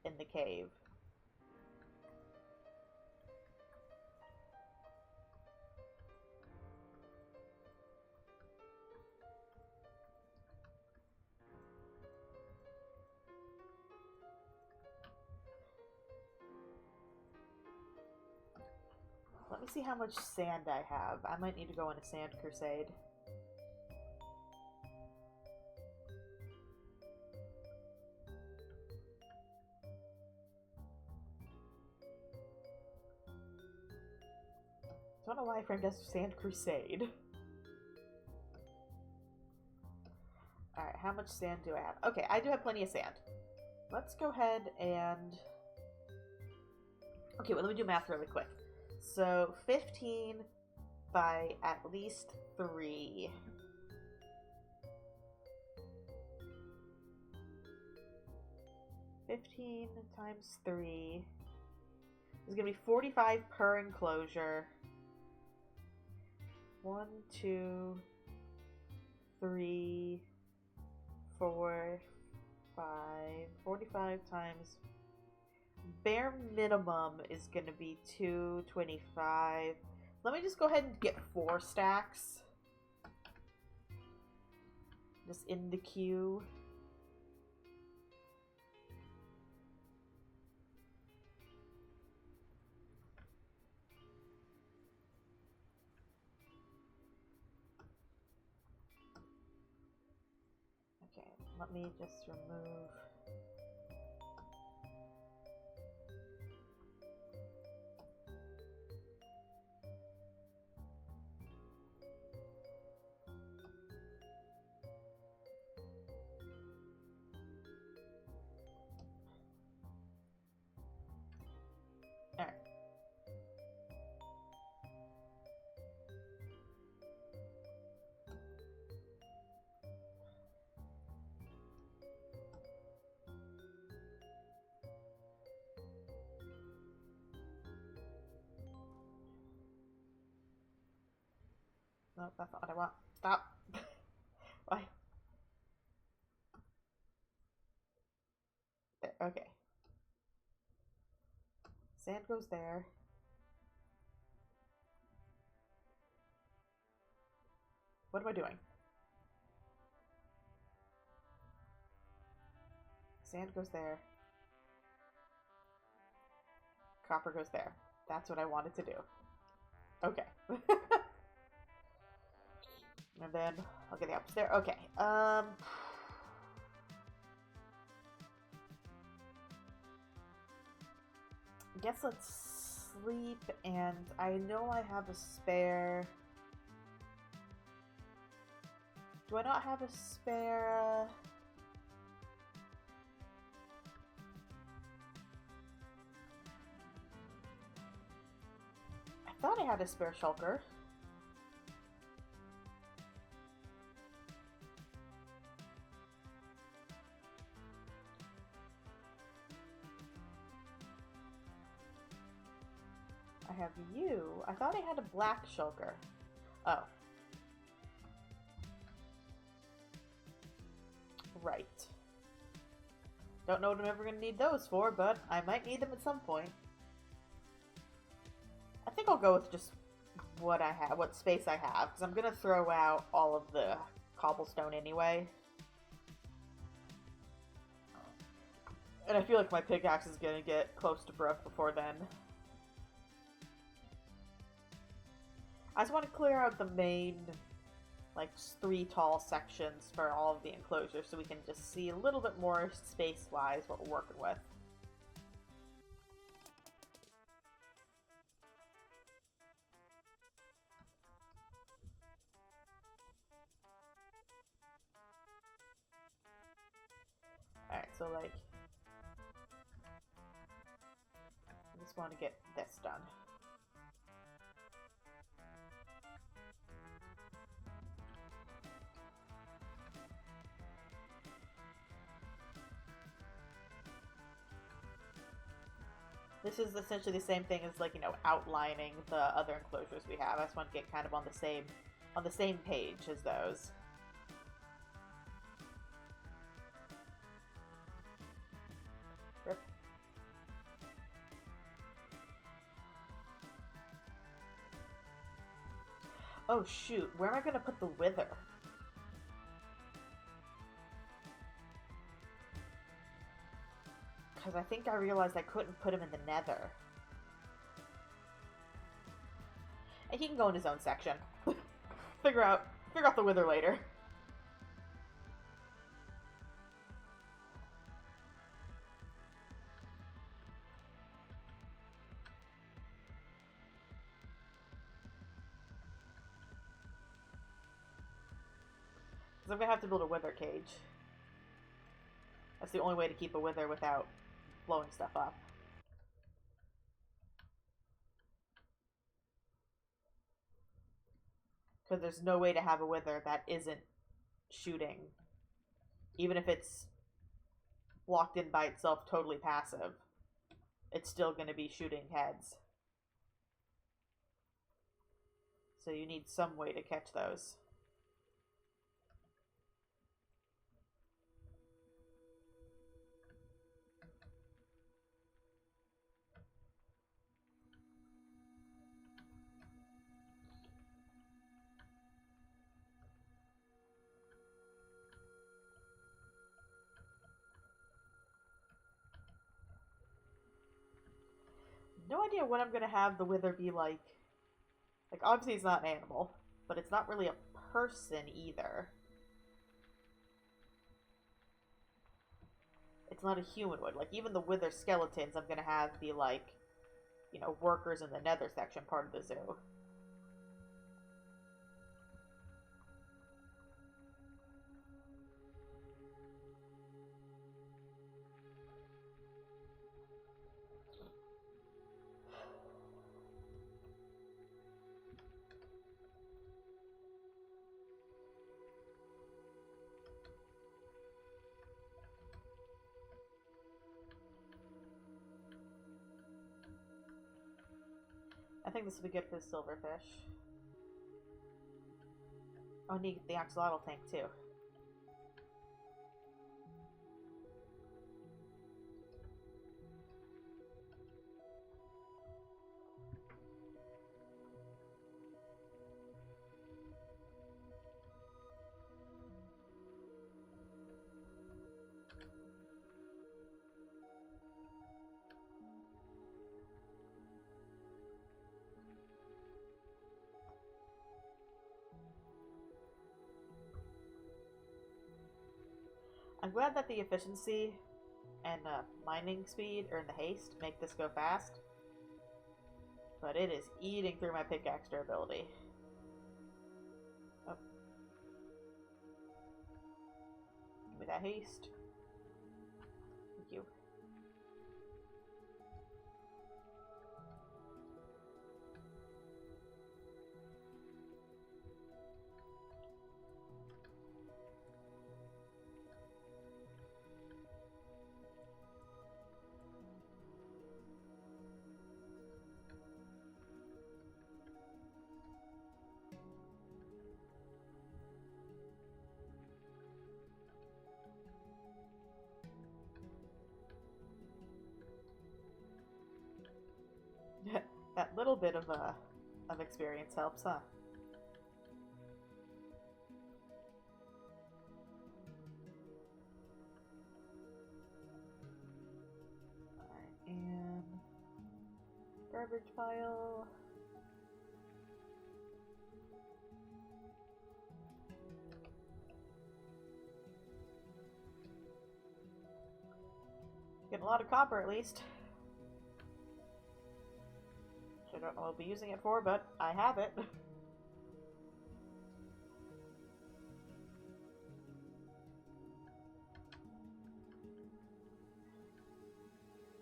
A: in the cave. Let me see how much sand I have. I might need to go on a sand crusade. I don't know why I framed as sand crusade. Alright, how much sand do I have? Okay, I do have plenty of sand. Let's go ahead and... Okay, well, let me do math really quick. So, 15 by at least 3. times 3 is going to be 45 per enclosure. 1, 2, 3, 4, 5. 45 times... bare minimum is going to be 225. Let me just go ahead and get 4 stacks. Just in the queue. Okay, let me just remove... Alright. No, that's not what I want. Stop. Why? There, okay. Sand goes there. What am I doing? Sand goes there. Copper goes there. That's what I wanted to do. Okay. And then I'll get the upstairs. Okay. I guess let's sleep, and I know I have a spare. Do I not have a spare? I thought I had a spare shulker. I have you. I thought I had a black shulker. Oh. Right. Don't know what I'm ever going to need those for, but I might need them at some point. I think I'll go with just what I have, what space I have, because I'm going to throw out all of the cobblestone anyway. And I feel like my pickaxe is going to get close to broke before then. I just want to clear out the main, like, 3 tall sections for all of the enclosures so we can just see a little bit more space-wise what we're working with. Alright, so, like, I just want to get this done. This is essentially the same thing as, like, you know, outlining the other enclosures we have. I just want to get kind of on the same page as those. Rip. Oh shoot, where am I gonna put the wither? Because I think I realized I couldn't put him in the nether. And he can go in his own section. figure out the wither later. Because I'm going to have to build a wither cage. That's the only way to keep a wither without blowing stuff up. Because there's no way to have a wither that isn't shooting. Even if it's locked in by itself, totally passive, it's still going to be shooting heads. So you need some way to catch those. No idea what I'm going to have the wither be like. Like, obviously it's not an animal, but it's not really a person either. It's not a humanoid. Like, even the wither skeletons I'm going to have be like, you know, workers in the nether section part of the zoo. I think this would be good for the silverfish. Oh, I need the axolotl tank too. glad that the efficiency and mining speed, or the haste, make this go fast. But it is eating through my pickaxe durability. Oh. Give me that haste. Thank you. That little bit of experience helps, huh? Alright, and garbage pile. Getting a lot of copper, at least. I don't know what I'll be using it for, but I have it.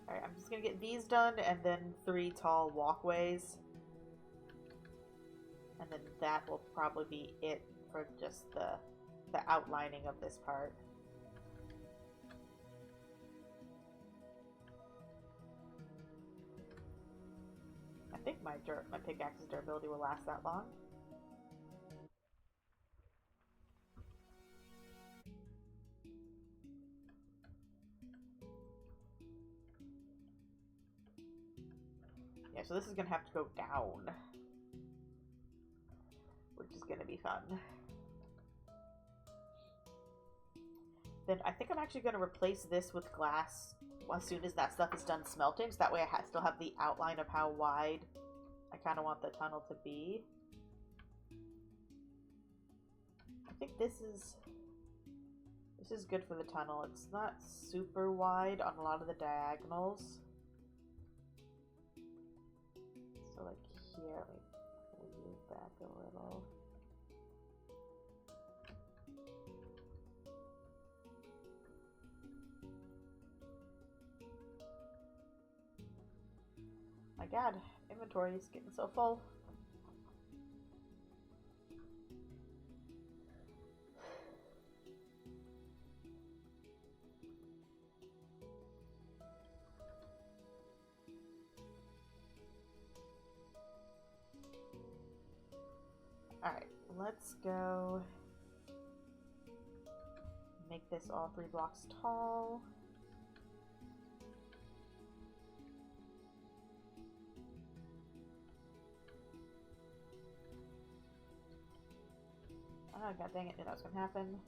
A: Alright, I'm just gonna get these done, and then 3 tall walkways. And then that will probably be it for just the outlining of this part. I think my pickaxe's durability will last that long. Yeah, so this is gonna have to go down, which is gonna be fun. Then I think I'm actually gonna replace this with glass as soon as that stuff is done smelting, so that way I still have the outline of how wide I kind of want the tunnel to be. I think this is good for the tunnel. It's not super wide on a lot of the diagonals. So like here, let me pull you back a little. My god, inventory is getting so full. Alright, let's go make this all 3 blocks tall. Oh, god dang it, knew that was gonna happen.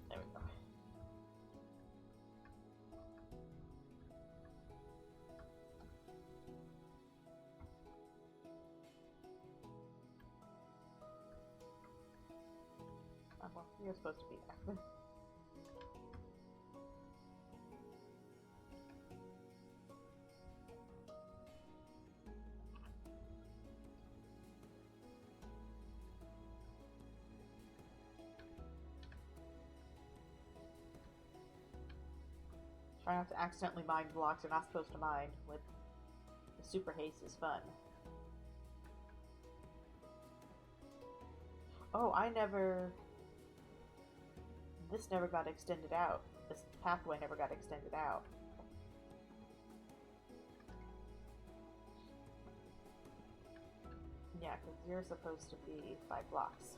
A: There we go. Oh, well, you're supposed to be there. Try not to accidentally mine blocks you're not supposed to mine with the super haste is fun. Oh, this never got extended out. This pathway never got extended out. Yeah, because you're supposed to be 5 blocks.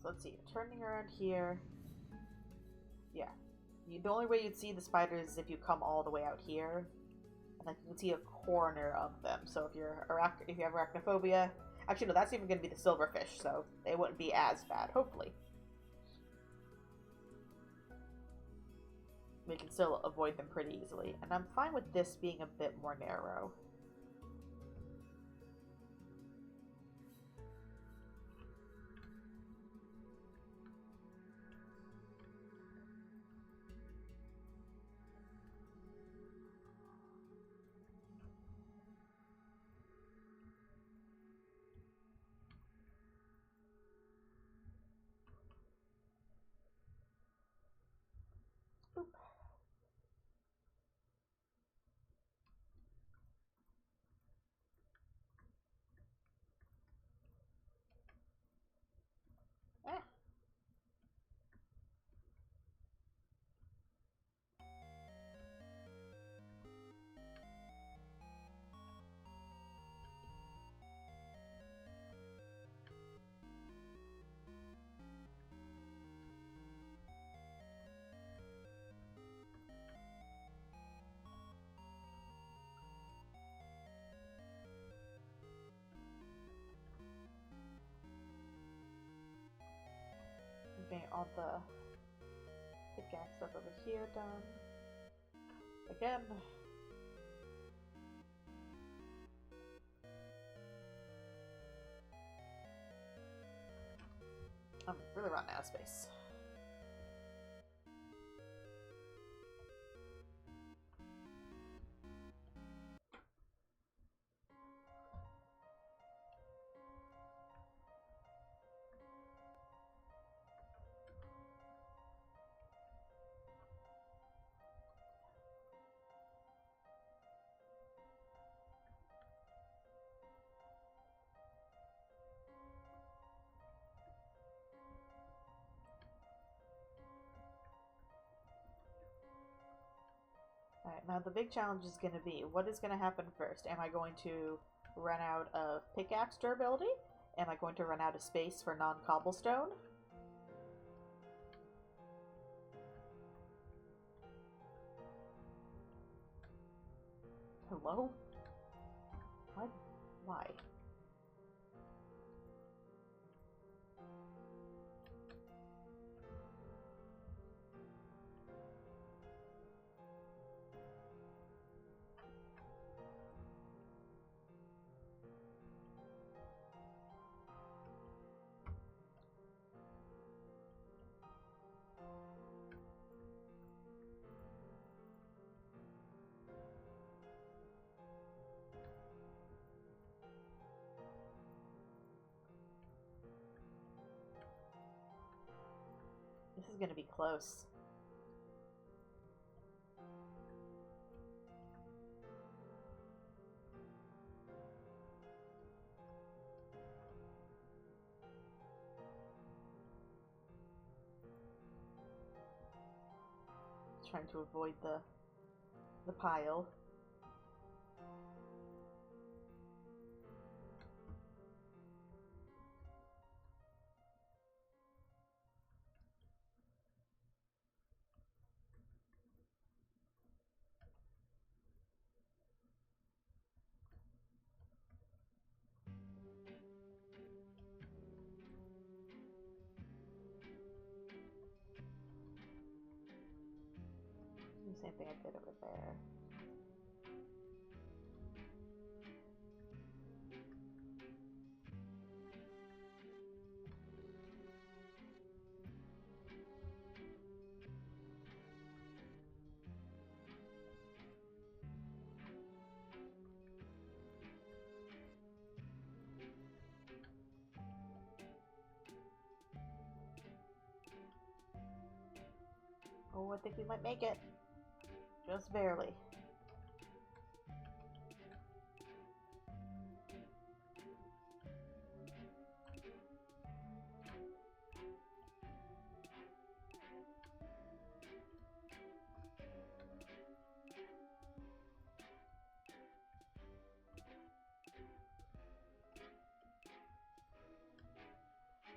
A: So let's see. Turning around here. Yeah. The only way you'd see the spiders is if you come all the way out here. And like you can see a corner of them. So if you have arachnophobia, actually no, that's even going to be the silverfish, so they wouldn't be as bad. Hopefully, we can still avoid them pretty easily. And I'm fine with this being a bit more narrow. Boop. Eh. Getting all the pickaxe stuff over here done. Again. I'm really running out of space. Alright, now the big challenge is going to be, what is going to happen first? Am I going to run out of pickaxe durability? Am I going to run out of space for non-cobblestone? Hello? What? Why? This is going to be close. Trying to avoid the pile. Same thing I did over there. Oh, I think we might make it. Just barely.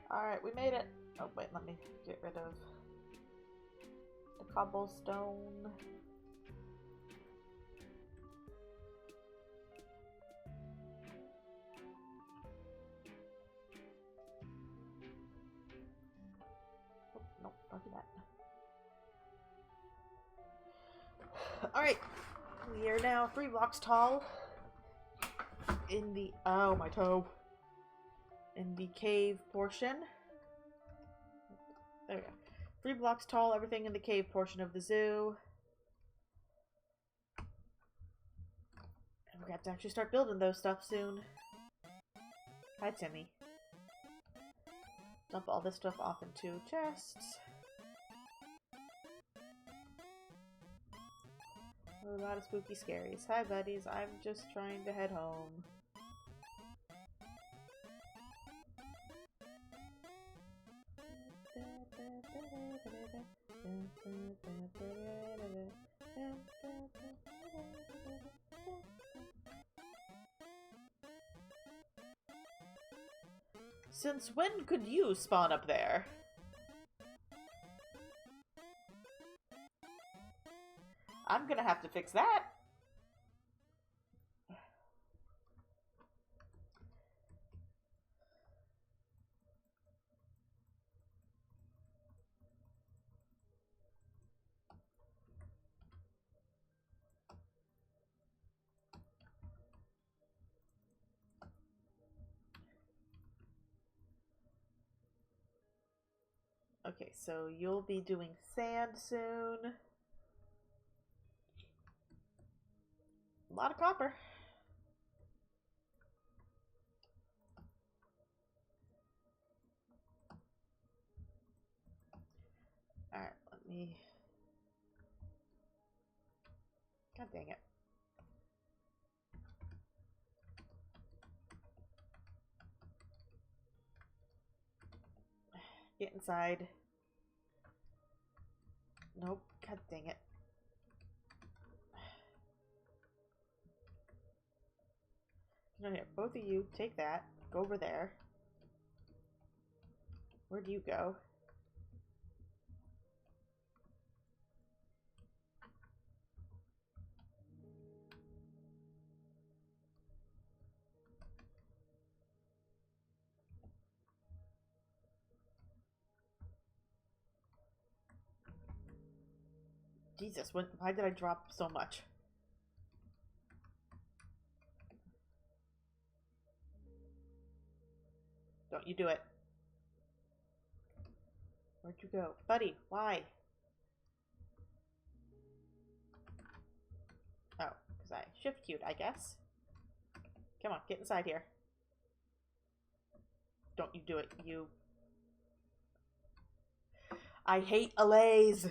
A: Alright, we made it. Oh, wait, let me get rid of the cobblestone. Oh, nope, don't do that. Alright, we are now 3 blocks tall in the, oh my toe, in the cave portion. There we go. 3 blocks tall, everything in the cave portion of the zoo. And we're gonna have to actually start building those stuff soon. Hi, Timmy. Dump all this stuff off into chests. A lot of spooky scaries. Hi, buddies. I'm just trying to head home. Since when could you spawn up there? I'm gonna have to fix that. Okay, so you'll be doing sand soon. A lot of copper. Alright, let me... God dang it. Get inside. Nope. God dang it. No, here. Both of you, take that. Go over there. Where do you go? Jesus, why did I drop so much? Don't you do it. Where'd you go? Buddy, why? Oh, because I shift queued, I guess. Come on, get inside here. Don't you do it, you... I hate allays!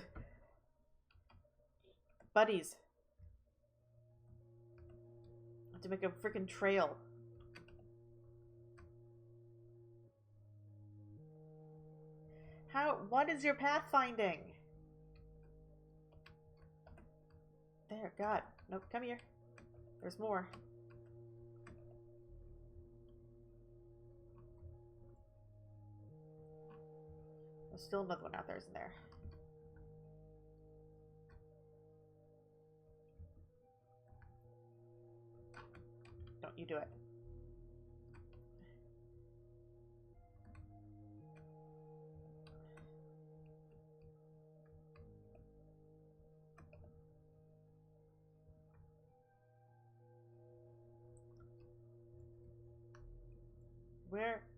A: Buddies. I have to make a freaking trail. What is your pathfinding? There, God. Nope, come here. There's more. There's still another one out there, isn't there? Don't you do it.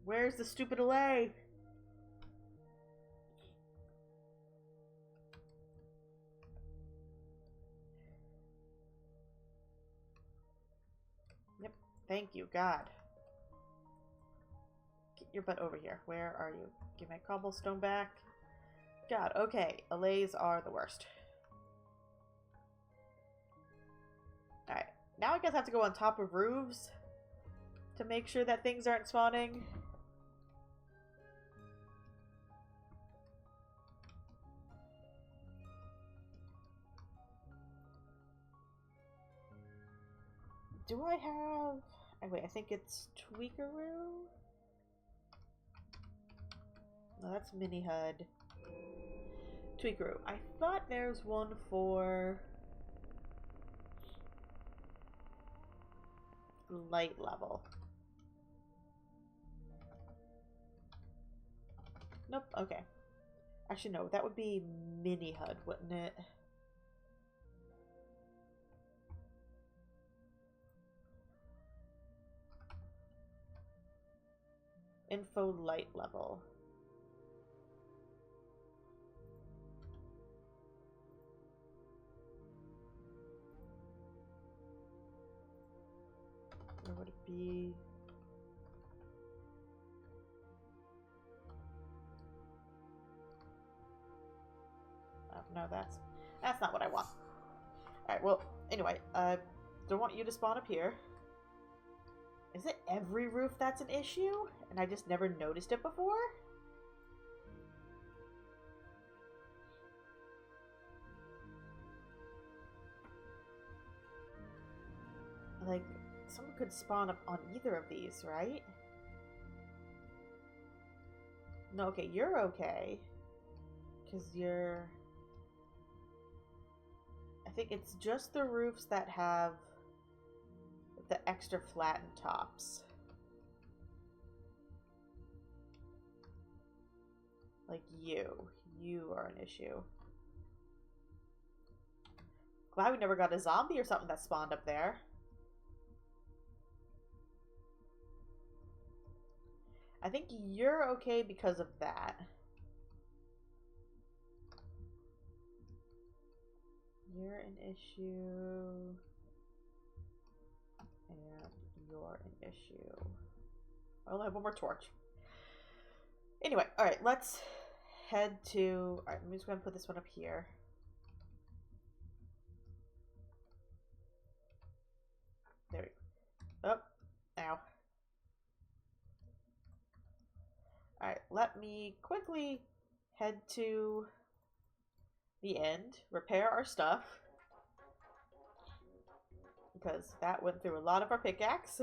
A: Where's the stupid allay? Yep. Thank you, God. Get your butt over here. Where are you? Give my cobblestone back. God, okay. Allays are the worst. Alright. Now I guess I have to go on top of roofs to make sure that things aren't spawning. Do I have... Oh, wait, I think it's Tweakaroo? No, that's mini HUD. Tweakeroo. I thought there's one for light level. Nope, okay. Actually, no, that would be mini HUD, wouldn't it? Info light level. Where would it be? Oh, no, that's not what I want. Alright, well, anyway, don't want you to spawn up here. Is it every roof that's an issue? And I just never noticed it before? Like, someone could spawn up on either of these, right? No, okay, you're okay. Because you're... I think it's just the roofs that have the extra flattened tops. Like you. You are an issue. Glad we never got a zombie or something that spawned up there. I think you're okay because of that. You're an issue. And you're an issue. I only have one more torch. Anyway, alright, let's head to... Alright, I'm just going to put this one up here. There we go. Oh, ow. Alright, let me quickly head to the end, repair our stuff. Because that went through a lot of our pickaxe.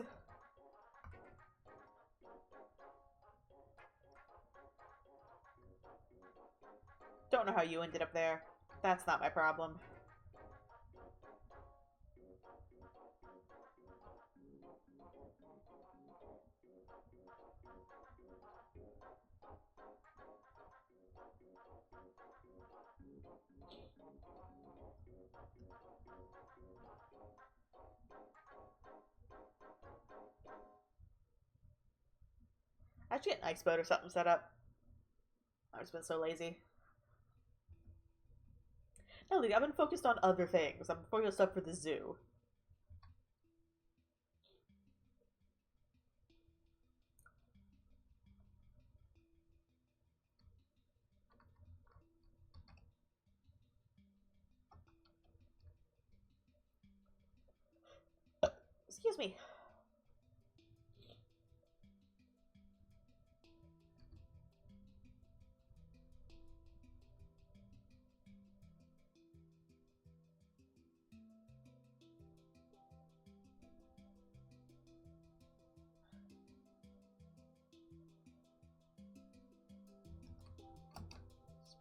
A: Don't know how you ended up there. That's not my problem. I should get an ice boat or something set up. I've just been so lazy. No, I've been focused on other things. I'm focused up for the zoo. Excuse me.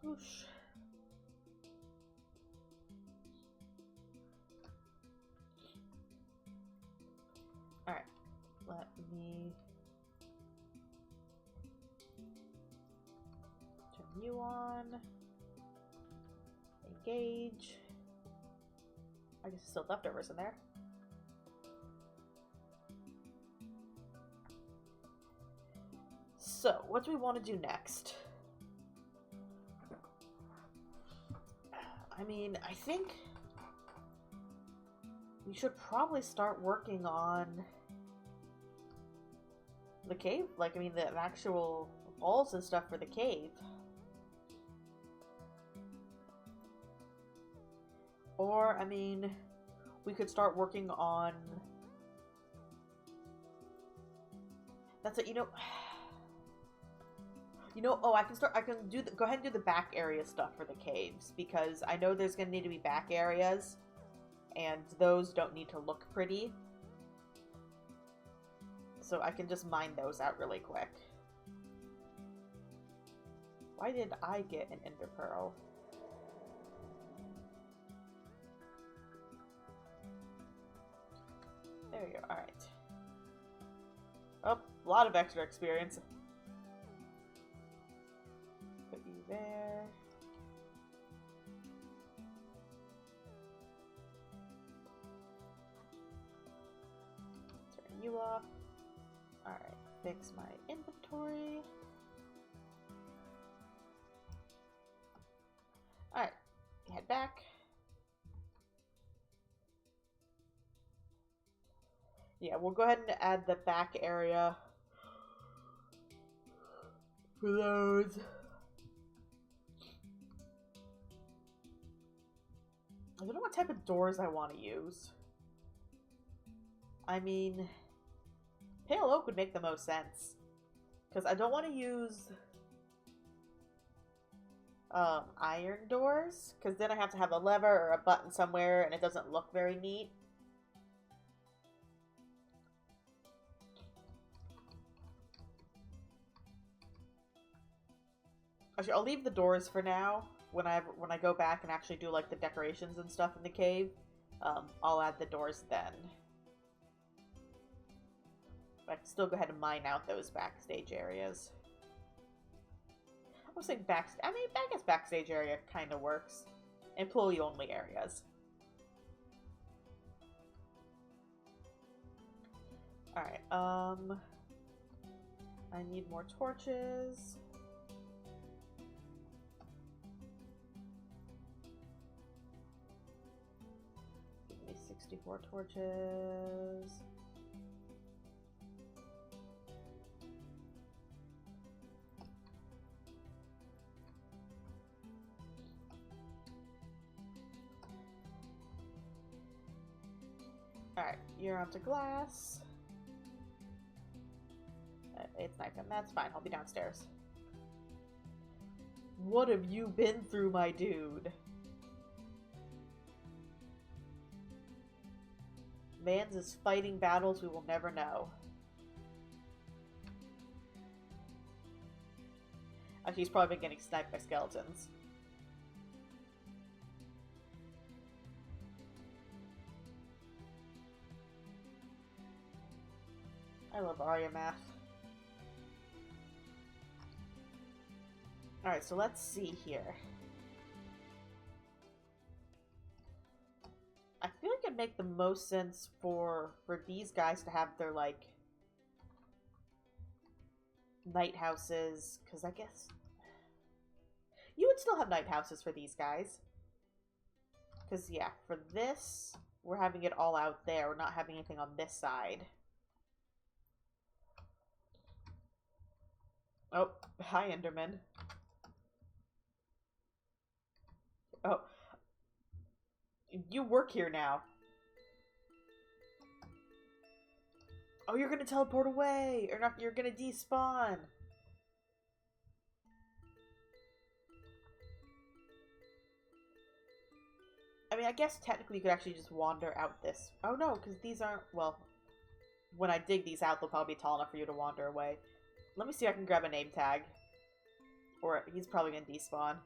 A: Swoosh. Alright, let me turn you on. Engage. I guess there's still leftovers in there. So, what do we want to do next? I mean, I think we should probably start working on the cave. Like, I mean, the actual walls and stuff for the cave. Or, I mean, we could start working on... That's it, you know... You know, oh, I can do the, go ahead and do the back area stuff for the caves, because I know there's going to need to be back areas, and those don't need to look pretty. So I can just mine those out really quick. Why did I get an ender pearl? There we go. Alright. Oh, a lot of extra experience. Put you there. Turn you off. Alright, fix my inventory. Alright, head back. Yeah, we'll go ahead and add the back area for those. I don't know what type of doors I want to use. I mean, pale oak would make the most sense. Because I don't want to use iron doors. Because then I have to have a lever or a button somewhere and it doesn't look very neat. Actually, I'll leave the doors for now. When I go back and actually do like the decorations and stuff in the cave, I'll add the doors then. But I can still go ahead and mine out those backstage areas. I was saying I guess backstage area kind of works. Employee only areas. Alright, I need more torches. Give me 64 torches. Alright, you're onto glass. It's nighttime. That's fine. I'll be downstairs. What have you been through, my dude? Mans is fighting battles we will never know. Actually, he's probably been getting sniped by skeletons. I love Arya math. Alright, so let's see here. I feel like it'd make the most sense for these guys to have their, like, night houses, because I guess you would still have night houses for these guys. Because, yeah, for this, we're having it all out there. We're not having anything on this side. Oh, hi, Enderman. Oh. You work here now. Oh, you're gonna teleport away! Or not, you're gonna despawn! I mean, I guess technically you could actually just wander out this. Oh no, because these aren't, well, when I dig these out, they'll probably be tall enough for you to wander away. Let me see if I can grab a name tag. Or he's probably gonna despawn.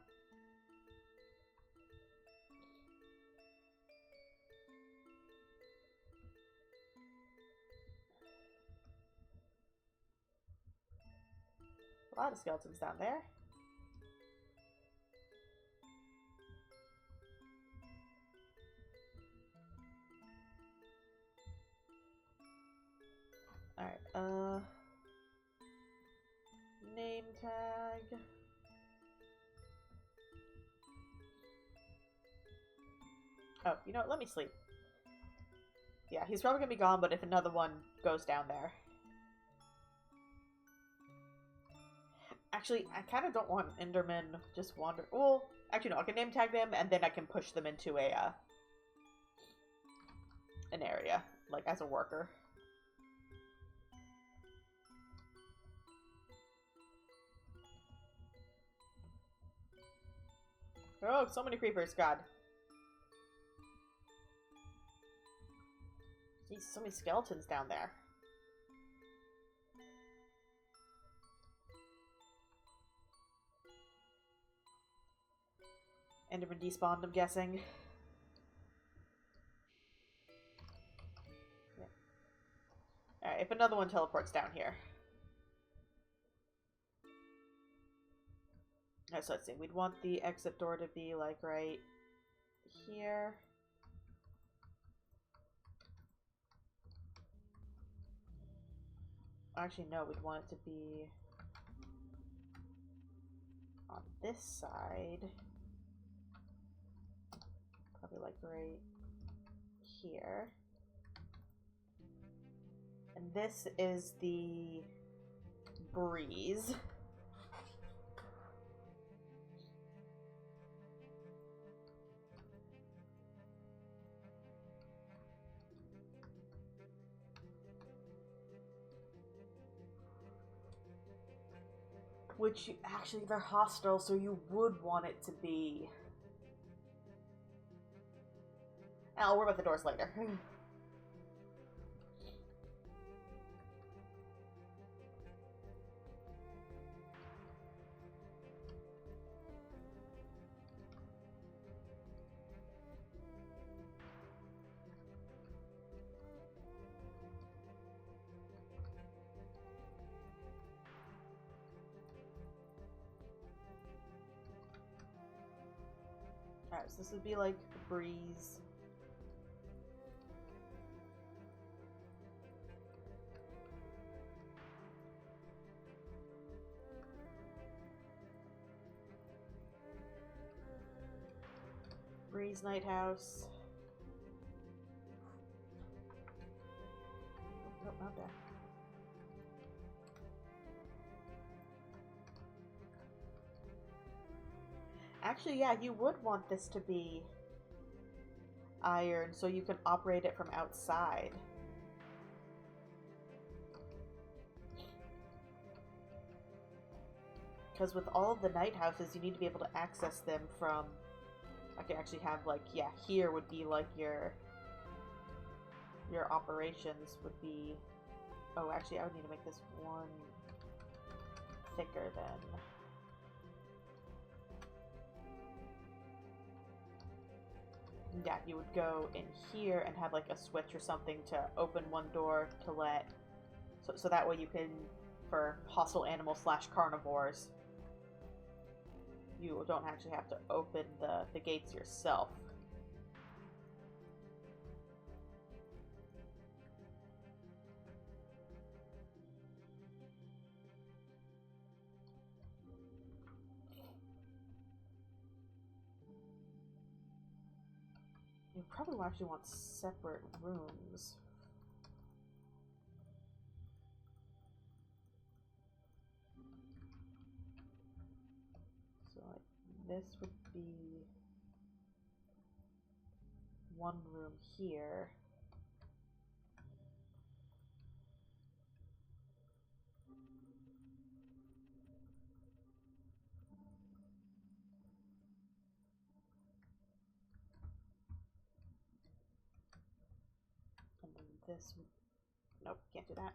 A: A lot of skeletons down there. Alright, name tag. Oh, you know what? Let me sleep. Yeah, he's probably gonna be gone, but if another one goes down there. Actually, I kind of don't want Enderman just wander. Well, actually, no. I can name tag them, and then I can push them into a an area, like as a worker. Oh, so many creepers! God. Jeez, so many skeletons down there. Enderman despawned, I'm guessing. Yeah. Alright, if another one teleports down here. Alright, so let's see. We'd want the exit door to be, like, right here. Actually, no, we'd want it to be on this side. Probably, like, right here. And this is the breeze. Which, actually, they're hostile, so you would want it to be... I'll worry about the doors later. Alright, so this would be like the breeze. Breeze Night House. Nope, not that. Actually, yeah, you would want this to be iron so you can operate it from outside. Because with all of the night houses, you need to be able to access them from... I could actually have, like, yeah, here would be, like, your operations would be... Oh, actually, I would need to make this one thicker then. Yeah, you would go in here and have, like, a switch or something to open one door to let... So that way you can, for hostile animals / carnivores, you don't actually have to open the gates yourself. You probably actually want separate rooms. So, like, this would be one room here. And then this would... Nope, can't do that.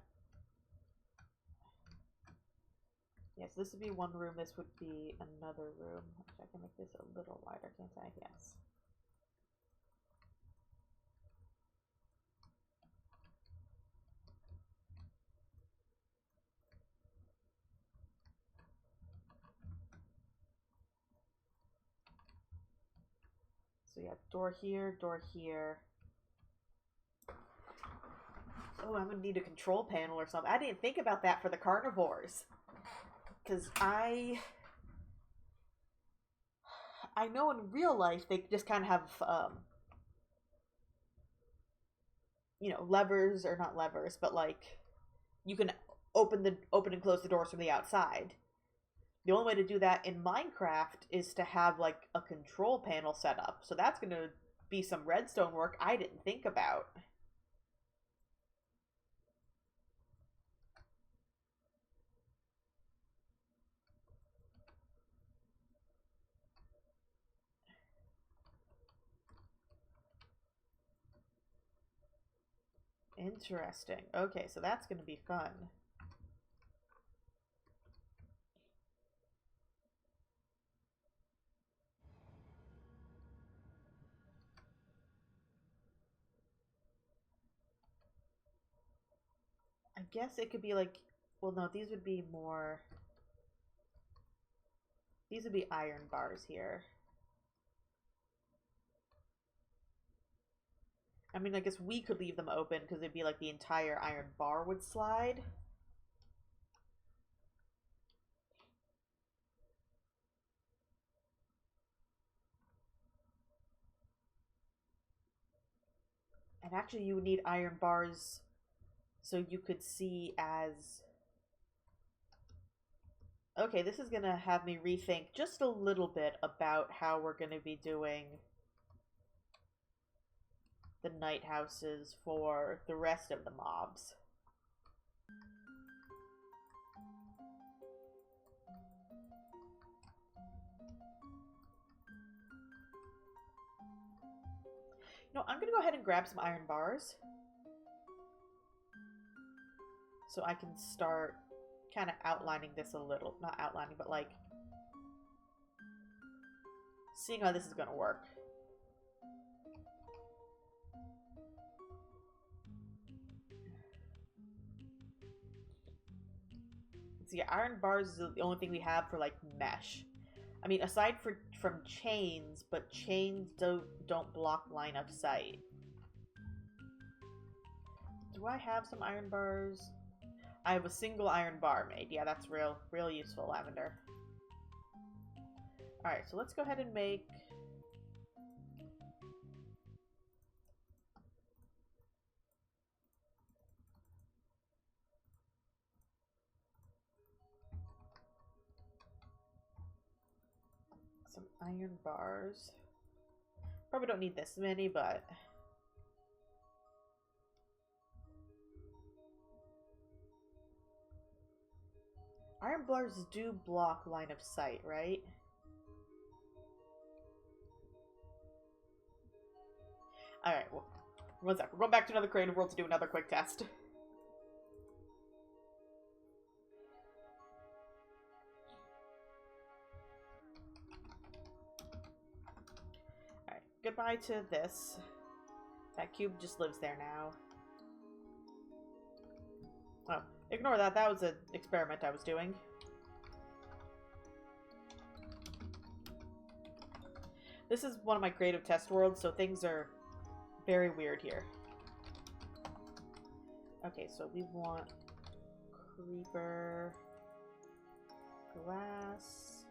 A: Yes, this would be one room, this would be another room. Actually, I can make this a little wider, can't I? Yes. So yeah, door here, door here. Oh, I'm gonna need a control panel or something. I didn't think about that for the carnivores. Because I know in real life they just kind of have, you know, levers, or not levers, but like, you can open and close the doors from the outside. The only way to do that in Minecraft is to have, like, a control panel set up. So that's going to be some redstone work I didn't think about. Interesting. Okay, so that's going to be fun. guess it could be like, well, no, these would be more, these would be iron bars here. I mean, I guess we could leave them open because it'd be like the entire iron bar would slide. And actually you would need iron bars so you could see as... Okay, this is going to have me rethink just a little bit about how we're going to be doing the night houses for the rest of the mobs. You know, I'm going to go ahead and grab some iron bars so I can start kind of outlining this a little. Not outlining, but like seeing how this is going to work. So yeah, iron bars is the only thing we have for like mesh. I mean, aside from chains, but chains don't block line of sight. Do I have some iron bars? I have a single iron bar made. Yeah, that's real useful, Lavender. Alright, so let's go ahead and make... some iron bars. Probably don't need this many, but... iron bars do block line of sight, right? Alright, well, one sec. We're going back to another creative world to do another quick test. Alright, goodbye to this. That cube just lives there now. Oh, ignore that. That was an experiment I was doing. This is one of my creative test worlds, so things are very weird here. Okay, so we want creeper, glass,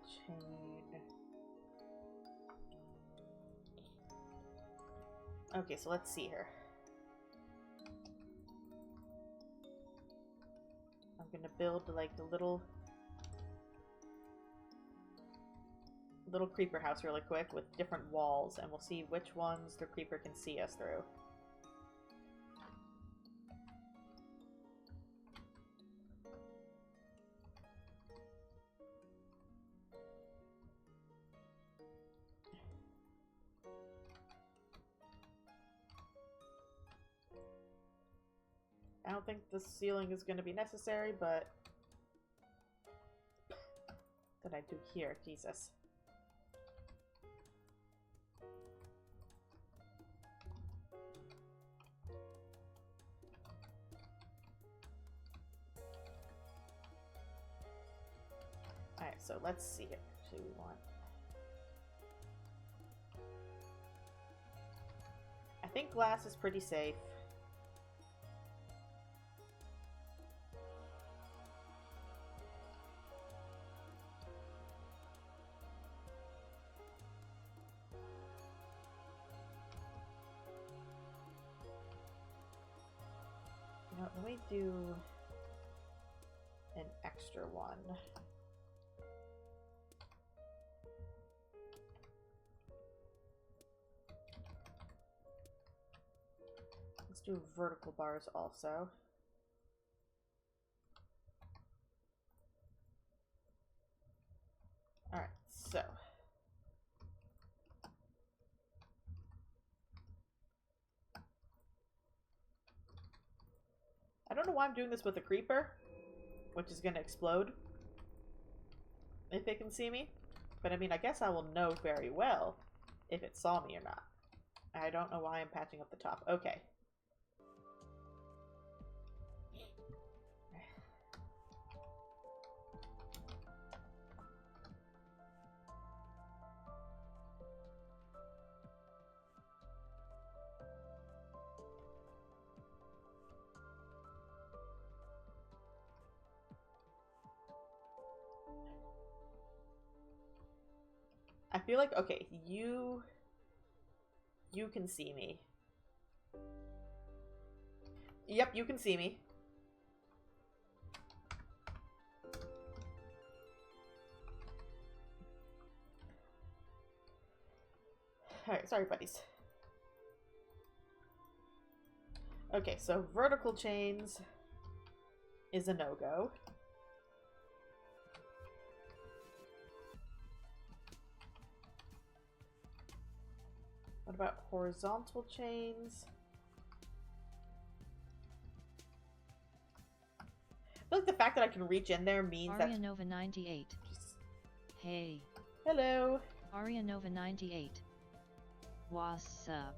A: chain. Okay, so let's see here. I'm gonna build like a little creeper house really quick with different walls, and we'll see which ones the creeper can see us through. I don't think the ceiling is going to be necessary, but... What did I do here? Jesus. Alright, so let's see here. Actually, we want... I think glass is pretty safe. Let me do an extra one. Let's do vertical bars also. Alright, so. I don't know why I'm doing this with a creeper, which is going to explode if they can see me. But I mean, I guess I will know very well if it saw me or not. I don't know why I'm patching up the top. Okay. I feel like, okay, you can see me. Yep, you can see me. Alright, sorry buddies. Okay, so vertical chains is a no-go. What about horizontal chains? I feel like the fact that I can reach in there means that...
B: Arianova 98. Hey.
A: Hello.
B: Arianova 98. What's up?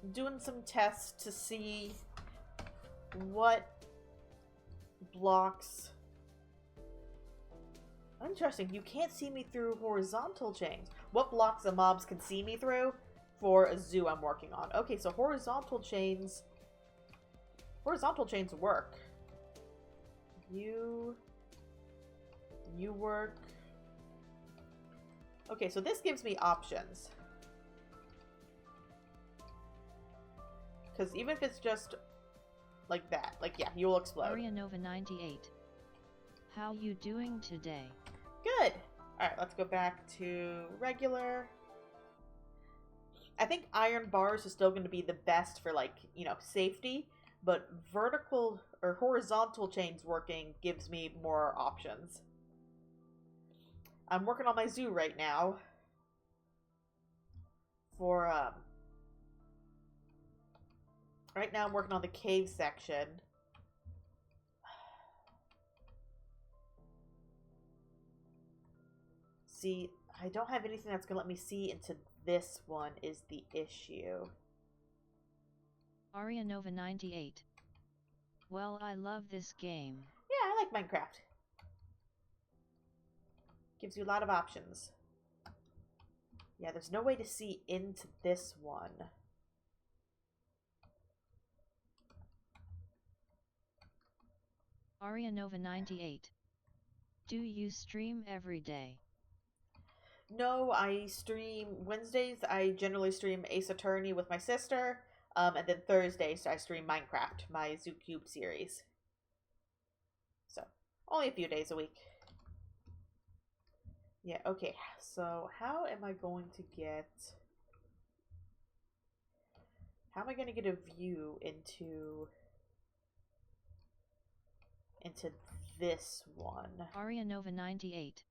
A: I'm doing some tests to see what blocks... Interesting, you can't see me through horizontal chains. What blocks the mobs can see me through for a zoo I'm working on. Okay, so horizontal chains work. You work. Okay, so this gives me options. Because even if it's just like that, like, yeah, you'll explode.
B: Arianova 98. How you doing today?
A: Good. Alright, let's go back to regular. I think iron bars is still going to be the best for, like, you know, safety. But vertical or horizontal chains working gives me more options. I'm working on my zoo right now. Right now I'm working on the cave section. See, I don't have anything that's going to let me see into this one is the issue.
B: Arianova 98. Well, I love this game.
A: Yeah, I like Minecraft. Gives you a lot of options. Yeah, there's no way to see into this one.
B: Arianova 98. Do you stream every day?
A: No, I stream Wednesdays. I generally stream Ace Attorney with my sister. And then Thursdays I stream Minecraft, my ZooCubed series. So, only a few days a week. Yeah, okay. So, how am I going to get a view into this one?
B: Arianova 98.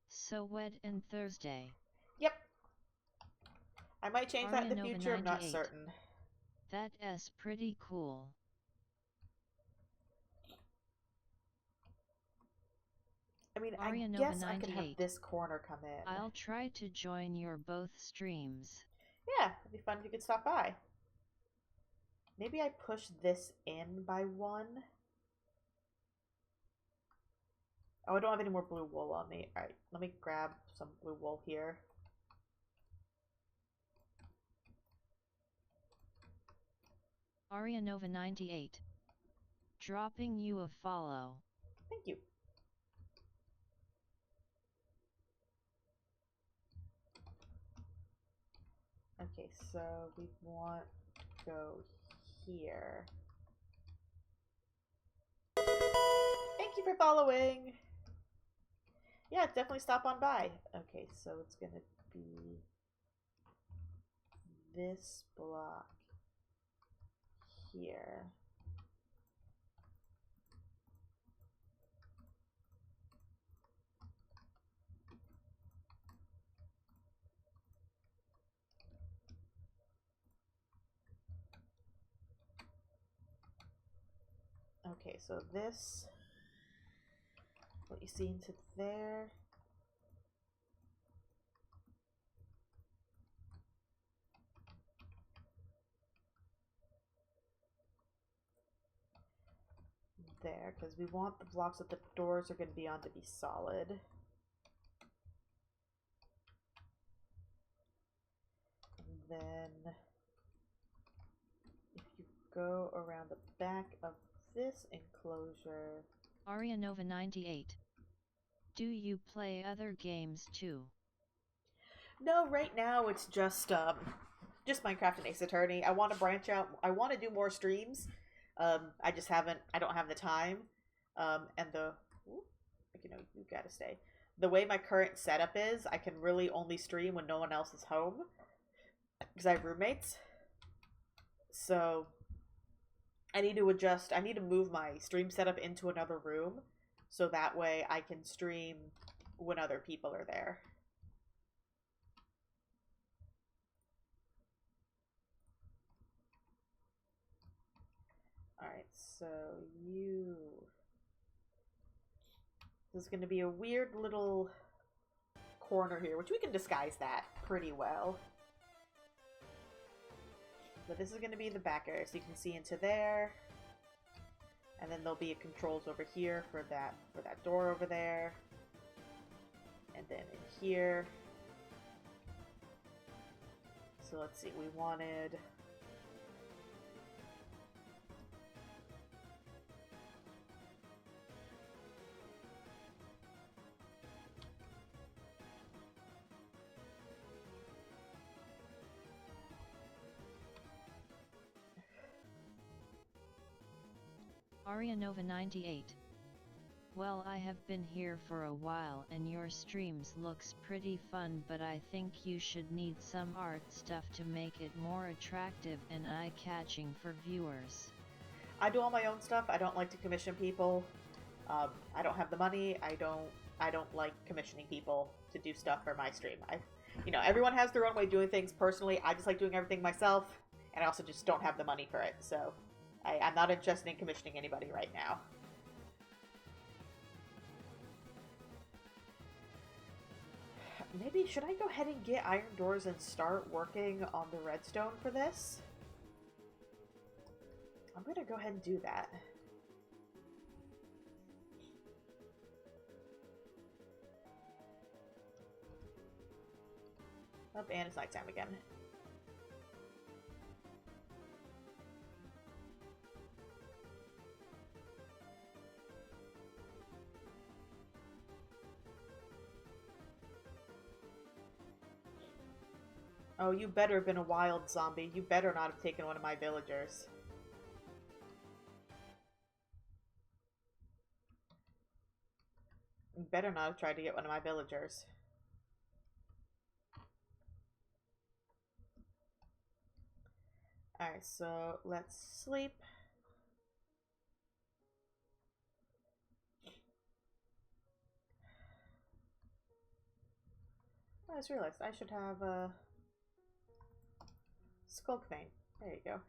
B: So wed and Thursday.
A: Yep. I might change that in the future, I'm not
B: 98.
A: certain.
B: That's pretty cool.
A: I mean,
B: Arianova
A: I guess
B: 98.
A: I could have this corner come in.
B: I'll try to join your both streams.
A: Yeah, it'd be fun if you could stop by. Maybe I push this in by one. Oh, I don't have any more blue wool on me. Alright, let me grab some blue wool here.
B: Arianova 98. Dropping you a follow.
A: Thank you. Okay, so we want to go here. Thank you for following. Yeah, definitely stop on by. Okay, so it's gonna be this block here. Okay, so this, what you see into there. there, because we want the blocks that the doors are going to be on to be solid. And then if you go around the back of this enclosure...
B: Arianova98. Do you play other games too?
A: No, right now it's just Minecraft and Ace Attorney. I want to branch out. I want to do more streams. I just haven't. I don't have the time. And the, ooh, you know, you gotta stay. The way my current setup is, I can really only stream when no one else is home because I have roommates. So I need to adjust. I need to move my stream setup into another room so that way I can stream when other people are there. Alright, so you... This is going to be a weird little corner here, which we can disguise that pretty well. But this is going to be the back area, so you can see into there. And then there'll be controls over here for that door over there. And then in here. So let's see, we wanted...
B: Arianova98. Well, I have been here for a while and your streams looks pretty fun, but I think you should need some art stuff to make it more attractive and eye-catching for viewers.
A: I do all my own stuff. I don't like to commission people. I don't have the money. I don't like commissioning people to do stuff for my stream. You know, everyone has their own way of doing things. Personally, I just like doing everything myself, and I also just don't have the money for it, so I'm not interested in commissioning anybody right now. Maybe, should I go ahead and get iron doors and start working on the redstone for this? I'm gonna go ahead and do that. Oh, and it's nighttime again. Oh, you better have been a wild zombie. You better not have taken one of my villagers. You better not have tried to get one of my villagers. Alright, so let's sleep. I just realized I should have a skulk vein. There you go.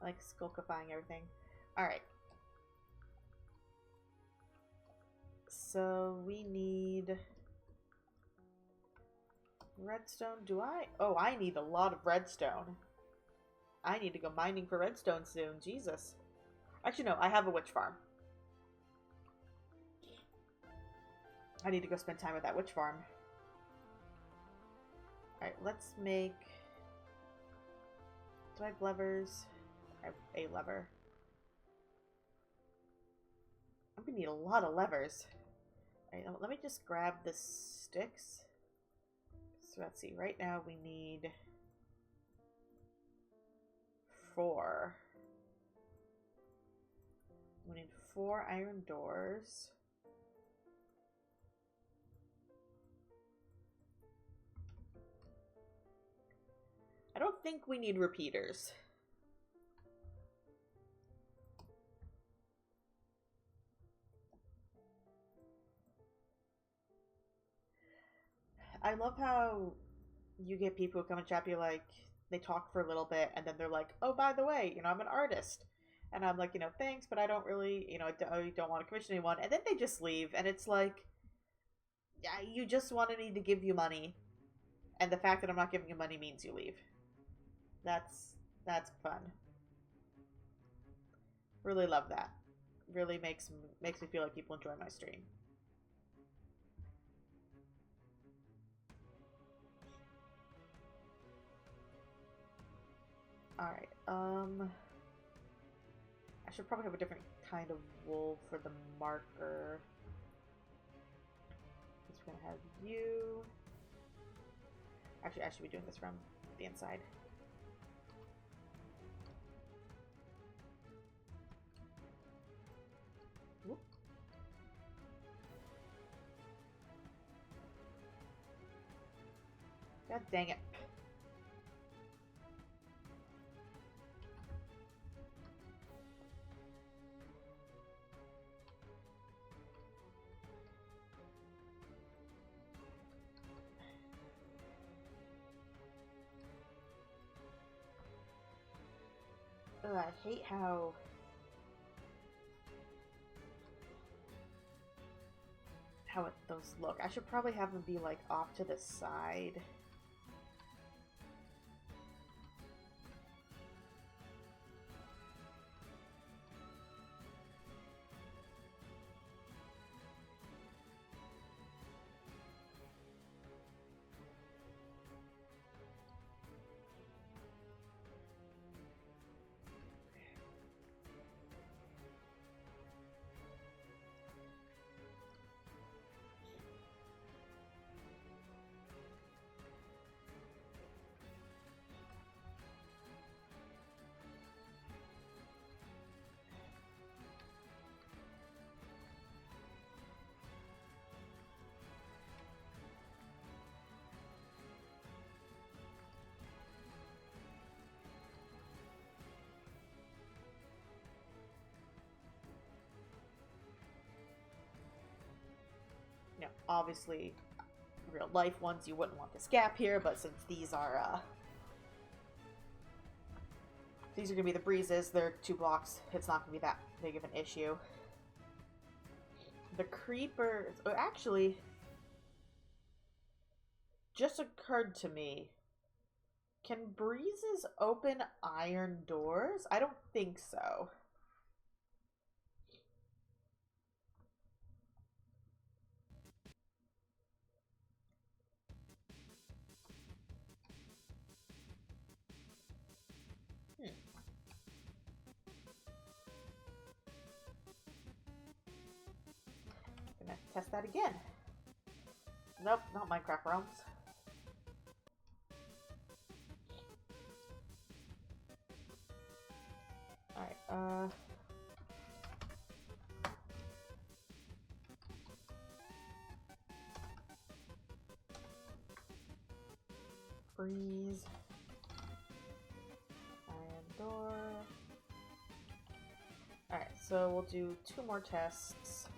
A: I like skulkifying everything. Alright. So we need redstone. Do I? Oh, I need a lot of redstone. I need to go mining for redstone soon. Jesus. Actually, no, I have a witch farm. I need to go spend time with that witch farm. Alright, let's make... Do I have levers? I have a lever. I'm gonna need a lot of levers. Alright, let me just grab the sticks. So let's see, right now we need 4. We need 4 iron doors. I don't think we need repeaters. I love how you get people who come and chat you, like, they talk for a little bit and then they're like, oh, by the way, you know, I'm an artist. And I'm like, you know, thanks, but I don't really, you know, I don't want to commission anyone. And then they just leave. And it's like, Yeah, you just wanted me to give you money, and the fact that I'm not giving you money means you leave. That's fun. Really love that. Really makes me feel like people enjoy my stream. Alright, I should probably have a different kind of wool for the marker. Just gonna have you. Actually, I should be doing this from the inside. Whoop. God dang it. Ugh, I hate how those look. I should probably have them be like off to the side. You know, obviously, real life ones, you wouldn't want this gap here, but since these are gonna be the breezes, they're 2 blocks, it's not gonna be that big of an issue. The creeper, actually, just occurred to me. Can breezes open iron doors? I don't think so. Gonna test that again. Nope, not Minecraft realms. Alright, freeze. Iron door. Alright, so we'll do 2 more tests.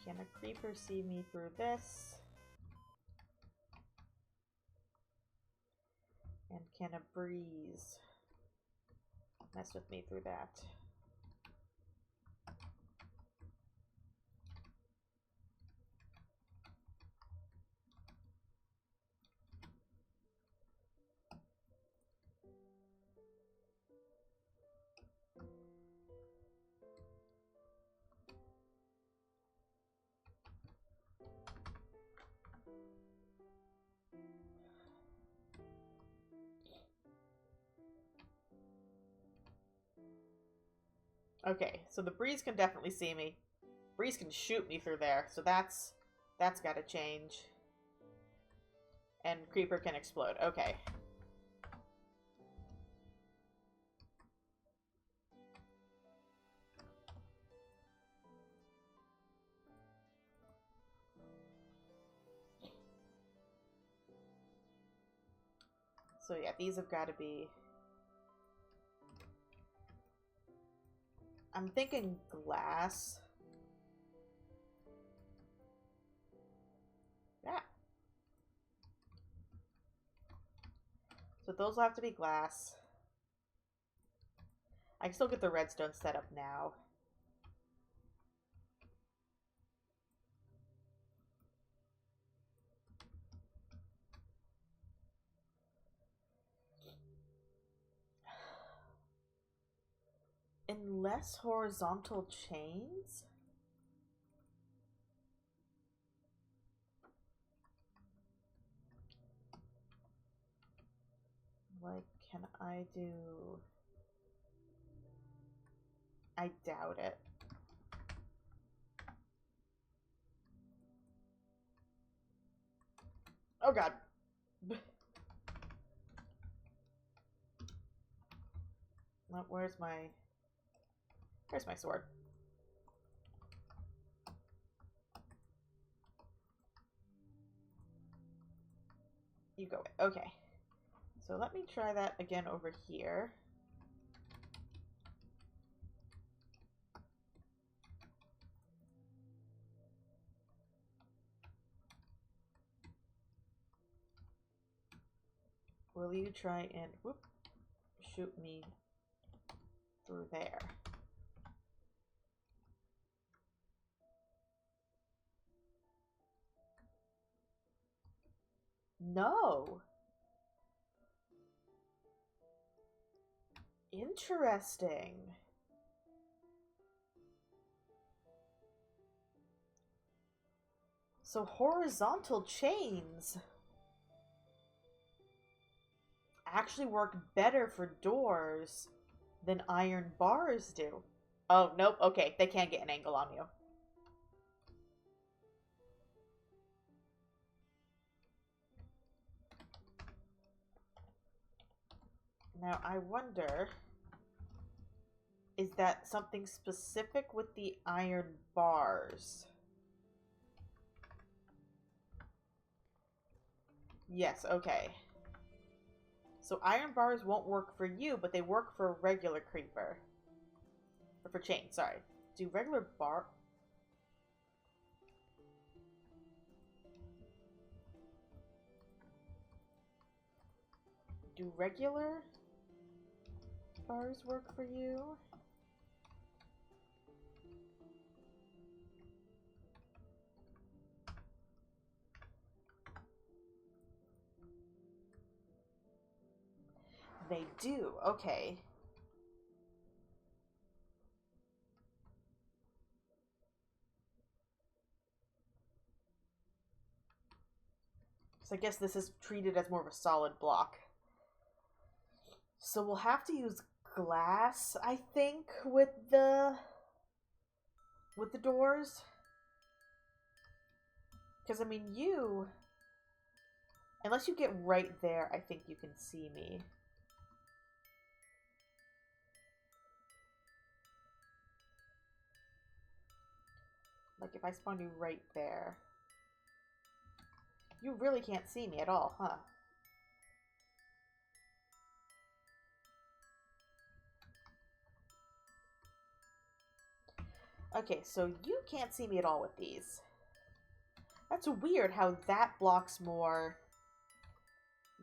A: Can a creeper see me through this? And can a breeze mess with me through that? Okay, so the breeze can definitely see me. Breeze can shoot me through there, so that's got to change. And creeper can explode. Okay. So yeah, these have got to be... I'm thinking glass. Yeah. those will have to be glass. I can still get the redstone set up now. In less horizontal chains? Like, can I do... I doubt it. Oh god. Where's my sword? You go. Okay. So let me try that again over here. Will you try and shoot me through there? No. Interesting. So horizontal chains actually work better for doors than iron bars do. Oh, nope. Okay, they can't get an angle on you. Now, I wonder, is that something specific with the iron bars? Yes, okay. So iron bars won't work for you, but they work for a regular creeper. Or for chain, sorry. Do regular bar... Do regular bars work for you? They do, okay. So I guess this is treated as more of a solid block. So we'll have to use glass, I think, with the doors. Because, I mean, unless you get right there, I think you can see me. Like, if I spawn you right there. You really can't see me at all, huh? Okay, so you can't see me at all with these. That's weird how that blocks more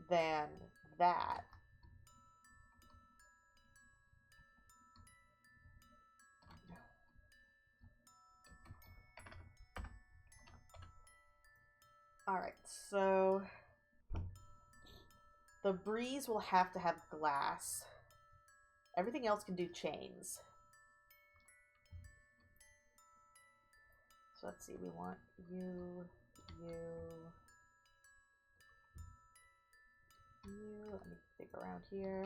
A: than that. Alright, so the breeze will have to have glass. Everything else can do chains. So let's see, we want you. Let me dig around here.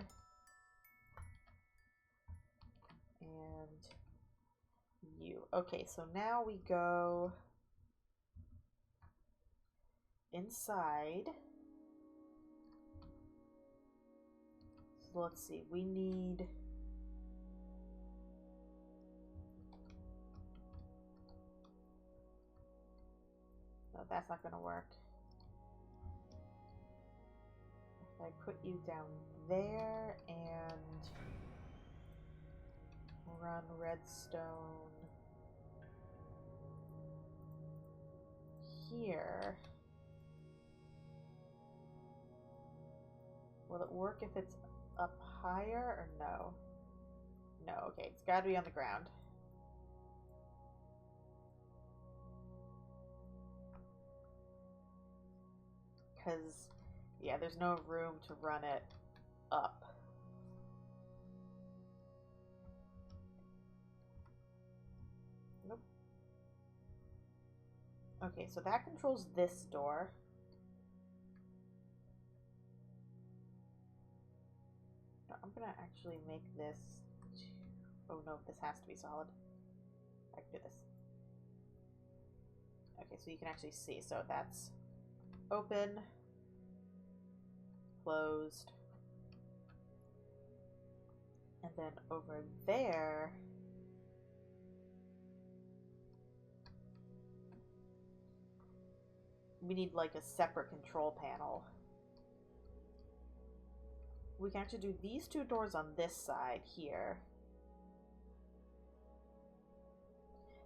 A: And you. Okay, so now we go inside. So let's see, we need... No, that's not gonna work. If I put you down there and run redstone here. Will it work if it's up higher or no? No, okay, it's gotta be on the ground. Because, yeah, there's no room to run it up. Nope. Okay, so that controls this door. No, I'm gonna actually make this... Oh no, this has to be solid. I can do this. Okay, so you can actually see. So that's open, closed, and then over there, we need like a separate control panel. We can actually do these two doors on this side here.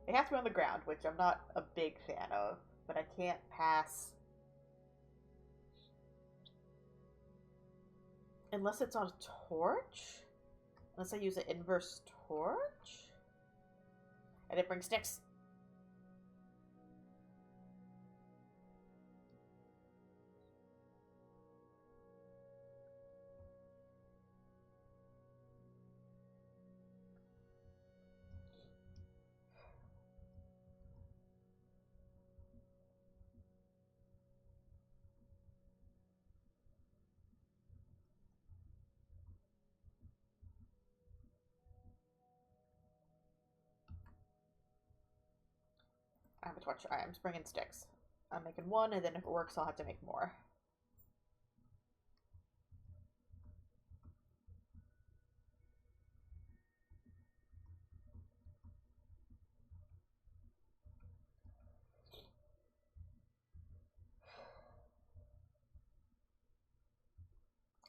A: They have to be on the ground, which I'm not a big fan of, but I can't pass unless it's on a torch. Unless I use an inverse torch. I didn't bring sticks. I have a torch. Alright, I'm just bringing sticks. I'm making one, and then if it works, I'll have to make more.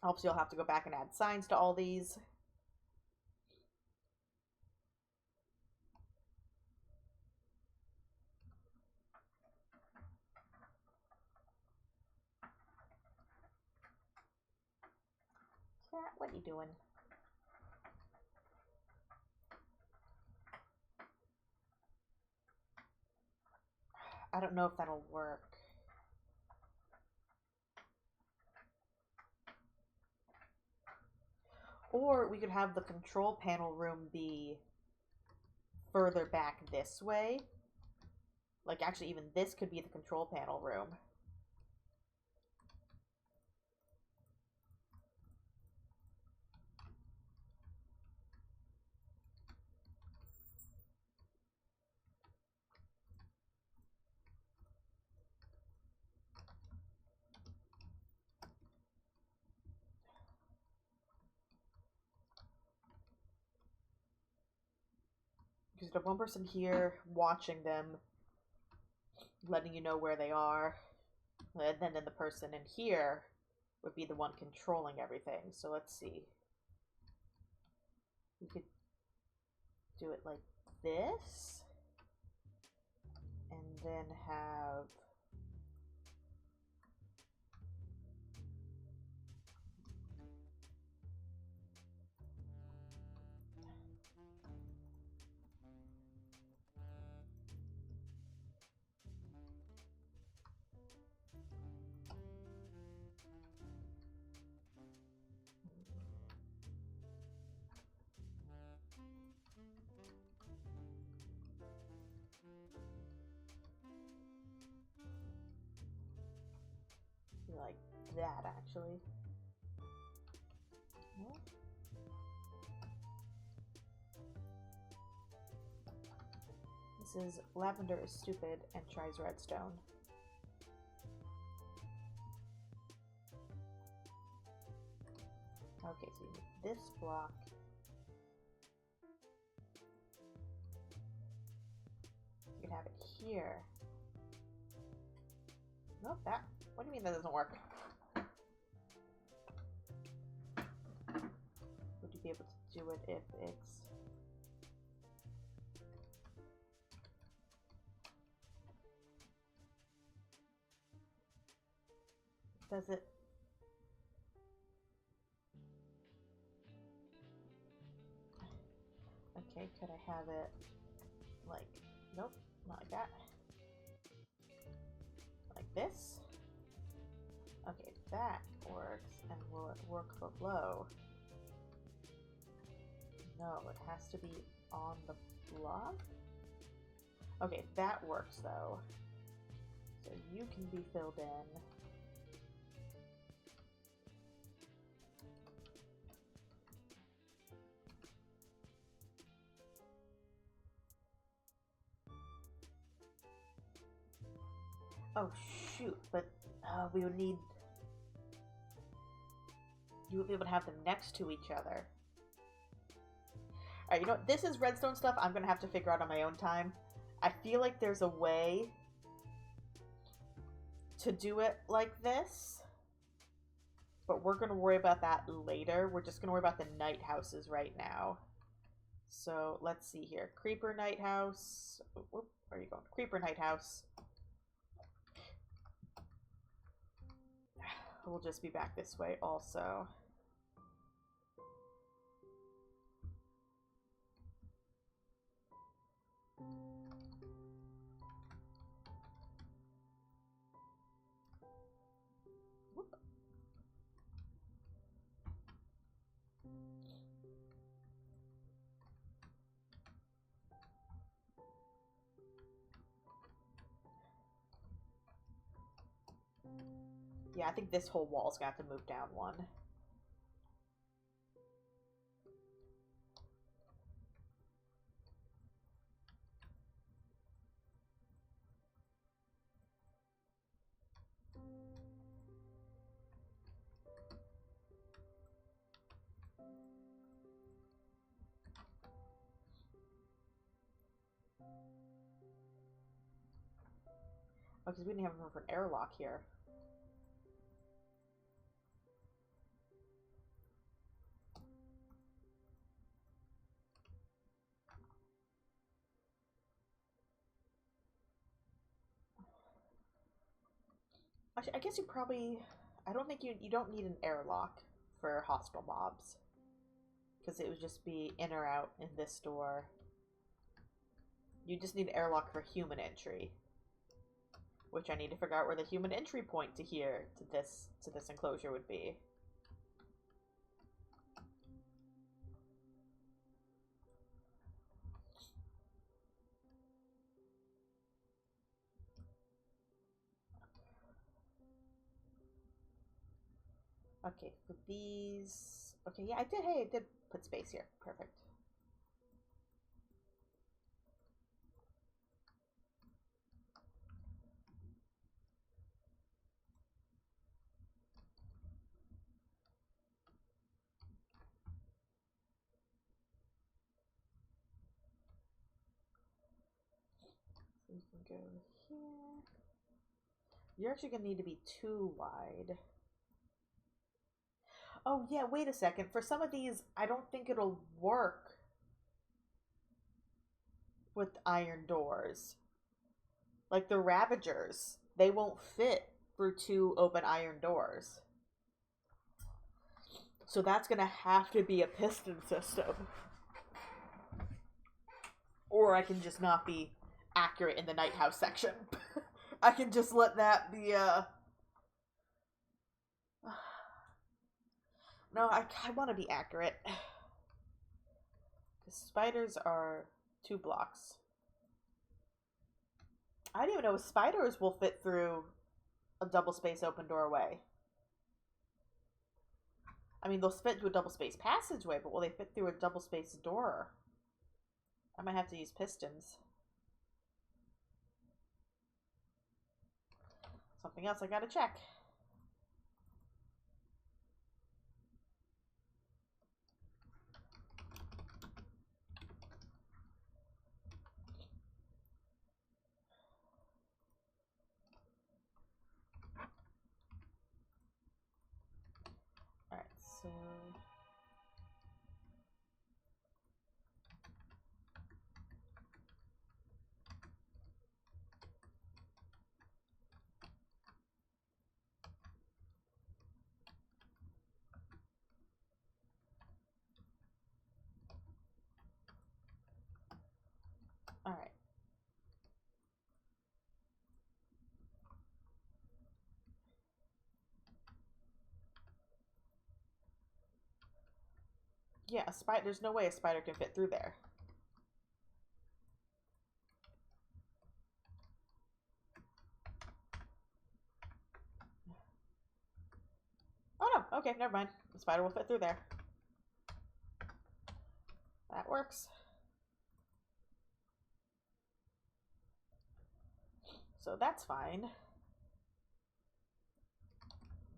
A: Obviously, you'll have to go back and add signs to all these. Cat, what are you doing? I don't know if that'll work. Or we could have the control panel room be further back this way. Like, actually, even this could be the control panel room. Because there's one person here watching them, letting you know where they are. And then the person in here would be the one controlling everything. So let's see. We could do it like this. And then have... like that, actually. No? This is Lavender is Stupid and tries redstone. Okay, so you need this block. You can have it here. Nope, that. What do you mean that doesn't work? Would you be able to do it if it's... Does it... Okay, could I have it like, nope, not like that. Like this? Okay, that works. And will it work below? No, it has to be on the block? Okay, that works though. So you can be filled in. Oh shoot, but we would need... You would be able to have them next to each other. Alright, you know what? This is redstone stuff I'm gonna have to figure out on my own time. I feel like there's a way to do it like this. But we're gonna worry about that later. We're just gonna worry about the night houses right now. So, let's see here. Creeper night house. Where are you going? Creeper night house. We'll just be back this way also. Whoop. Yeah, I think this whole wall's gonna have to move down one. Oh, because we didn't have room for an airlock here. Actually, I guess you probably... I don't think you don't need an airlock for hostile mobs. Because it would just be in or out in this door. You just need an airlock for human entry. Which I need to figure out where the human entry point to here, to this enclosure would be. Okay, for these... Okay, yeah, I did, hey, I did put space here. Perfect. So you can go here. You're actually going to need to be too wide. Oh, yeah, wait a second. For some of these, I don't think it'll work with iron doors. Like the Ravagers, they won't fit through 2 open iron doors. So that's going to have to be a piston system. Or I can just not be accurate in the night house section. I can just let that be No, I want to be accurate. Because spiders are 2 blocks. I don't even know if spiders will fit through a double space open doorway. I mean, they'll fit through a double space passageway, but will they fit through a double space door? I might have to use pistons. Something else I gotta check. Alright, so... Yeah, a spider. There's no way a spider can fit through there. Oh no, okay, never mind. The spider will fit through there. That works. So that's fine.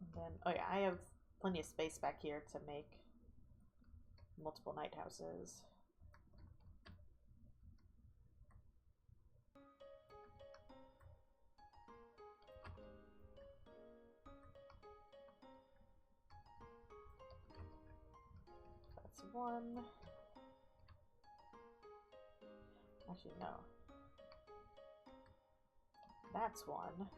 A: And then, oh yeah, I have plenty of space back here to make multiple night houses. That's one. Actually, no. That's one.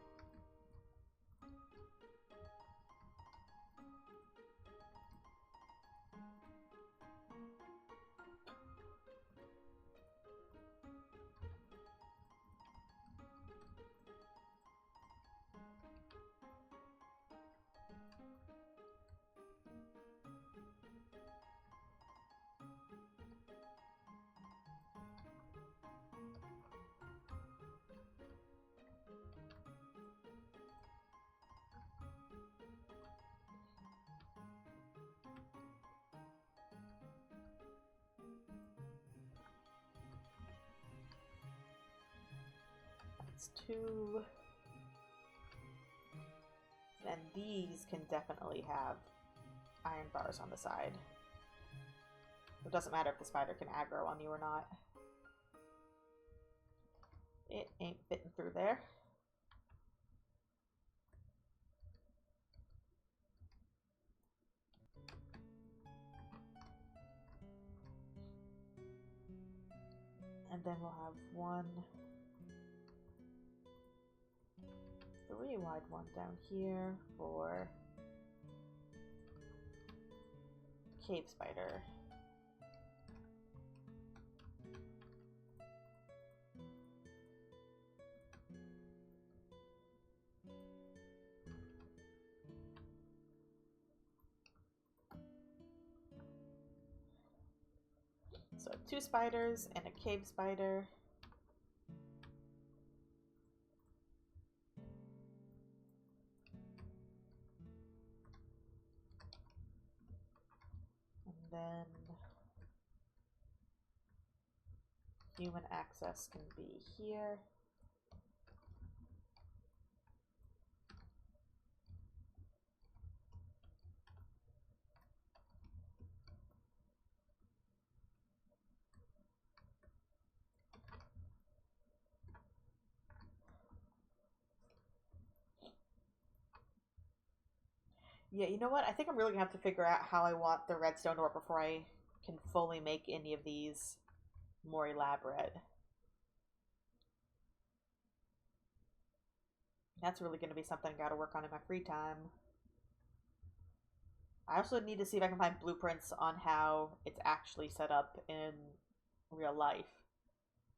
A: That's two. Then these can definitely have iron bars on the side. It doesn't matter if the spider can aggro on you or not. It ain't fitting through there. And then we'll have one 3 wide one down here for cave spider. So 2 spiders and a cave spider. And then human access can be here. Yeah, you know what? I think I'm really gonna have to figure out how I want the redstone to work before I can fully make any of these more elaborate. That's really gonna be something I gotta work on in my free time. I also need to see if I can find blueprints on how it's actually set up in real life,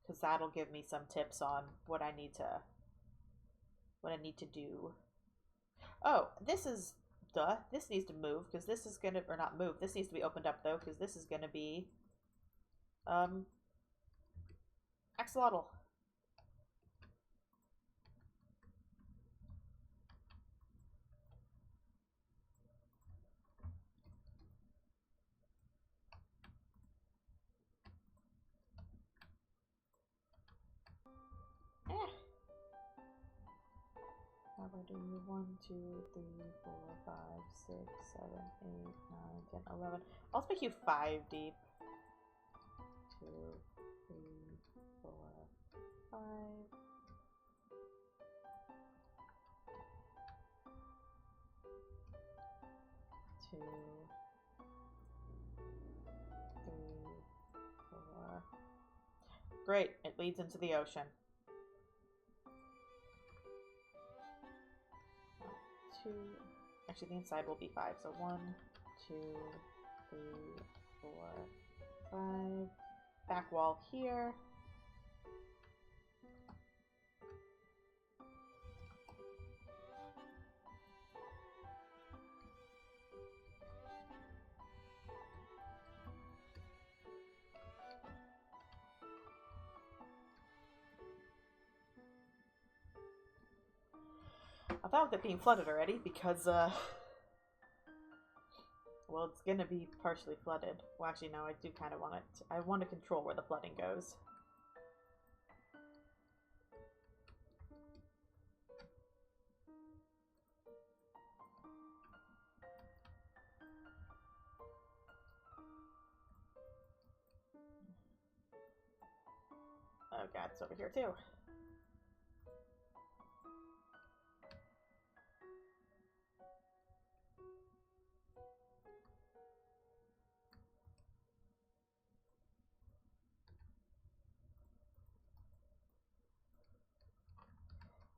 A: because that'll give me some tips on what I need to do. Oh, this is duh. This needs to move because this is gonna or not move. This needs to be opened up though because this is gonna be axolotl. How about do 1, 2, 3, 4, 5, 6, 7, 8, 9, 10, 11. I'll make you 5 deep. 2, 3, 4, 5. 2, 3, 4. Great, it leads into the ocean. 2. Actually, the inside will be 5. So 1, 2, 3, 4, 5. Back wall here. I thought of it being flooded already because, well, it's gonna be partially flooded. Well, actually, no, I do kind of want it. I want to control where the flooding goes. Oh god, it's over here too.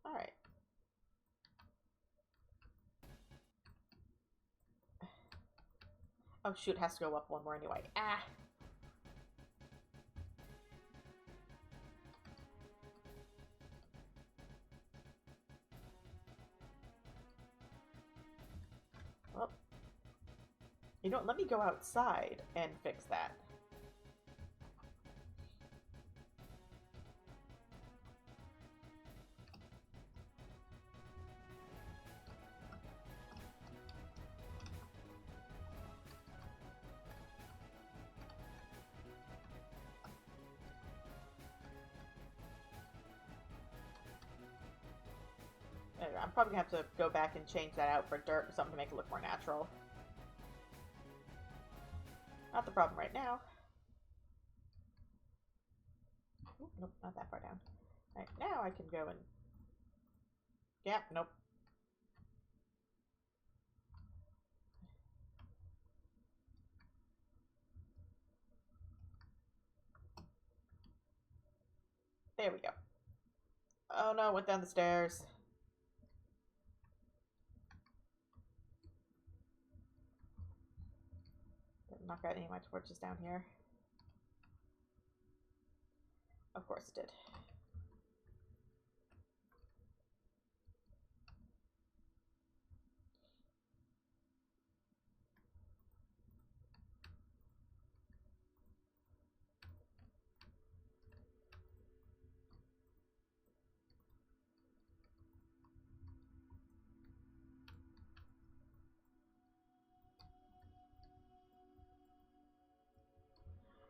A: Alright. Oh shoot, it has to go up one more anyway. Ah! Well, you know what, let me go outside and fix that. Anyway, I'm probably gonna have to go back and change that out for dirt or something to make it look more natural. Not the problem right now. Ooh, nope, not that far down. Right, now I can go and... Yeah, nope. There we go. Oh no, went down the stairs. Didn't knock out any of my torches down here. Of course it did.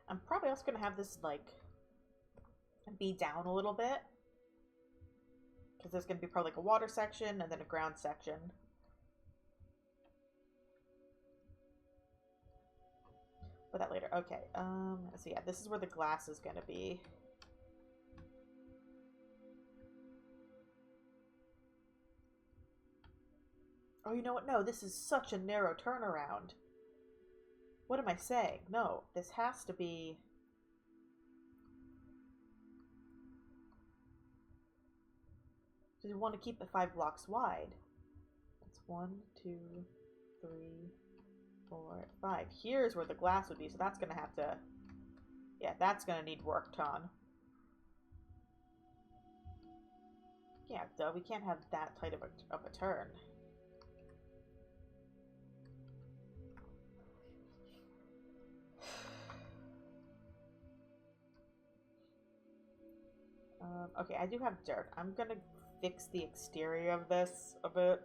A: I'm probably also going to have this, like, be down a little bit. Because there's going to be probably like a water section and then a ground section. For that later. Okay, so yeah, this is where the glass is going to be. Oh, you know what? No, this is such a narrow turnaround. What am I saying? No, this has to be... Because we want to keep it 5 blocks wide. That's 1, 2, 3, 4, 5. Here's where the glass would be, so that's going to have to... Yeah, that's going to need work on. Yeah, duh, we can't have that tight of a turn. Okay, I do have dirt. I'm gonna fix the exterior of this a bit.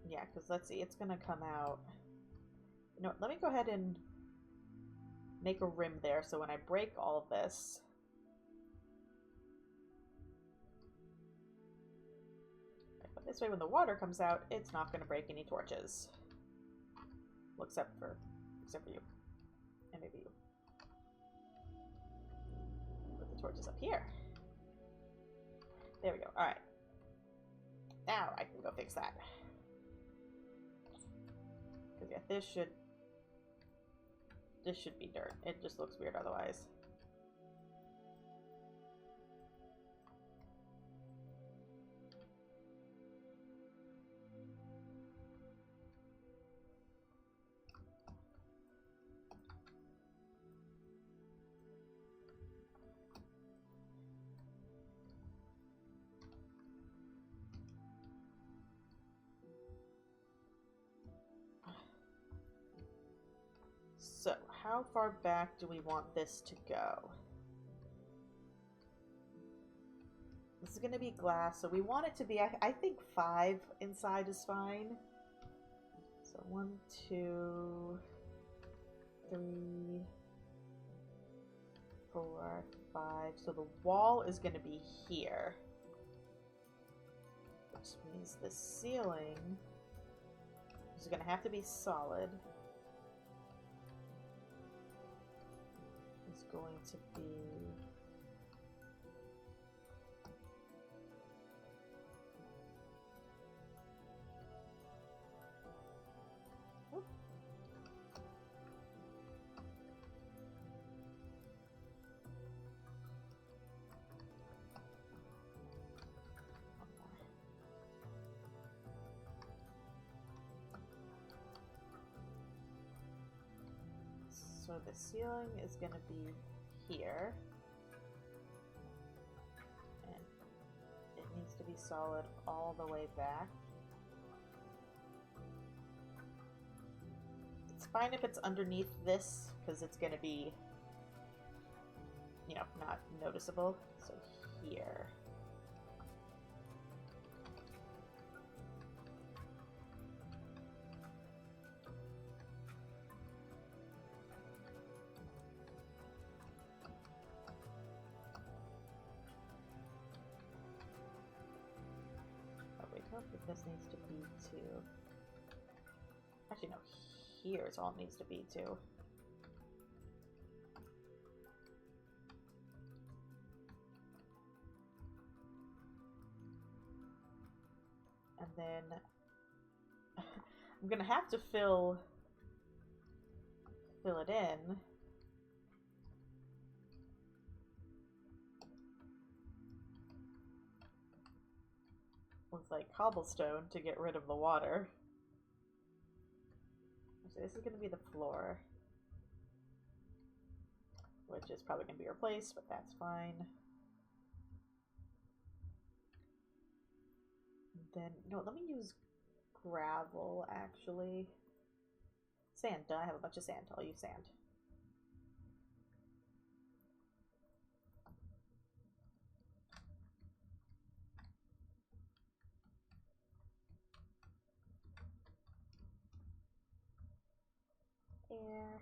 A: Yeah, because let's see, it's gonna come out... You know, let me go ahead and make a rim there, so when I break all of this... But this way, when the water comes out, it's not gonna break any torches. Well, except for you. And maybe you. Put the torches up here. There we go. Alright. Now I can go fix that. Because yeah, this should be dirt. It just looks weird otherwise. how far back do we want this to go? This is going to be glass, so we want it to be, I think 5 inside is fine. So 1, 2, 3, 4, 5. So the wall is going to be here. Which means the ceiling is going to have to be solid. It's going to be... So the ceiling is going to be here. And it needs to be solid all the way back. It's fine if it's underneath this, because it's going to be, you know, not noticeable. So here. I don't think this needs to be 2. Actually, no. Here's all it needs to be 2. And then I'm gonna have to fill it in. With like cobblestone to get rid of the water. So this is going to be the floor, which is probably going to be replaced, but that's fine. And then, no, let me use gravel actually. Sand, I have a bunch of sand. I'll use sand. Air.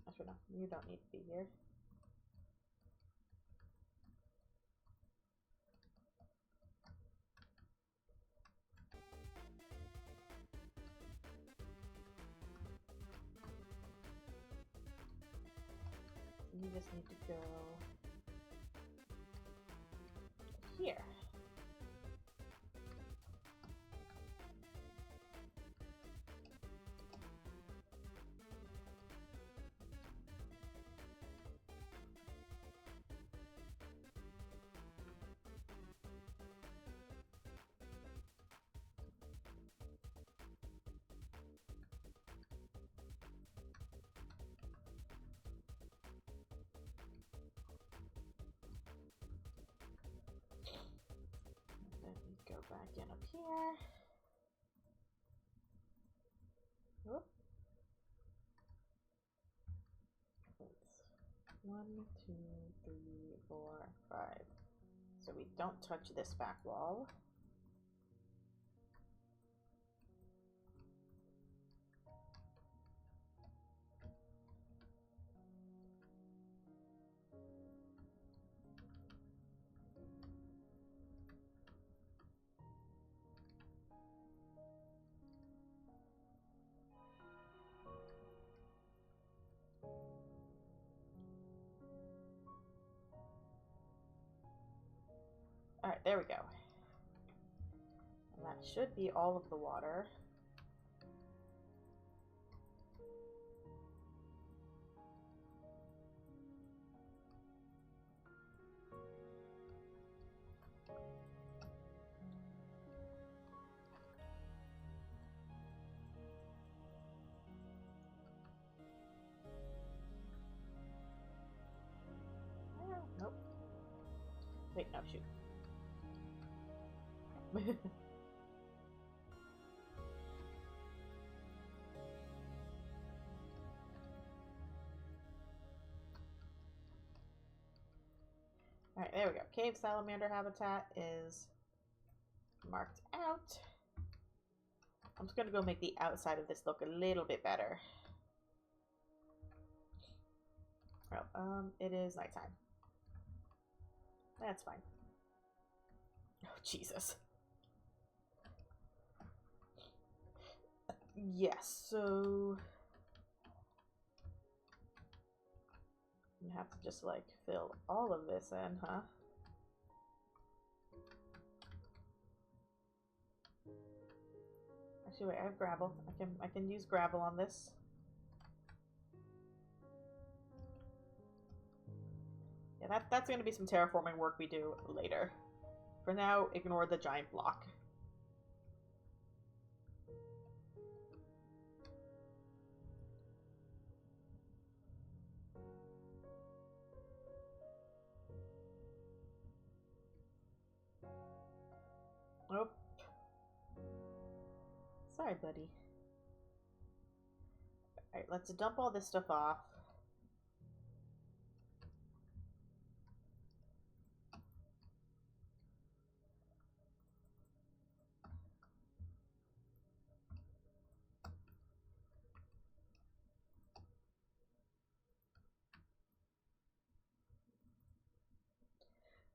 A: Actually, no, you don't need to be here. You just need to go here. Go back in up here. Whoop. It's 1, 2, 3, 4, 5. So we don't touch this back wall. Alright, there we go. And that should be all of the water. Nope. Wait, no, shoot. there we go. Cave salamander habitat is marked out. I'm just going to go make the outside of this look a little bit better. Oh, it is nighttime. That's fine. Oh, Jesus. Yes, so... I'm gonna have to just, like, fill all of this in, huh? Actually, wait, I have gravel. I can use gravel on this. Yeah, that's gonna be some terraforming work we do later. For now, ignore the giant block. Nope. Sorry, buddy. Alright, let's dump all this stuff off.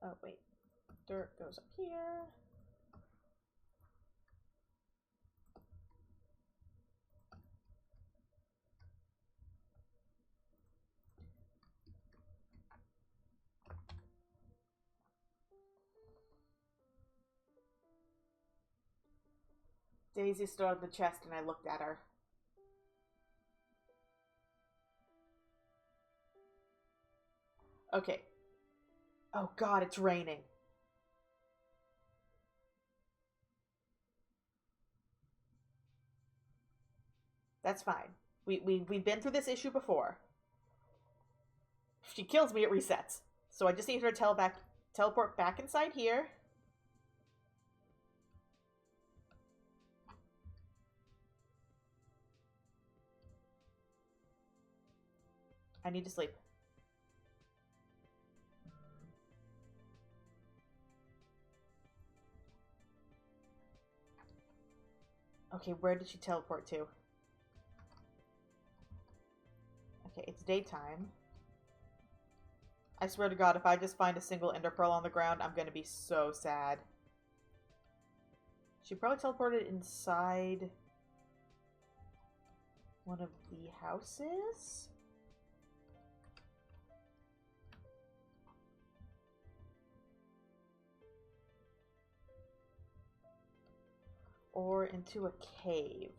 A: Oh, wait. Dirt goes up here. Daisy stood on the chest and I looked at her. Okay. Oh god, it's raining. That's fine. We've been through this issue before. If she kills me, it resets. So I just need her to teleport back inside here. I need to sleep. Okay, where did she teleport to? Okay, it's daytime. I swear to god, if I just find a single ender pearl on the ground, I'm gonna be so sad. She probably teleported inside one of the houses? Or into a cave.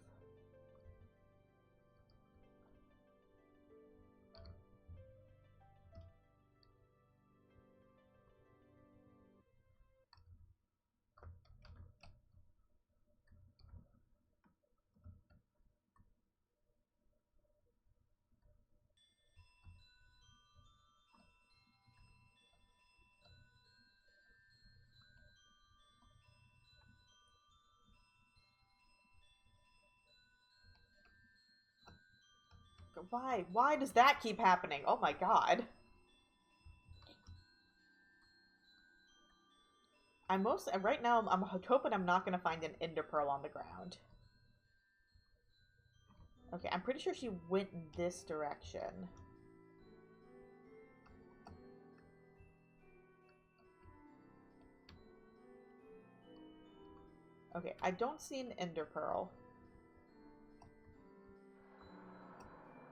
A: Why? Why does that keep happening? Oh my god. Right now, I'm hoping I'm not going to find an ender pearl on the ground. Okay, I'm pretty sure she went in this direction. Okay, I don't see an ender pearl.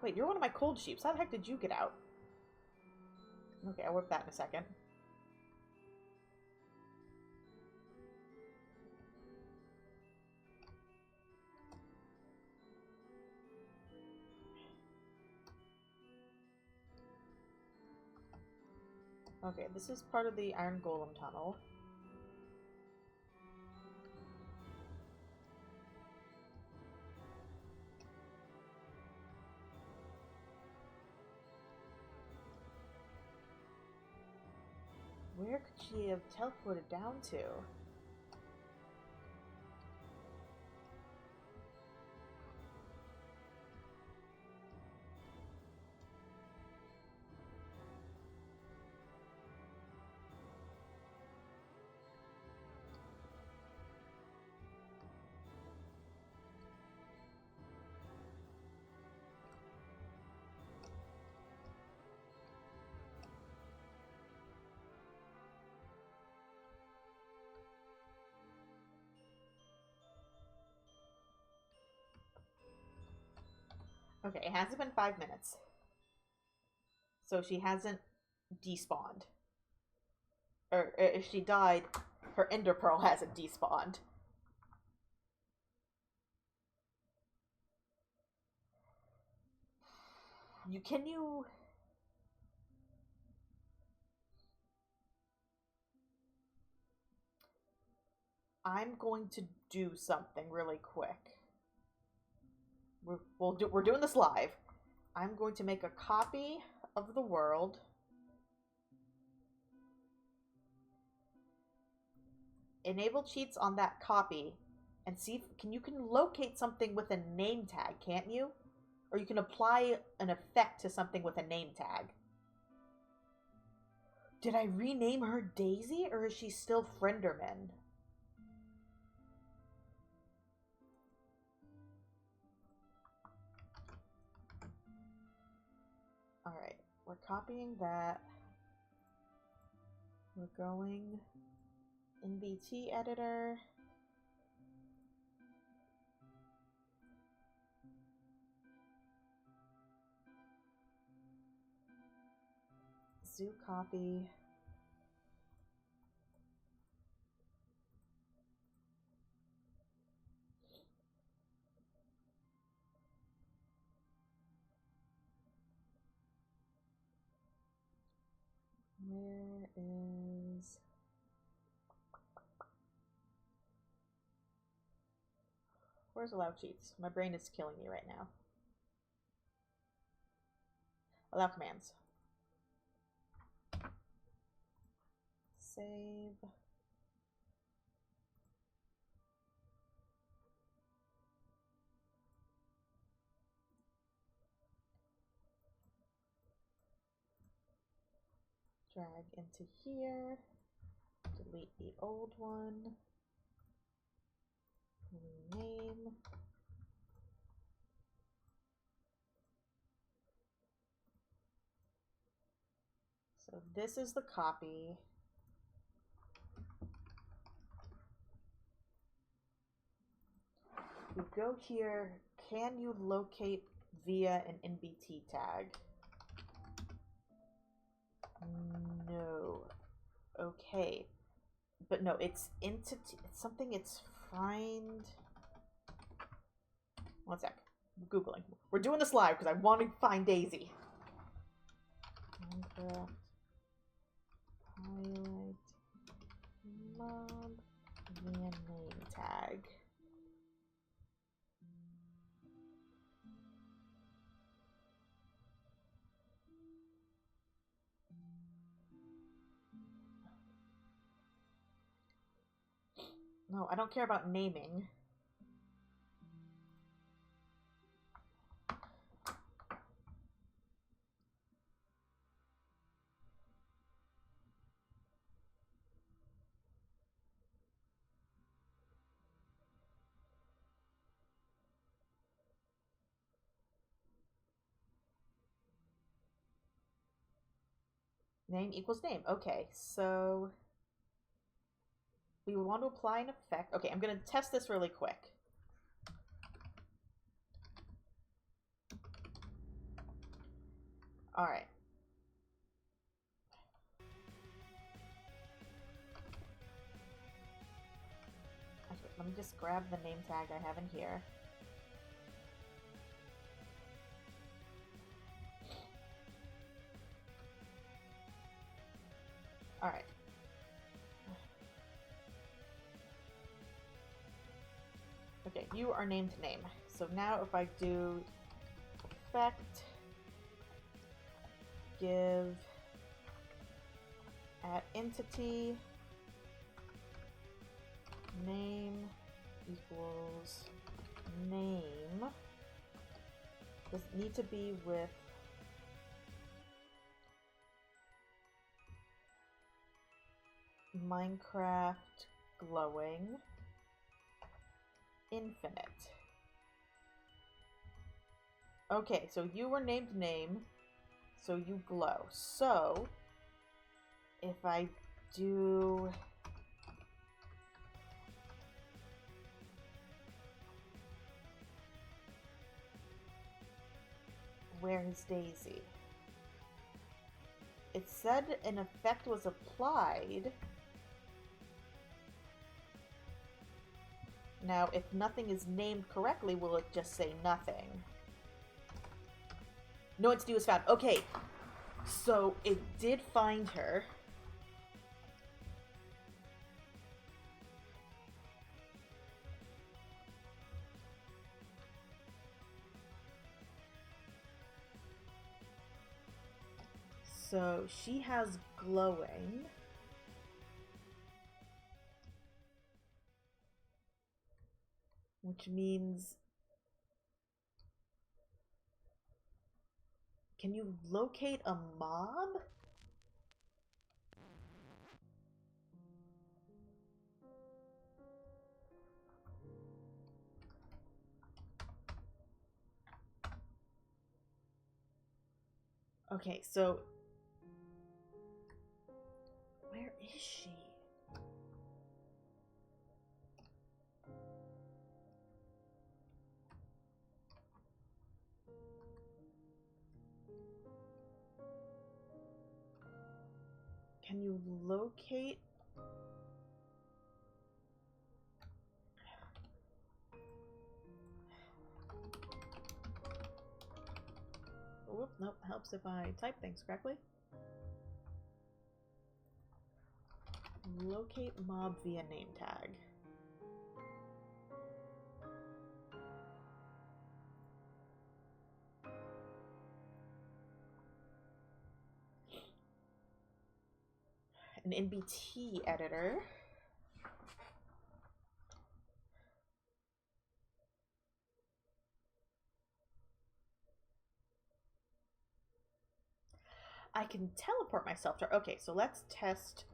A: Wait, you're one of my cold sheeps. How the heck did you get out? Okay, I'll whip that in a second. Okay, this is part of the Iron Golem tunnel. Where could she have teleported down to? Okay, it hasn't been 5 minutes. So she hasn't despawned. Or if she died, her ender pearl hasn't despawned. Can you... I'm going to do something really quick. We're doing this live. I'm going to make a copy of the world. Enable cheats on that copy and see if you can locate something with a name tag, can't you? Or you can apply an effect to something with a name tag. Did I rename her Daisy, or is she still Frienderman? Alright, we're copying that. We're going in BT editor. ZooCopy. Where is... Where's allow cheats? My brain is killing me right now. Allow commands. Save. Drag into here. Delete the old one. Rename. So this is the copy. You go here. Can you locate via an NBT tag? No. Okay. But no, it's entity. It's something. It's find. One sec. I'm Googling. We're doing this live because I want to find Daisy. Minecraft. Highlight. Mob. Via name tag. No, I don't care about naming. Name equals name. Okay, so we want to apply an effect. Okay, I'm going to test this really quick. All right. Actually, let me just grab the name tag I have in here. All right. Okay, you are named name. So now if I do effect, give at entity name equals name. Does it need to be with Minecraft glowing infinite? Okay, so you were named name, so you glow. So if I do Where is Daisy? It said an effect was applied. Now, if nothing is named correctly, will it just say nothing? No one's due is found. Okay, so it did find her. So she has glowing. Which means... Can you locate a mob? Okay, so... Where is she? Can you locate... Whoop, nope, helps if I type things correctly. Locate mob via name tag. An NBT editor. I can teleport myself to... Okay, so let's test...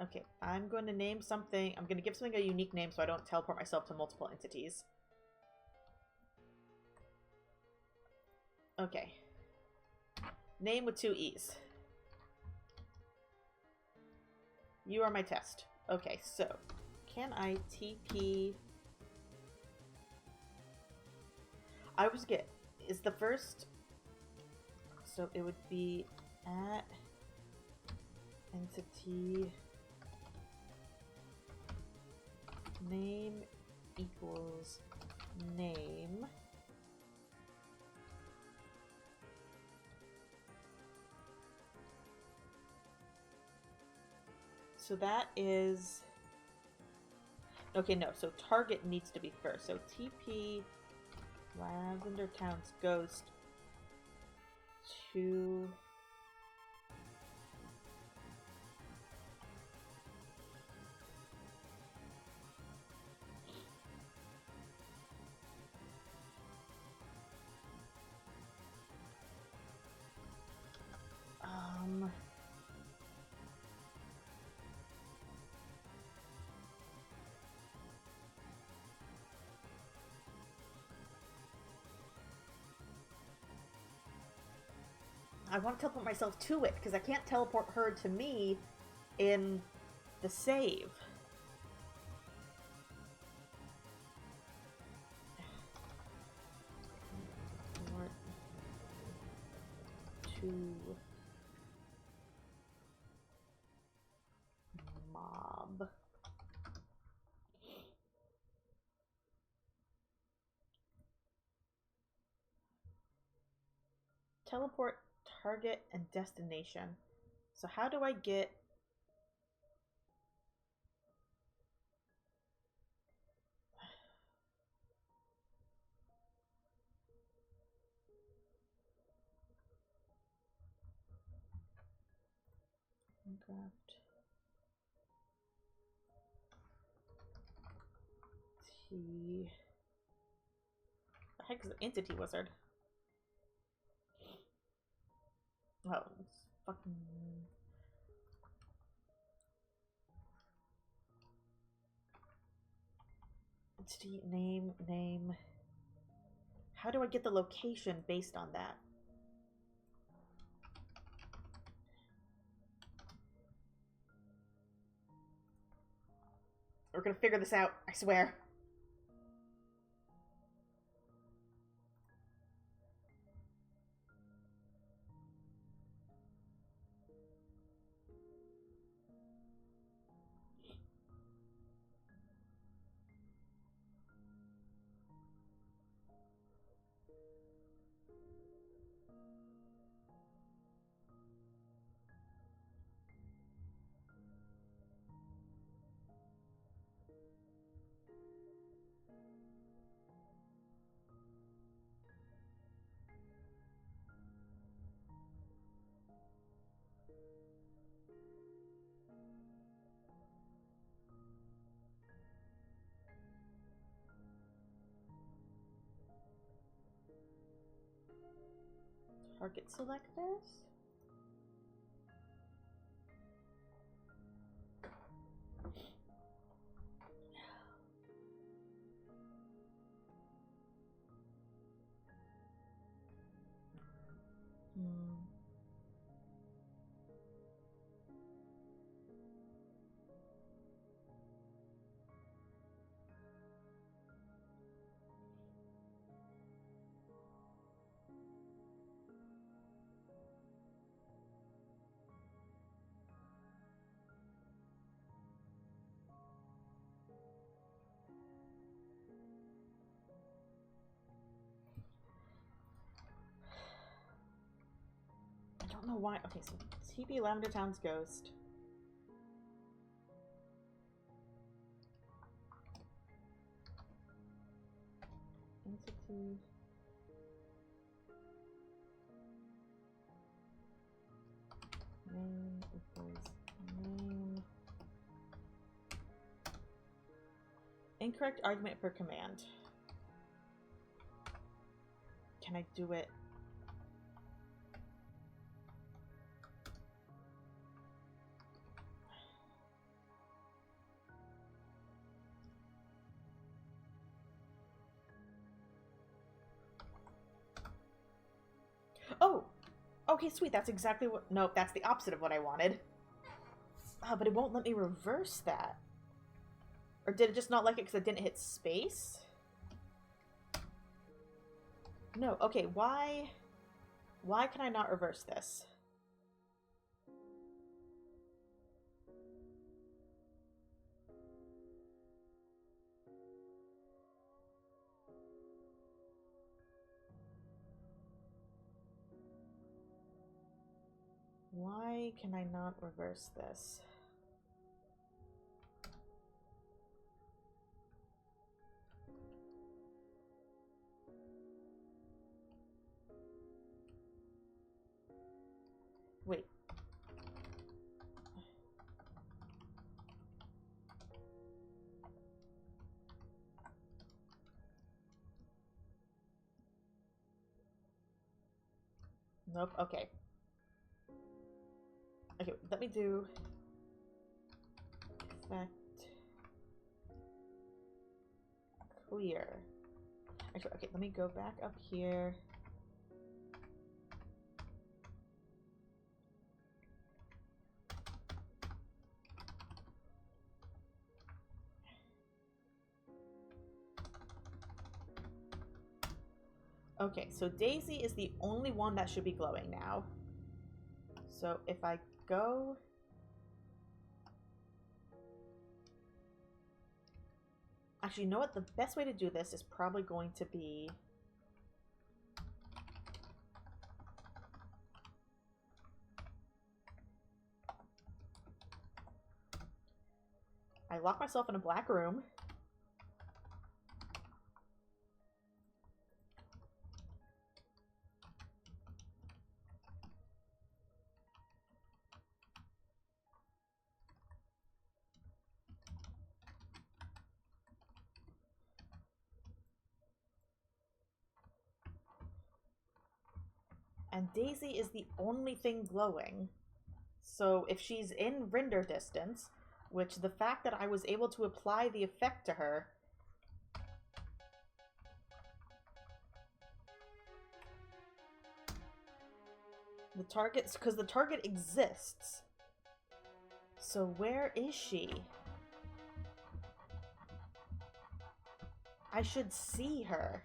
A: Okay, I'm going to name something... I'm going to give something a unique name so I don't teleport myself to multiple entities. Okay. Name with 2 E's. You are my test. Okay, so... Can I TP... I always get... Is the first... So it would be at entity name equals name. So that is... Okay, no. So target needs to be first. So TP Lavender Town's Ghost to... I want to teleport myself to it, because I can't teleport her to me in the save. To mob. Teleport target and destination. So how do I get... Minecraft T... The heck is the entity wizard? Oh, it's fucking... Entity name. How do I get the location based on that? We're gonna figure this out, I swear. target selectors? I don't know why. Okay, so TB Lavender Town's ghost. Entity. Name equals name. Incorrect argument for command. Can I do it? Oh! Okay, sweet. That's exactly what... Nope, that's the opposite of what I wanted. But it won't let me reverse that. Or did it just not like it because I didn't hit space? No, okay, why... Why can I not reverse this? Why can I not reverse this? Wait. Nope, okay. Okay, let me do effect clear. Actually, okay, let me go back up here. Okay, so Daisy is the only one that should be glowing now. So if I go... Actually, you know what? The best way to do this is probably going to be... I lock myself in a black room. And Daisy is the only thing glowing. So if she's in render distance, which the fact that I was able to apply the effect to her... The target... Because the target exists. So where is she? I should see her.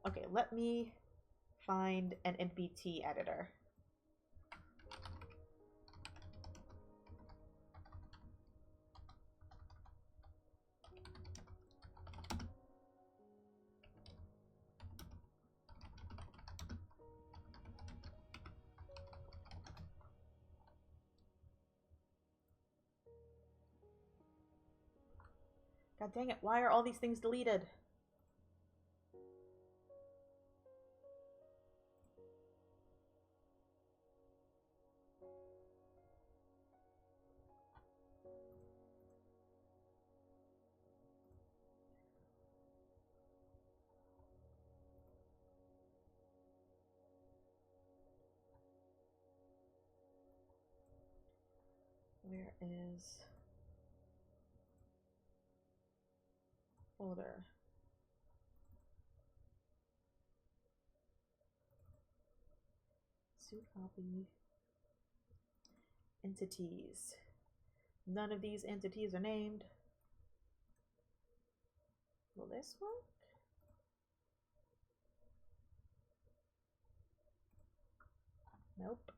A: Okay, let me find an NPT editor. God dang it, why are all these things deleted? Where is folder? Suit copy. Entities. None of these entities are named. Will this work? Nope.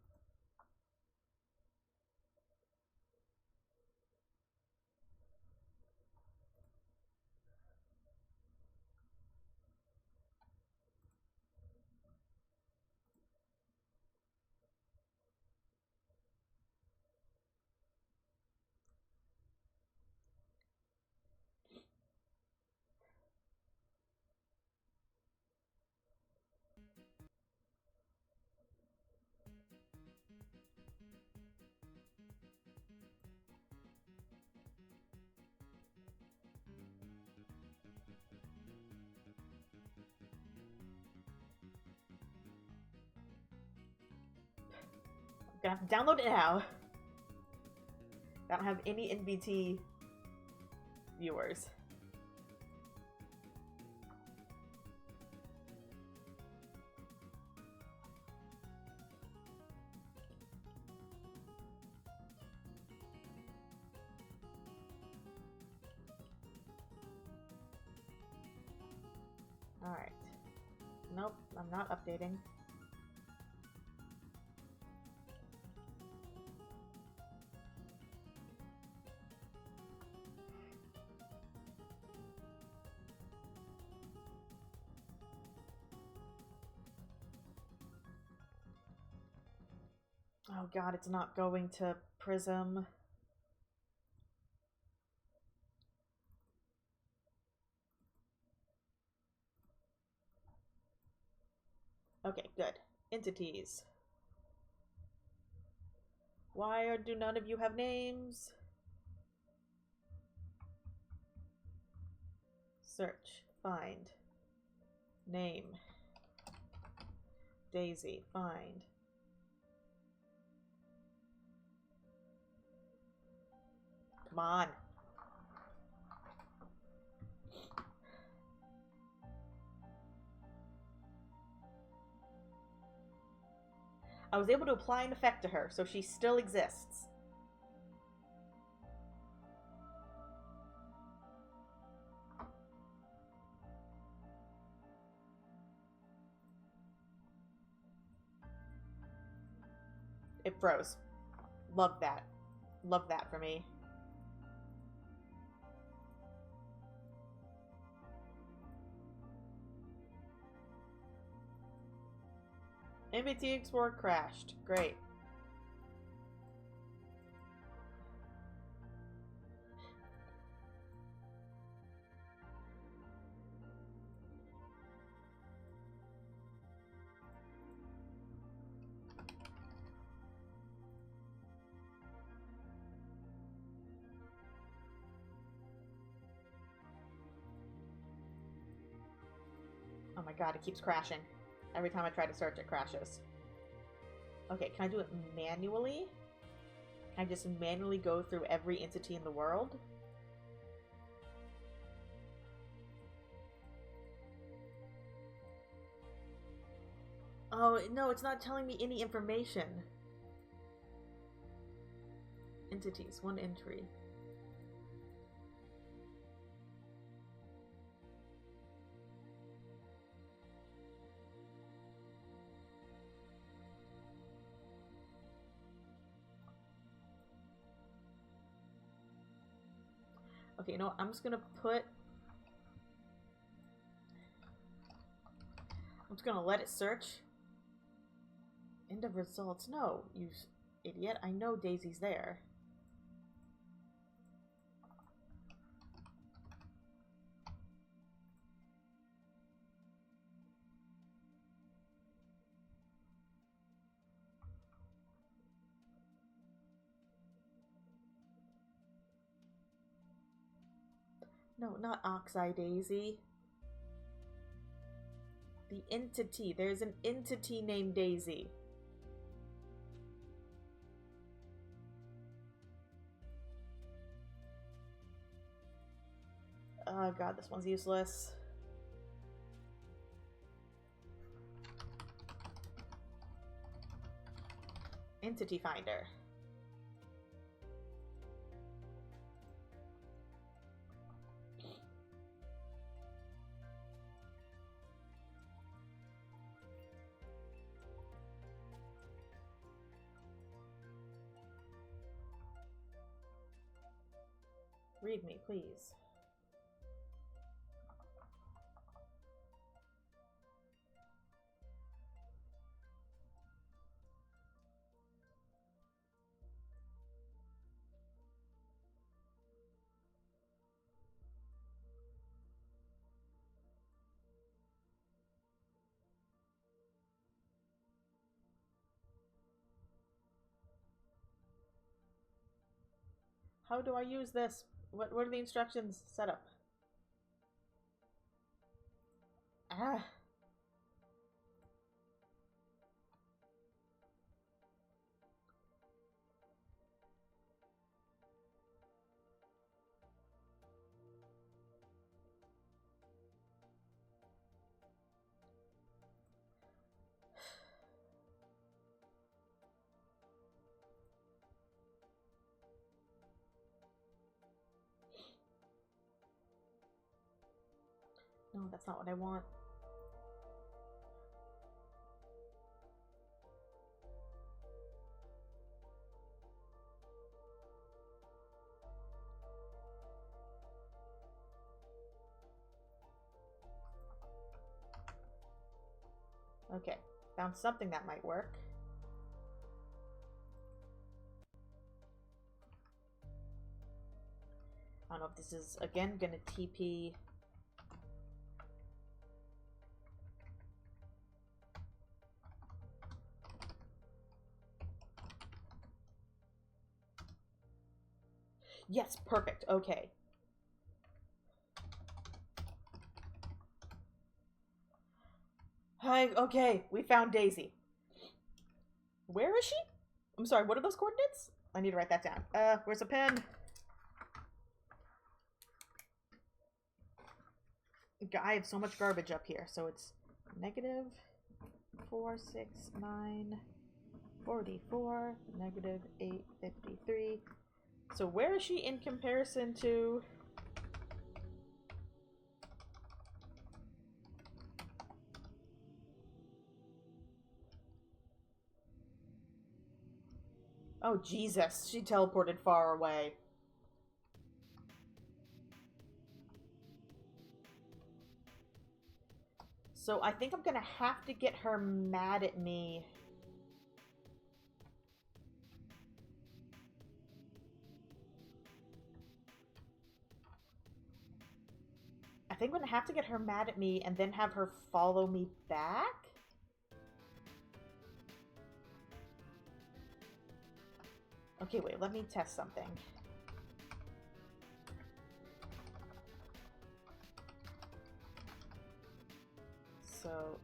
A: Gonna have to download it now. I don't have any NBT viewers. Alright. Nope, I'm not updating. Oh god, it's not going to Prism. Okay, good. Entities. Why do none of you have names? Search. Find. Name. Daisy. Find. Come on. I was able to apply an effect to her, so she still exists. It froze. Love that. Love that for me. MBT Explorer crashed. Great. Oh my god, it keeps crashing. Every time I try to search, it crashes. Okay, can I do it manually? Can I just manually go through every entity in the world? Oh, no, it's not telling me any information. Entities, one entry. Okay, you know what? I'm just gonna let it search. End of results. No, you idiot. I know Daisy's there. No, not Oxeye Daisy. The entity. There's an entity named Daisy. Oh god, this one's useless. Entity finder. Read me, please. How do I use this? What are the instructions? Set up. Ah. No, that's not what I want. Okay, found something that might work. I don't know if this is, again, gonna TP. Yes, perfect, okay. Hi, okay, we found Daisy. Where is she? I'm sorry, what are those coordinates? I need to write that down. Where's a pen? I have so much garbage up here. So it's negative 469 44 negative 853. So where is she in comparison to? Oh Jesus, she teleported far away. So I think I'm gonna have to get her mad at me. I think I'm gonna have to get her mad at me and then have her follow me back. Okay, wait, let me test something. So...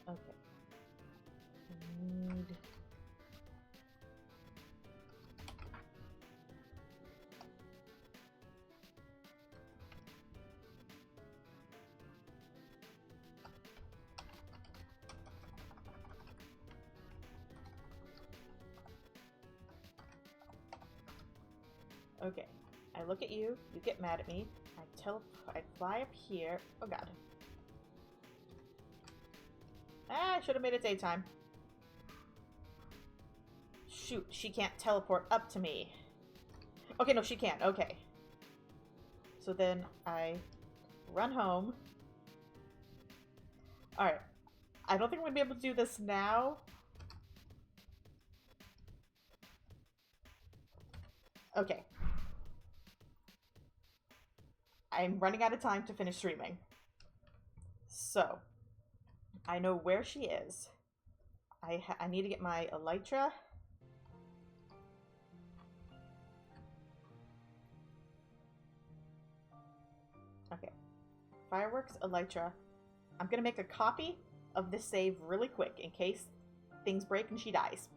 A: okay. I need... okay. I look at you, you get mad at me, I fly up here. Oh god. Ah, I should have made it daytime. Shoot, she can't teleport up to me. Okay, no, she can't. Okay. So then I run home. Alright. I don't think I'm going to be able to do this now. Okay. I'm running out of time to finish streaming. So, I know where she is. I need to get my elytra. Okay. Fireworks, elytra. I'm gonna make a copy of this save really quick in case things break and she dies.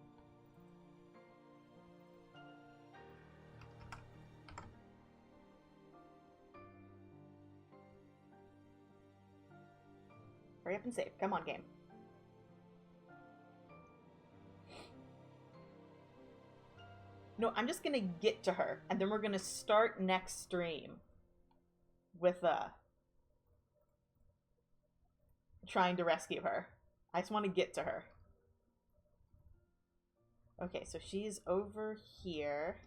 A: Hurry up and save. Come on, game. No, I'm just gonna get to her, and then we're gonna start next stream with, trying to rescue her. I just want to get to her. Okay, so she's over here.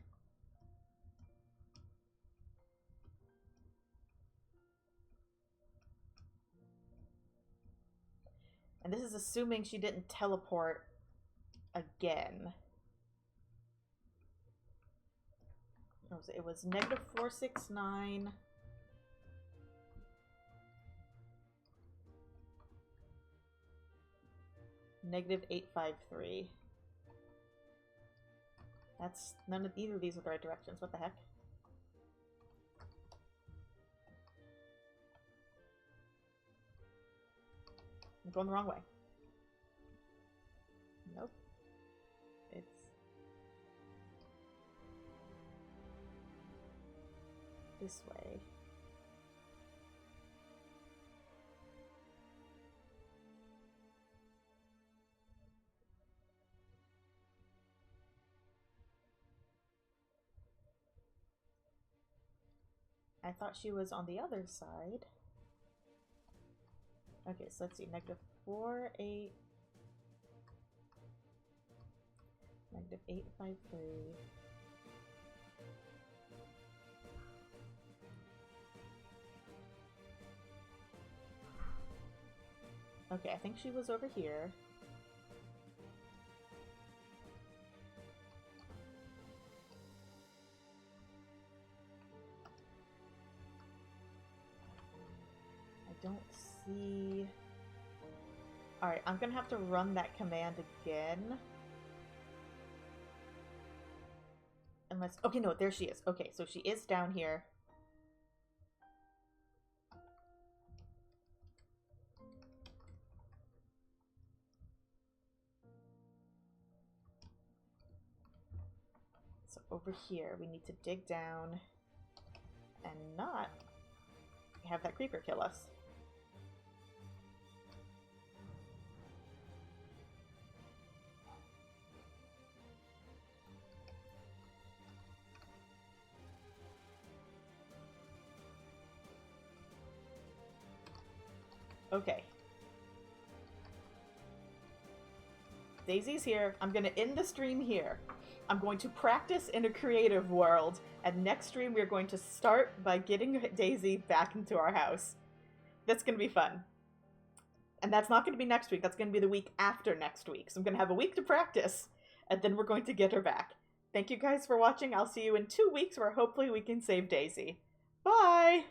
A: And this is assuming she didn't teleport again. It was negative 469. Negative 853. That's either of these are the right directions. What the heck? I'm going the wrong way. Nope. It's this way. I thought she was on the other side. Okay, so let's see. Negative 4, 8. Negative 853. Okay, I think she was over here. Don't see... Alright, I'm gonna have to run that command again. Unless... Okay, no, there she is. Okay, so she is down here. So over here, we need to dig down and not have that creeper kill us. Okay. Daisy's here. I'm going to end the stream here. I'm going to practice in a creative world, and next stream we're going to start by getting Daisy back into our house. That's going to be fun. And that's not going to be next week. That's going to be the week after next week. So I'm going to have a week to practice, and then we're going to get her back. Thank you guys for watching. I'll see you in 2 weeks where hopefully we can save Daisy. Bye!